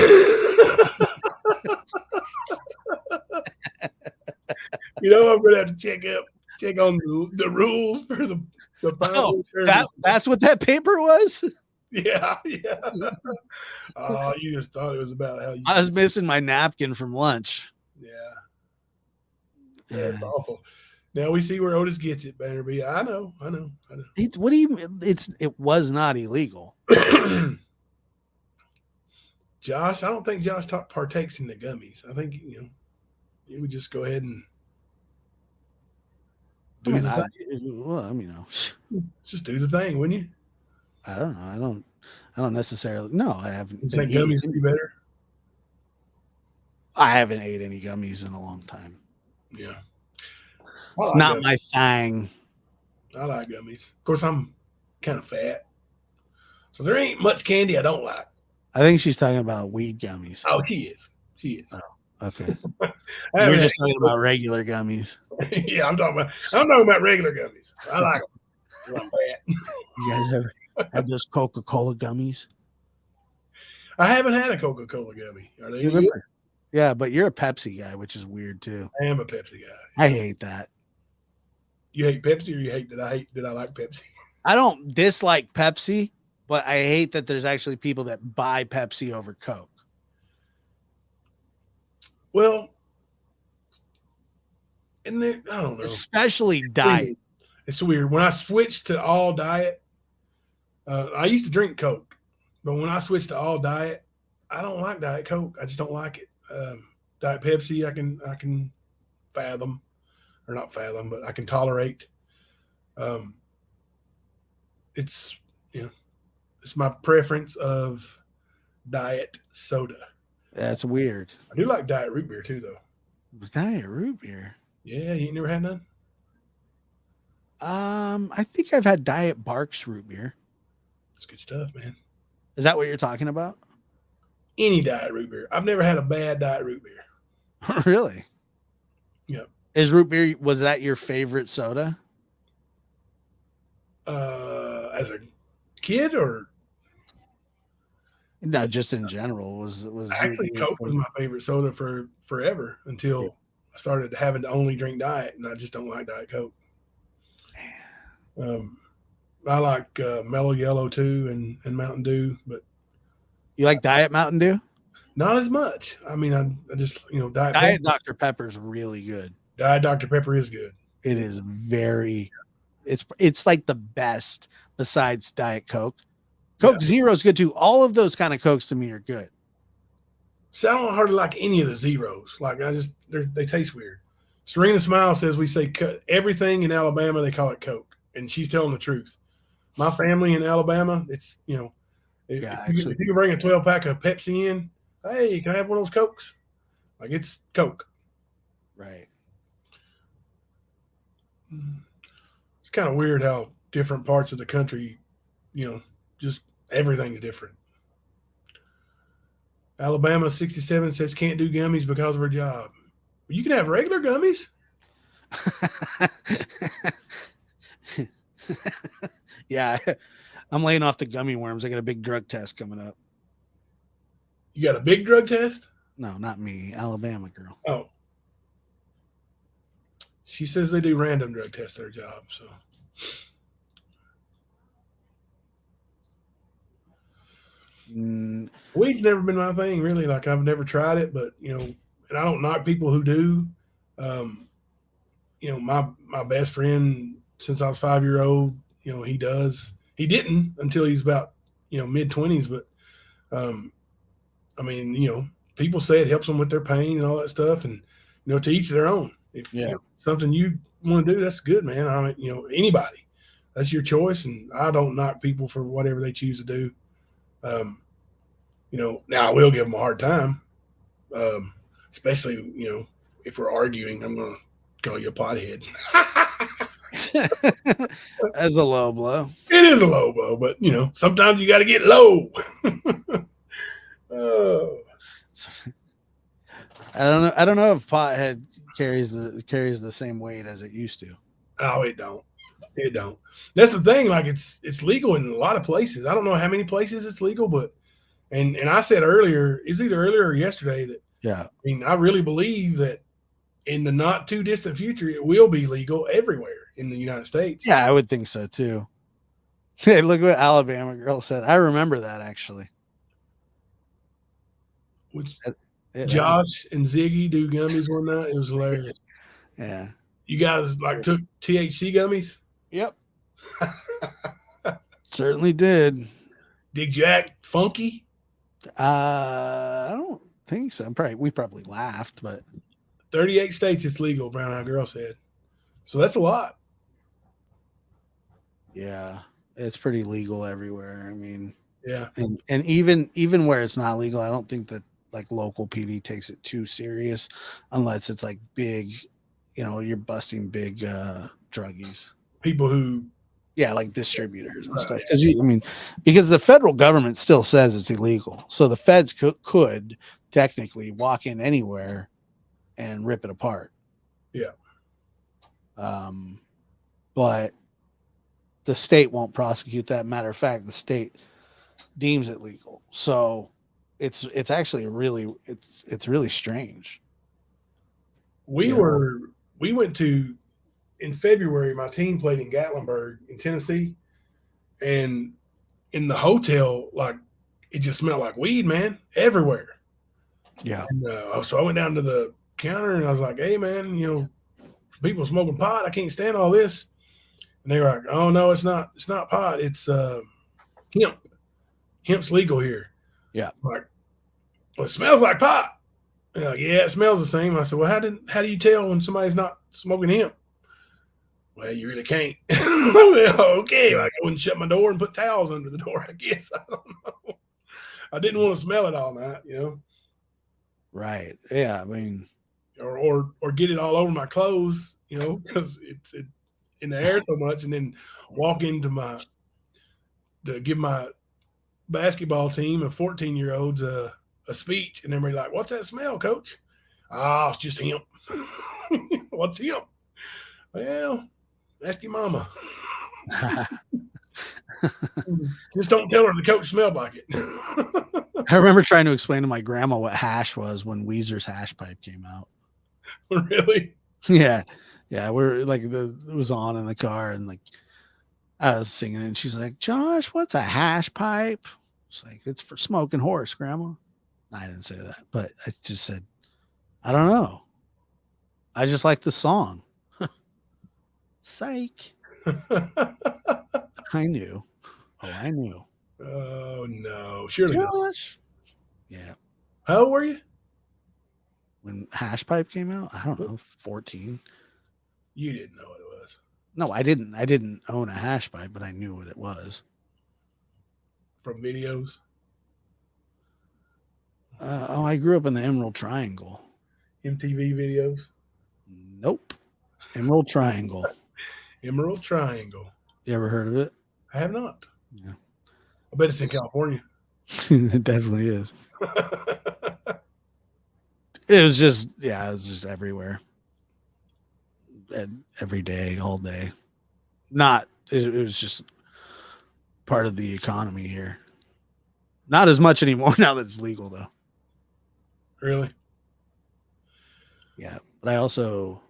gonna have to check on the rules for the that's what that paper was. Yeah. Oh, you just thought it was about how you. I was missing my napkin from lunch. Yeah, it's awful. Now we see where Otis gets it, Bannerby. I know. What do you? It was not illegal. Josh, I don't think Josh partakes in the gummies. I think you would just go ahead and do the thing. Just do the thing, wouldn't you? I don't know. I don't necessarily. No, I haven't. You think gummies would be better? I haven't ate any gummies in a long time. Yeah, it's not my thing. I like gummies. Of course, I'm kind of fat, so there ain't much candy I don't like. I think she's talking about weed gummies. Oh, she is. Oh, okay. You're just talking about regular gummies. Yeah, I'm talking about regular gummies. I like them. I'm fat. You guys ever had those Coca-Cola gummies? I haven't had a Coca-Cola gummy. Are they good? Yeah, but you're a Pepsi guy, which is weird too. I am a Pepsi guy. I hate that. You hate Pepsi, or you hate that I like Pepsi? I don't dislike Pepsi, but I hate that there's actually people that buy Pepsi over Coke. Well, and then I don't know. Especially diet. It's weird. When I switched to all diet, I used to drink Coke, but when I switched to all diet, I don't like Diet Coke. I just don't like it. Diet Pepsi, I can fathom. or not fathom, but I can tolerate. Um, it's it's my preference of diet soda. That's weird. I do like diet root beer too, though. Diet root beer. Yeah, you ain't never had none. I think I've had Diet Barks root beer. It's good stuff, man. Is that what you're talking about? Any diet root beer. I've never had a bad diet root beer. Really? Yep. Is root beer, was that your favorite soda? As a kid, or No, just in general. Was root actually beer- Coke was my favorite soda for forever until I started having to only drink diet, and I just don't like Diet Coke. I like Mellow Yellow too, and Mountain Dew, but You like Diet Mountain Dew? not as much. I mean, I just Diet Diet Pepsi. Dr. Pepper is really good. Diet Dr Pepper is good. It is it's like the best besides Diet Coke. Coke Zero is good too. All of those kind of Cokes to me are good. See, I don't hardly like any of the zeros. Like they taste weird. Serena Smile says we say everything in Alabama they call it Coke, and she's telling the truth. My family in Alabama, it's if you can bring a 12-pack of Pepsi in, hey, can I have one of those Cokes? Like, it's Coke. Right. It's kind of weird how different parts of the country, just everything's different. Alabama 67 says can't do gummies because of her job. Well, you can have regular gummies. Yeah, I'm laying off the gummy worms. I got a big drug test coming up. You got a big drug test? No, not me. Alabama girl. Oh. She says they do random drug tests at her job, so. Weed's never been my thing, really. Like, I've never tried it, but, and I don't knock people who do. My best friend since I was 5-year-old, he does. He didn't until he's about, mid-20s, but, people say it helps them with their pain and all that stuff, and, to each their own. If something you want to do, that's good, man. I mean, anybody. That's your choice, and I don't knock people for whatever they choose to do. Now I will give them a hard time, especially, if we're arguing, I'm going to call you a pothead. That's a low blow. It is a low blow, but, sometimes you got to get low. Oh. I don't know if pothead carries the same weight as it used to. Oh, it don't. It don't. That's the thing. Like, it's legal in a lot of places. I don't know how many places it's legal, but and I said earlier, it was either earlier or yesterday that I really believe that in the not too distant future it will be legal everywhere in the United States. Yeah, I would think so too. Hey, look what Alabama girl said. I remember that actually. Which Josh and Ziggy do gummies one night. It was hilarious. Yeah. You guys took THC gummies? Yep. Certainly did. Did you act funky? I don't think so. We probably laughed, but 38 states it's legal, Brown Eyed Girl said. So that's a lot. Yeah. It's pretty legal everywhere. I mean, yeah. And even where it's not legal, I don't think that local PD takes it too serious unless it's big, you're busting big druggies. People who like distributors and stuff. Because the federal government still says it's illegal. So the feds could technically walk in anywhere and rip it apart. Yeah. But the state won't prosecute that. Matter of fact, the state deems it legal. So it's actually really strange. We went to, in February, my team played in Gatlinburg in Tennessee, and in the hotel, it just smelled like weed, man, everywhere. Yeah. And, so I went down to the counter and I was like, hey, man, people smoking pot. I can't stand all this. And they were like, oh, no, it's not pot. It's hemp. Hemp's legal here. Yeah. Well, it smells like pot. Like, yeah, it smells the same. I said, well, how do you tell when somebody's not smoking hemp. Well, you really can't. Well, okay, I go and shut my door and put towels under the door, I guess. I don't know. I didn't want to smell it all night, Right. Yeah. I mean, or get it all over my clothes, because it's in the air so much, and then walk into to give my basketball team of 14-year-olds a speech, and everybody like, "What's that smell, coach?" Ah, it's just hemp. What's hemp? Well, ask your mama. Just don't tell her the coach smelled like it. I remember trying to explain to my grandma what hash was when Weezer's hash pipe came out. Really? Yeah. Yeah. We're like, it was on in the car, and like I was singing, and she's like, "Josh, what's a hash pipe?" It's like, "It's for smoking horse, Grandma." I didn't say that, but I just said, "I don't know. I just like the song." Psych. I knew. Oh, I knew. Oh no, surely not. Josh. Yeah. How old were you? When hash pipe came out, I don't know, 14. You didn't know what it was. No, I didn't. I didn't own a hash pipe, but I knew what it was. From videos? I grew up in the Emerald Triangle. MTV videos? Nope. Emerald Triangle. Emerald Triangle. You ever heard of it? I have not. Yeah. I bet it's in California. It definitely is. It was just everywhere. And every day, all day. It was just part of the economy here. Not as much anymore now that it's legal, though. Really? Yeah. But I also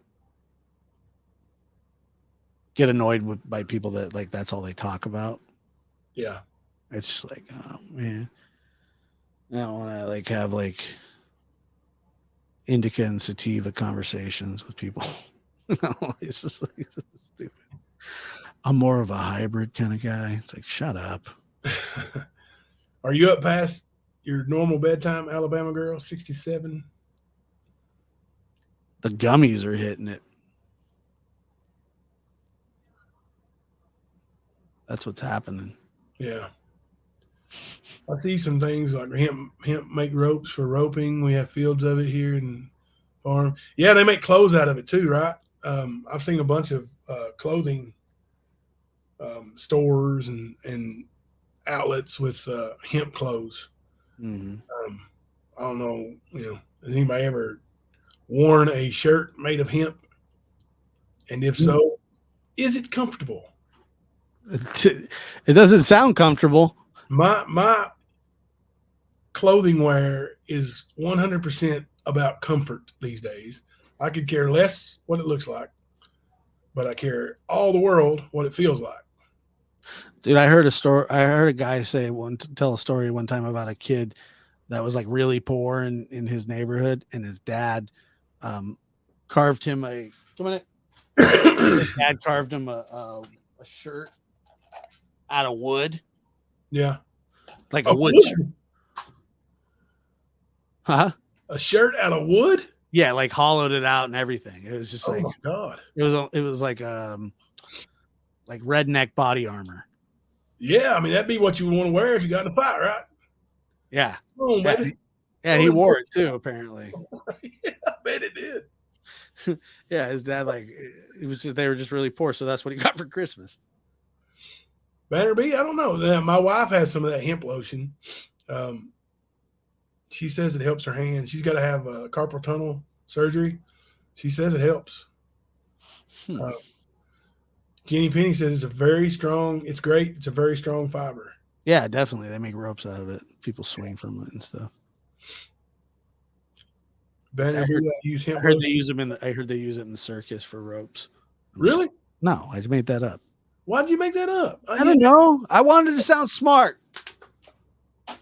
get annoyed by people that like that's all they talk about. Yeah. It's just like, oh man. I don't want to like have like indica and sativa conversations with people. No, it's just like stupid. I'm more of a hybrid kind of guy. It's like, shut up. Are you up past your normal bedtime, Alabama girl? 67? The gummies are hitting it. That's what's happening. Yeah. I see some things like hemp make ropes for roping. We have fields of it here in farm. Yeah, they make clothes out of it too, right? I've seen a bunch of clothing stores and outlets with hemp clothes. Mm-hmm. I don't know, has anybody ever worn a shirt made of hemp? And if so, is it comfortable? It doesn't sound comfortable. My clothing wear is 100% about comfort these days. I could care less what it looks like, but I care all the world what it feels like. Dude, I heard a guy tell a story one time about a kid that was like really poor in his neighborhood, and his dad carved him his dad carved him a shirt out of wood. Yeah. Like a wood shirt. Huh? A shirt out of wood? Yeah, like hollowed it out and everything. It was just Oh like, my God. it was like redneck body armor. Yeah, I mean that'd be what you would want to wear if you got in a fight, right? Yeah. Oh, Yeah, baby. and he wore it too, apparently. Yeah, I bet it did. Yeah, his dad they were just really poor, so that's what he got for Christmas. Better be. I don't know. My wife has some of that hemp lotion. She says it helps her hands. She's got to have a carpal tunnel surgery. She says it helps. Jenny Penny says it's great. It's a very strong fiber. Yeah, definitely. They make ropes out of it. People swing from it and stuff. I heard they use them I heard they use it in the circus for ropes. Really? No, I made that up. Why'd you make that up? I don't know. I wanted to sound smart.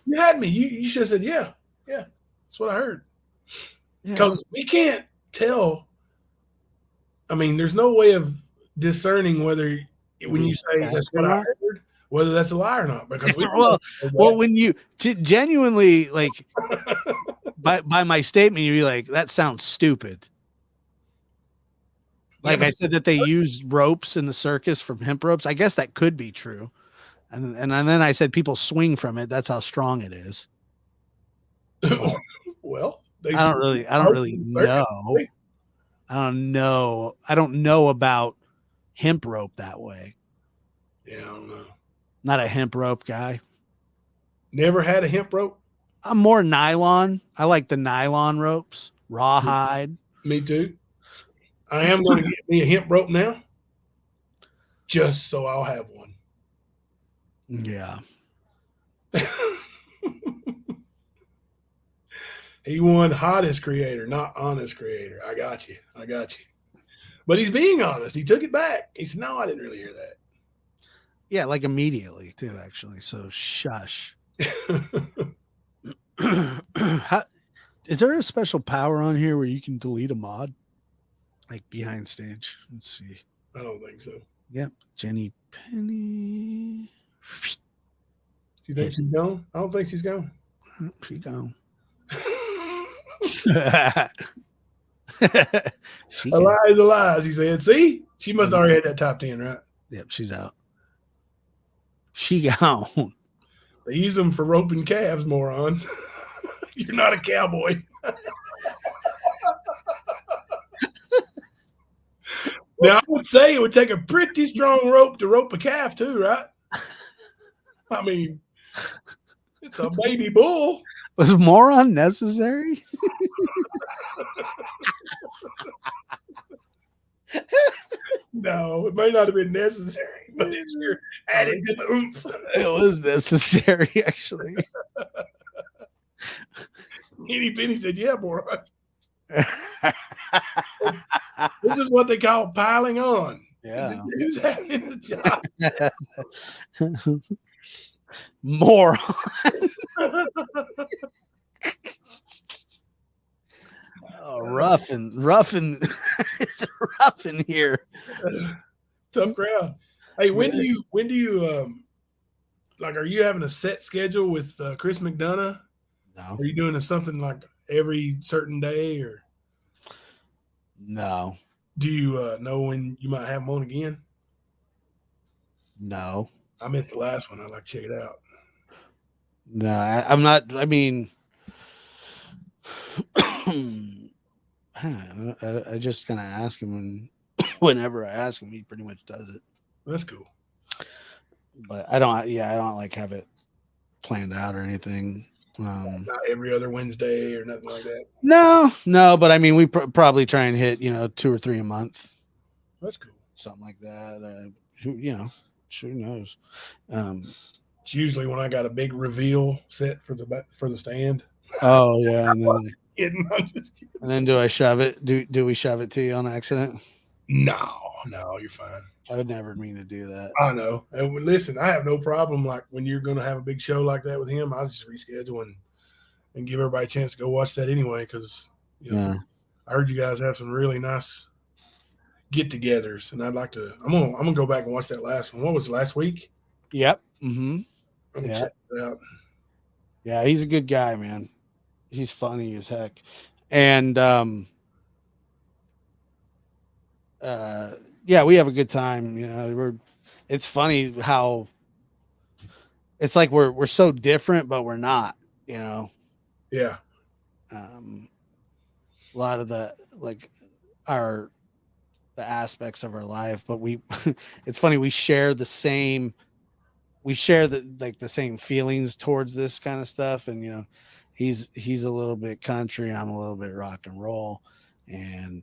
You had me. You should have said, yeah. That's what I heard. Because we can't tell. I mean, there's no way of discerning whether when you say that's what I heard, whether that's a lie or not. Because well, when you genuinely like by my statement, you'd be like, that sounds stupid. Yeah, Like but- I said, that they use ropes in the circus from hemp ropes. I guess that could be true. And then I said people swing from it. That's how strong it is. well, I don't really know. I don't know about hemp rope that way. Yeah, I don't know. Not a hemp rope guy. Never had a hemp rope. I'm more nylon. I like the nylon ropes, rawhide. Me too. I am going to get me a hemp rope now, just so I'll have one. Yeah. He won hottest creator, not honest creator. I got you. I got you. But he's being honest. He took it back. He said, "No, I didn't really hear Yeah, like immediately too, actually. So shush. that." How, is there a special power on here where you can delete a mod? Like behind stage. Let's see. I don't think so. Yep. Jenny Penny. You think she's gone? I don't think she's gone. She gone. she A can, lie is a lie, he said. See? She must have already had that top 10, right? yep, she's out. She gone. They use them for roping calves, moron. You're not a cowboy. Now, I would say it would take a pretty strong rope to rope a calf, too, right? I mean, it's a baby bull. Was more unnecessary? No, it may not have been necessary, but it sure added to the oomph. It was necessary, actually. Henny Penny said, "Yeah, boy. This is what they call piling on." Yeah. Who's having the job? More. Oh, rough and it's rough in here. Tough crowd. Hey, when do you like, are you having a set schedule with Chris McDonough? No, Are you doing something like every certain day, or no, do you know when you might have him on again? no, I missed the last one. I'd like to check it out. no. I'm not. I mean, I just kind of ask him, and whenever I ask him, he pretty much does it. That's cool. But I don't. Yeah, I don't like have it planned out or anything. Not every other Wednesday or nothing like that. No. But I mean, we probably try and hit 2 or 3 a month, That's cool. something like that. Who sure knows. It's usually when I got a big reveal set for the stand. Oh yeah, Kidding. I'm just kidding. and then do I shove it? Do we shove it to you on accident? No, you're fine. I would never mean to do that. I know. And listen, I have no problem. Like when you're going to have a big show like that with him, I'll just reschedule and give everybody a chance to go watch that anyway. Because Yeah. I heard you guys have some really nice get-togethers, and I'd like to. I'm gonna go back and watch that last one. What was it, last week? Yep. Mm-hmm. I'm gonna Yeah. check it out. Yeah, he's a good guy, man. He's funny as heck. And yeah, we have a good time. It's funny how it's like we're so different, but we're not, Yeah. a lot of the aspects of our life, but it's funny, we share the same feelings towards this kind of stuff. And he's a little bit country, I'm a little bit rock and roll, and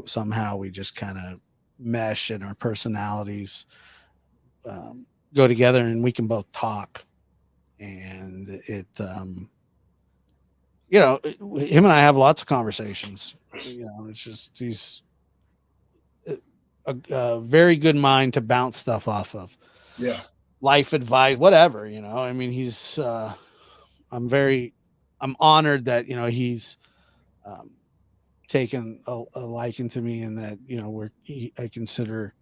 somehow we just kind of mesh, and our personalities go together, and we can both talk. And him and I have lots of conversations. It's just he's a very good mind to bounce stuff off of. Yeah. Life advice, whatever. I mean, he's I'm honored that he's taken a liking to me, and that I consider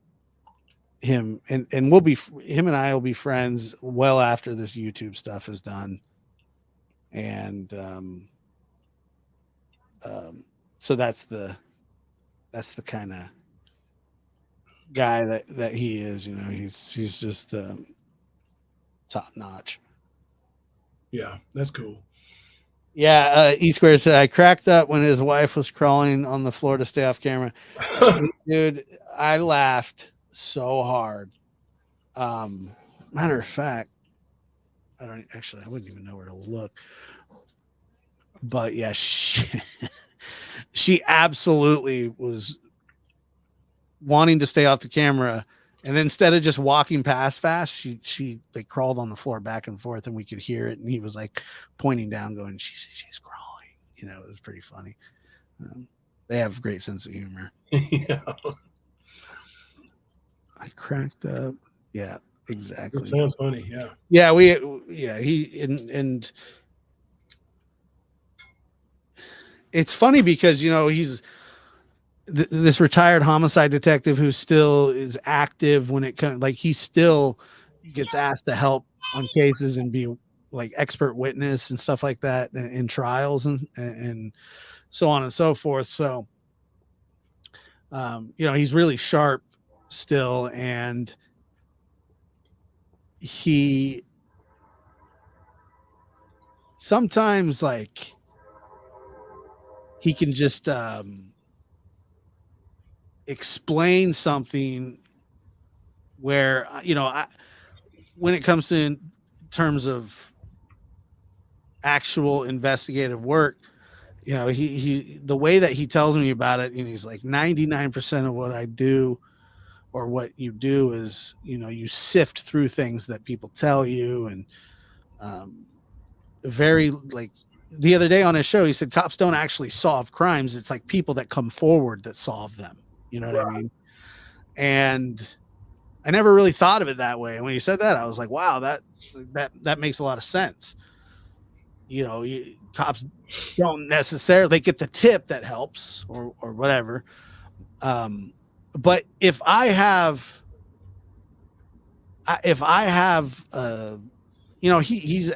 him, and him and I will be friends well after this YouTube stuff is done. And so that's the kind of guy that he is. You know, he's just top notch. Yeah, that's cool. Yeah, E Square said I cracked up when his wife was crawling on the floor to stay off camera. Dude, I laughed so hard. Matter of fact, I wouldn't even know where to look. But yeah, she absolutely was wanting to stay off the camera. And instead of just walking past fast, she like crawled on the floor back and forth, and we could hear it. And he was like pointing down, going, "She's crawling." You know, it was pretty funny. They have a great sense of humor. Yeah, I cracked up. Yeah, it exactly. sounds funny. Yeah, And it's funny because you know he's this retired homicide detective who still is active when it comes, like he still gets asked to help on cases and be like expert witness and stuff like that in trials and so on and so forth. So you know, he's really sharp still, and he sometimes like he can just explain something where you know when it comes to in terms of actual investigative work, you know, he the way that he tells me about it, and he's like 99% of what I do or what you do is, you know, you sift through things that people tell you. And very like the other day on his show, he said cops don't actually solve crimes. It's like people that come forward that solve them. You know what I mean? And I never really thought of it that way. And when you said that, I was like, wow, that makes a lot of sense. You know, cops don't necessarily get the tip that helps or whatever. But if I have, you know, he's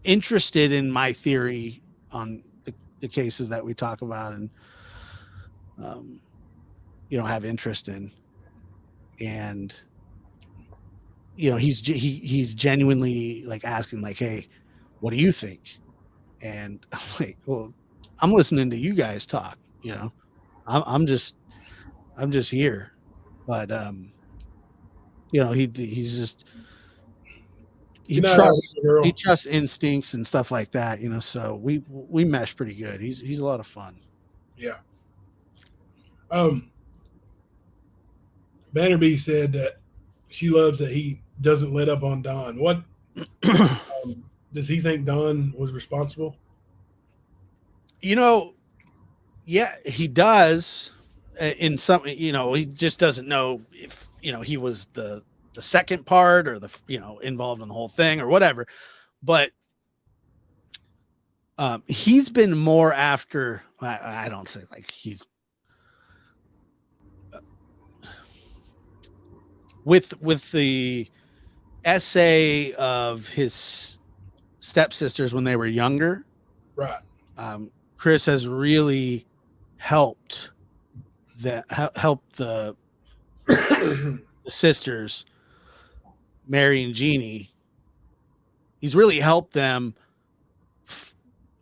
interested in my theory on the cases that we talk about and, you know, have interest in. And, you know, he's genuinely like asking like, hey, what do you think? And I'm like, well, I'm listening to you guys talk, you know, I'm just here. But, you know, he's just, he trusts instincts and stuff like that, you know, so we mesh pretty good. He's a lot of fun. Yeah. Bannerby said that she loves that he doesn't let up on Don. What does he think Don was responsible? You know, yeah, he does. In some, you know, he just doesn't know if, you know, he was the second part or the, you know, involved in the whole thing or whatever. But he's been more after, I don't say like he's with the essay of his stepsisters when they were younger. Right. Chris has really helped the sisters, Mary and Jeannie. He's really helped them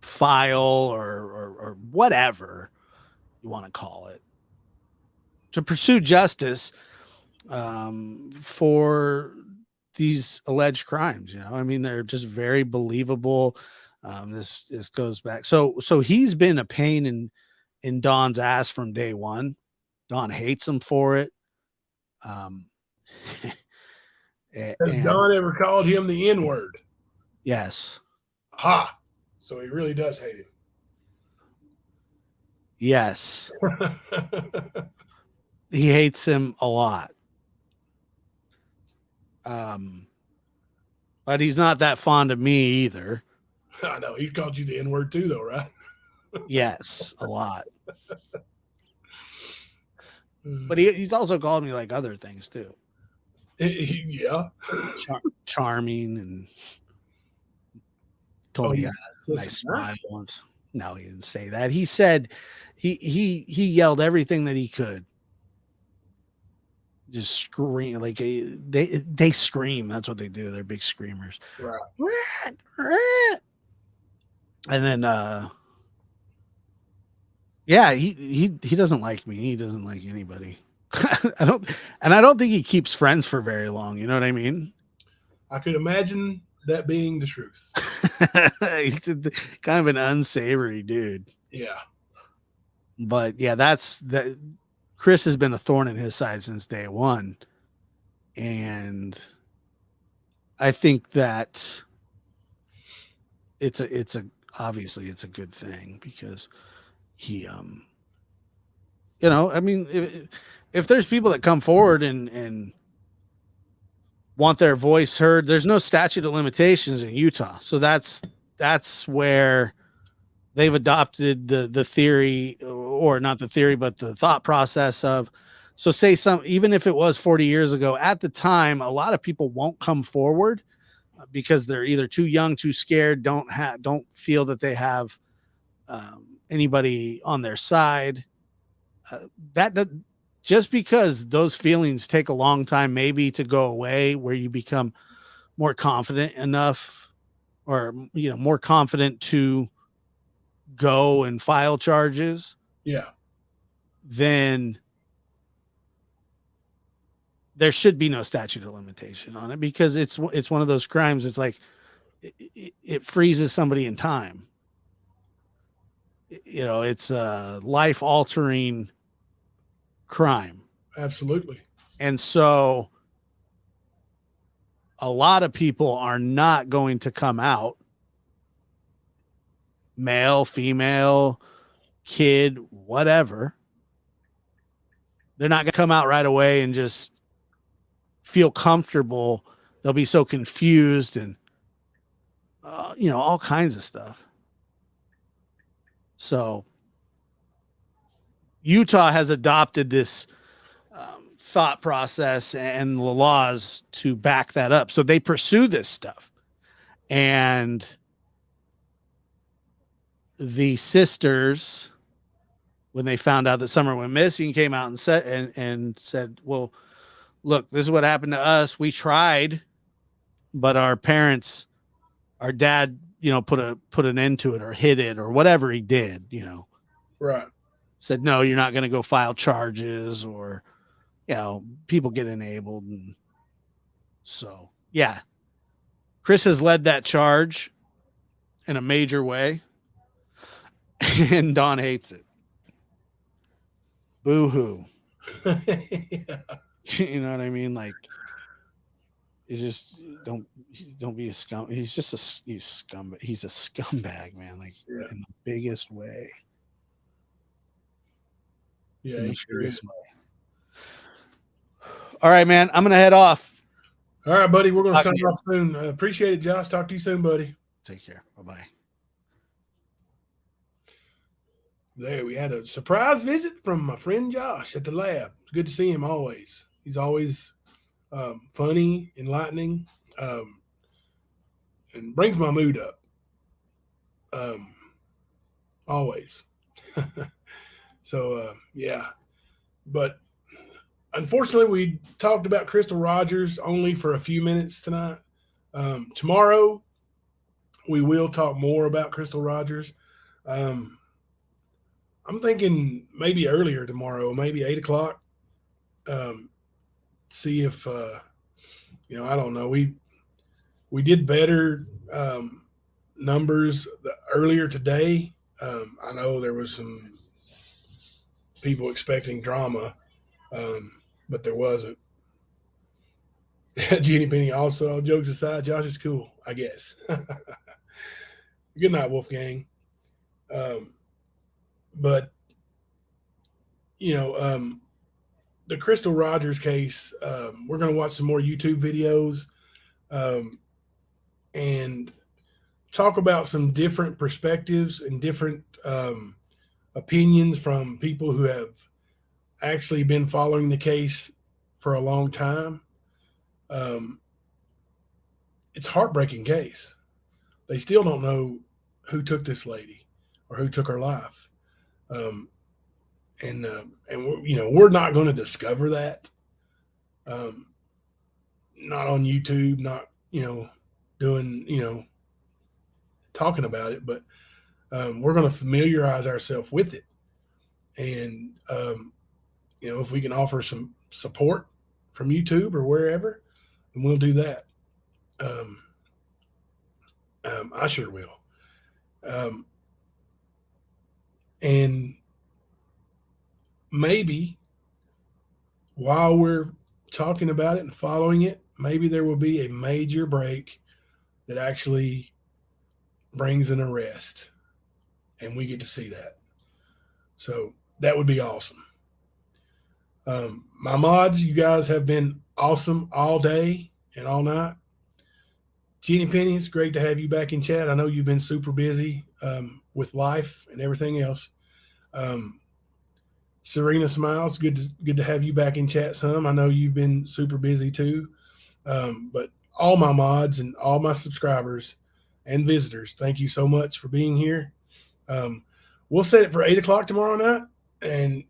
file or whatever you want to call it, to pursue justice for these alleged crimes. You know, I mean, they're just very believable. This goes back. So he's been a pain in Don's ass from day one. Don hates him for it. Has Don ever called him the N-word? Yes. Ha! So he really does hate him. Yes. He hates him a lot. But he's not that fond of me either. I know. He's called you the N-word too, though, right? Yes, a lot. But he's also called me like other things too. Yeah. Charming, and told me he had a nice smile once. No, he didn't say that. He said he yelled everything that he could. just scream like they scream. That's what they do. They're big screamers. Right. And then yeah, he doesn't like me. He doesn't like anybody. I don't think he keeps friends for very long. You know what I mean? I could imagine that being the truth. He's kind of an unsavory dude. Yeah. But yeah, that's that. Chris has been a thorn in his side since day one, and I think that it's a obviously it's a good thing because he I mean if there's people that come forward and want their voice heard, there's no statute of limitations in Utah, so that's where they've adopted the theory, or not the theory, but the thought process of, so say even if it was 40 years ago, at the time, a lot of people won't come forward because they're either too young, too scared, don't feel that they have anybody on their side. That just because those feelings take a long time, maybe to go away, where you become more confident enough, or more confident to go and file charges, Yeah. then there should be no statute of limitation on it, because it's one of those crimes. It's like it freezes somebody in time. It's a life altering crime. Absolutely. And so a lot of people are not going to come out, male, female, kid, whatever. They're not going to come out right away and just feel comfortable. They'll be so confused and, all kinds of stuff. So Utah has adopted this thought process and the laws to back that up. So they pursue this stuff. And the sisters, when they found out that Summer went missing, came out and said, well, look, this is what happened to us. We tried, but our dad, put an end to it, or hid it, or whatever he did, Right. said, no, you're not going to go file charges, or, people get enabled. And so, yeah, Chris has led that charge in a major way, and Don hates it. Boo-hoo. Yeah. You know what I mean? Like, you just don't be a scum. He's just he's a scumbag, man. Like, Yeah. in the biggest way. Yeah, In he the sure biggest is. way. All right, man. I'm gonna head off. All right, buddy. We're going to Talk sign to you. off soon. Appreciate it, Josh. Talk to you soon, buddy. Take care. Bye-bye. There, we had a surprise visit from my friend Josh at the lab. It's good to see him always. He's always funny, enlightening, and brings my mood up. Always. So, yeah. But unfortunately, we talked about Crystal Rogers only for a few minutes tonight. Tomorrow, we will talk more about Crystal Rogers. I'm thinking maybe earlier tomorrow, maybe 8 o'clock. See if, I don't know. We did better numbers earlier today. I know there was some people expecting drama, but there wasn't. Jenny Penny also, jokes aside, Josh is cool, I guess. Good night, Wolfgang. But, the Crystal Rogers case, we're going to watch some more YouTube videos and talk about some different perspectives and different opinions from people who have actually been following the case for a long time. It's a heartbreaking case. They still don't know who took this lady or who took her life. And we're not going to discover that. Not on YouTube, not, doing, talking about it, but we're going to familiarize ourselves with it. And, if we can offer some support from YouTube or wherever, then we'll do that. Um, I sure will. Um, and maybe while we're talking about it and following it, maybe there will be a major break that actually brings an arrest, and we get to see that. So that would be awesome. My mods, you guys have been awesome all day and all night. Jenny Penny, it's great to have you back in chat. I know you've been super busy with life and everything else. Serena Smiles, good to have you back in chat some. I know you've been super busy too. But all my mods and all my subscribers and visitors, thank you so much for being here. We'll set it for 8 o'clock tomorrow night. And,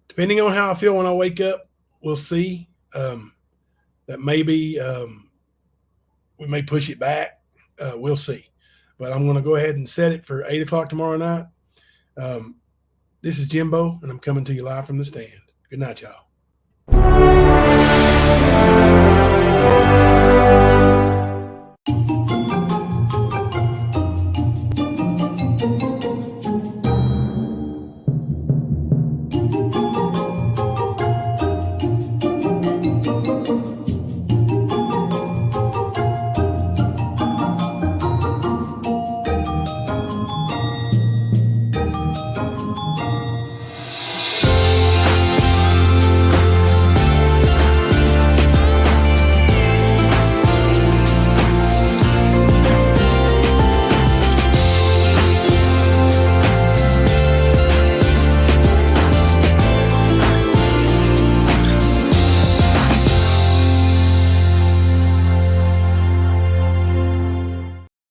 depending on how I feel when I wake up, we'll see. That maybe we may push it back. We'll see. But I'm going to go ahead and set it for 8 o'clock tomorrow night. This is Jimbo, and I'm coming to you live from the stand. Good night, y'all.